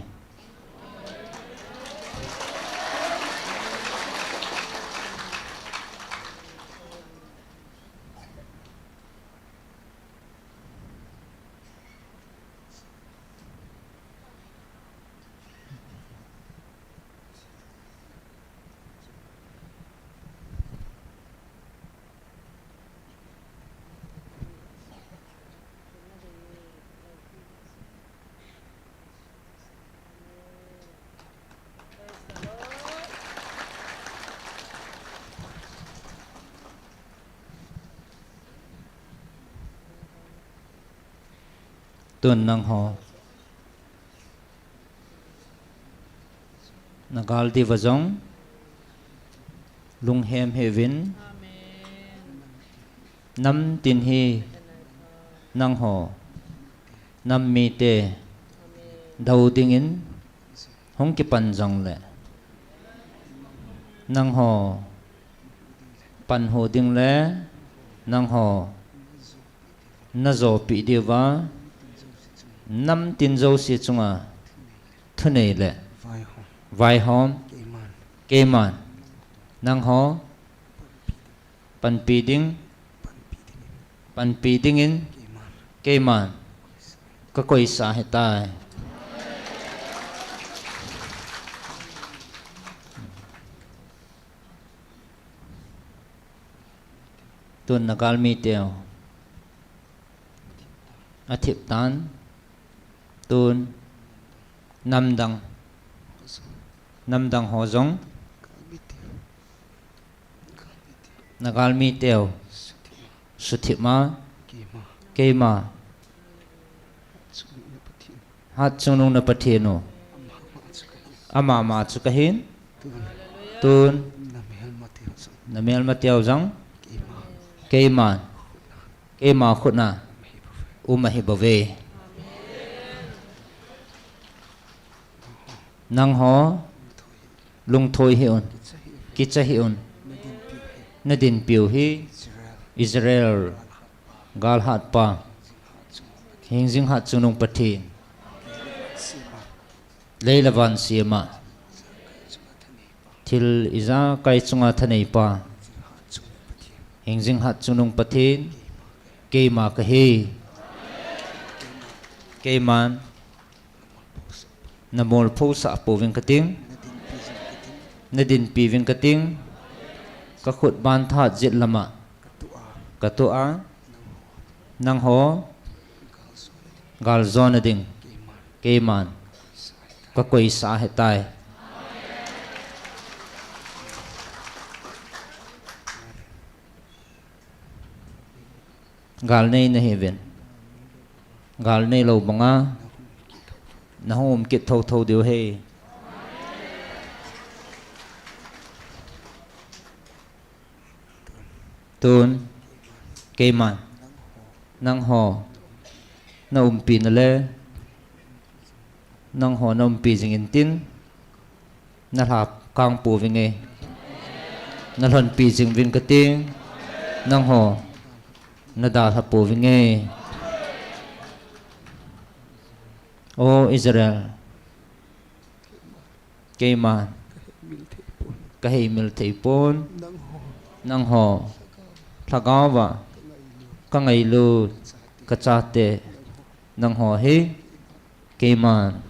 tuần nang ho nagaldi vazong lung hem hevin nam tin hi nang ho nam mi te dau dingin hong ki pan jong le nang ho pan ho ding le nang ho na zo pi dewa năm tin dâu si chunga thunei le vai hom keman nang ho pan pi ding in keman ka koi sa hetai tun nagal mi teo athip tan tun nam dang ho zong nagal mi teo suthima keima hat chunung na pathino ama ma chu kahin tun namel ma teo zong keima khutna umahi bave nang ho lung thoi hi on kicha hi on nadin piu hi Israel gal hat pa hingjing hat chunung pathi leilawan siama thil iza kai chunga thanei pa hingjing hat chunung pathi keima ka hi keiman namol pho sa po ving kating nadin pi ving kating ka khut ban tha jit lama ka to a nang ho gal zone ding keiman ka koi sa hetai gal nei na heaven gal nei lo banga na hom kit thâu điều he tun keiman nang ho na pi na le nang ho na pi jing in tin na hap kang pu vinge na lon pi jing vin ka ting nang ho na da ha pu vinge O Israel keiman kahi mil teipon nang ho thagawa kangai lu kachate nang ho he keiman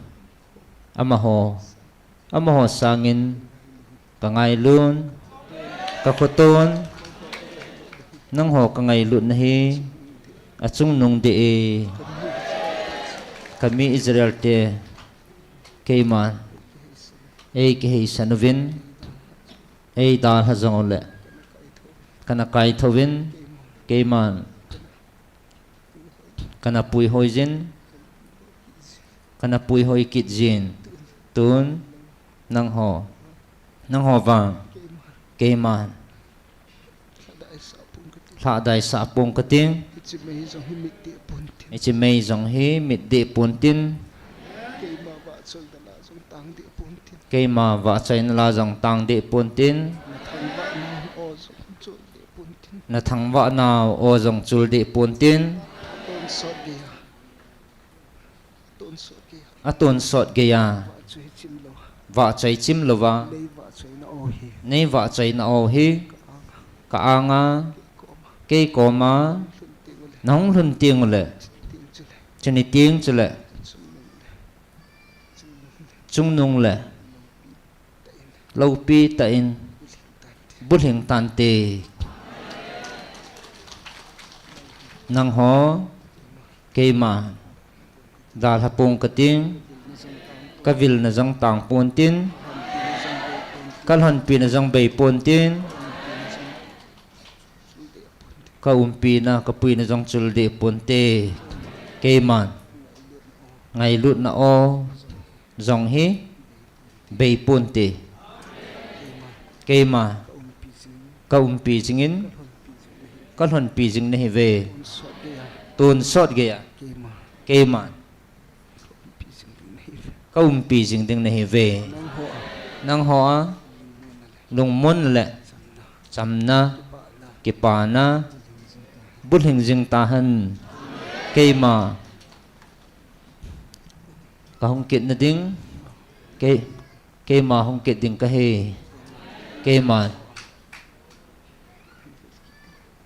ama ho sangin kangai lun kakoton nang ho kangai lu na hi achung nung de kami Israel te keiman ei ke sanuvin ei dar hazong ole kana kai thovin keiman kana pui hoizin kana pui hoi kit jin tun nang ho wang keiman tha dai sa pong kating ichi mei zong hi mit de pon tin vợ chơi đã là dùng tang địa bốn tin cây mà vợ chạy là dòng tang địa bốn tin là thằng vợ nào ô dùng chul địa bốn tin là thằng vợ nào ô dòng chul địa bốn tin tôn sọt kìa tôn sọt kìa à tuần sọt kìa vợ chơi chim lô vợ chạy chim lova lấy vợ chơi nó ô hi nay vợ chạy na ô hi cả anga cây cỏ mà nóng hơn tiếng lệ cho nên tiếng cho lệ trung nung lệ lâu pi tại bút hình tàn tề năng hó cây mà đà tháp bông cái tiếng cái vil là dòng tàng pôn tin cái hòn pi là dòng bầy pôn tin cái pi na cái pi là dòng chul de pôn tê cây mà ngày lụt na o dòng hi bầy pôn tê cây mà cái pi jingin cái hòn pi jing này về tuần sọt kìa cây mà cái pi jing tiếng này về năng hoa lùng môn lệ chăm na kipa na bút hình dừng tahan cây mà cả không kiện na tiếng cây mà không kiện tiếng cái hề cây mà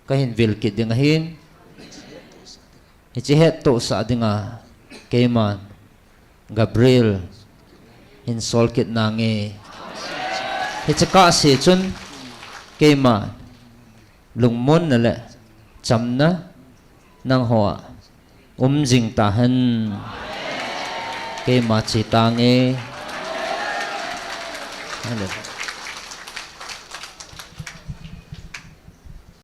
cái hình vil kiện tiếng hin chỉ hết tổ xã tiếng à cây mà Gabriel hin sol kiện na nghe hết chắc cả sẽ chun cây mà lùng môn nè lệ chấm na năng hoa ding tahan cây mà chỉ ta nghe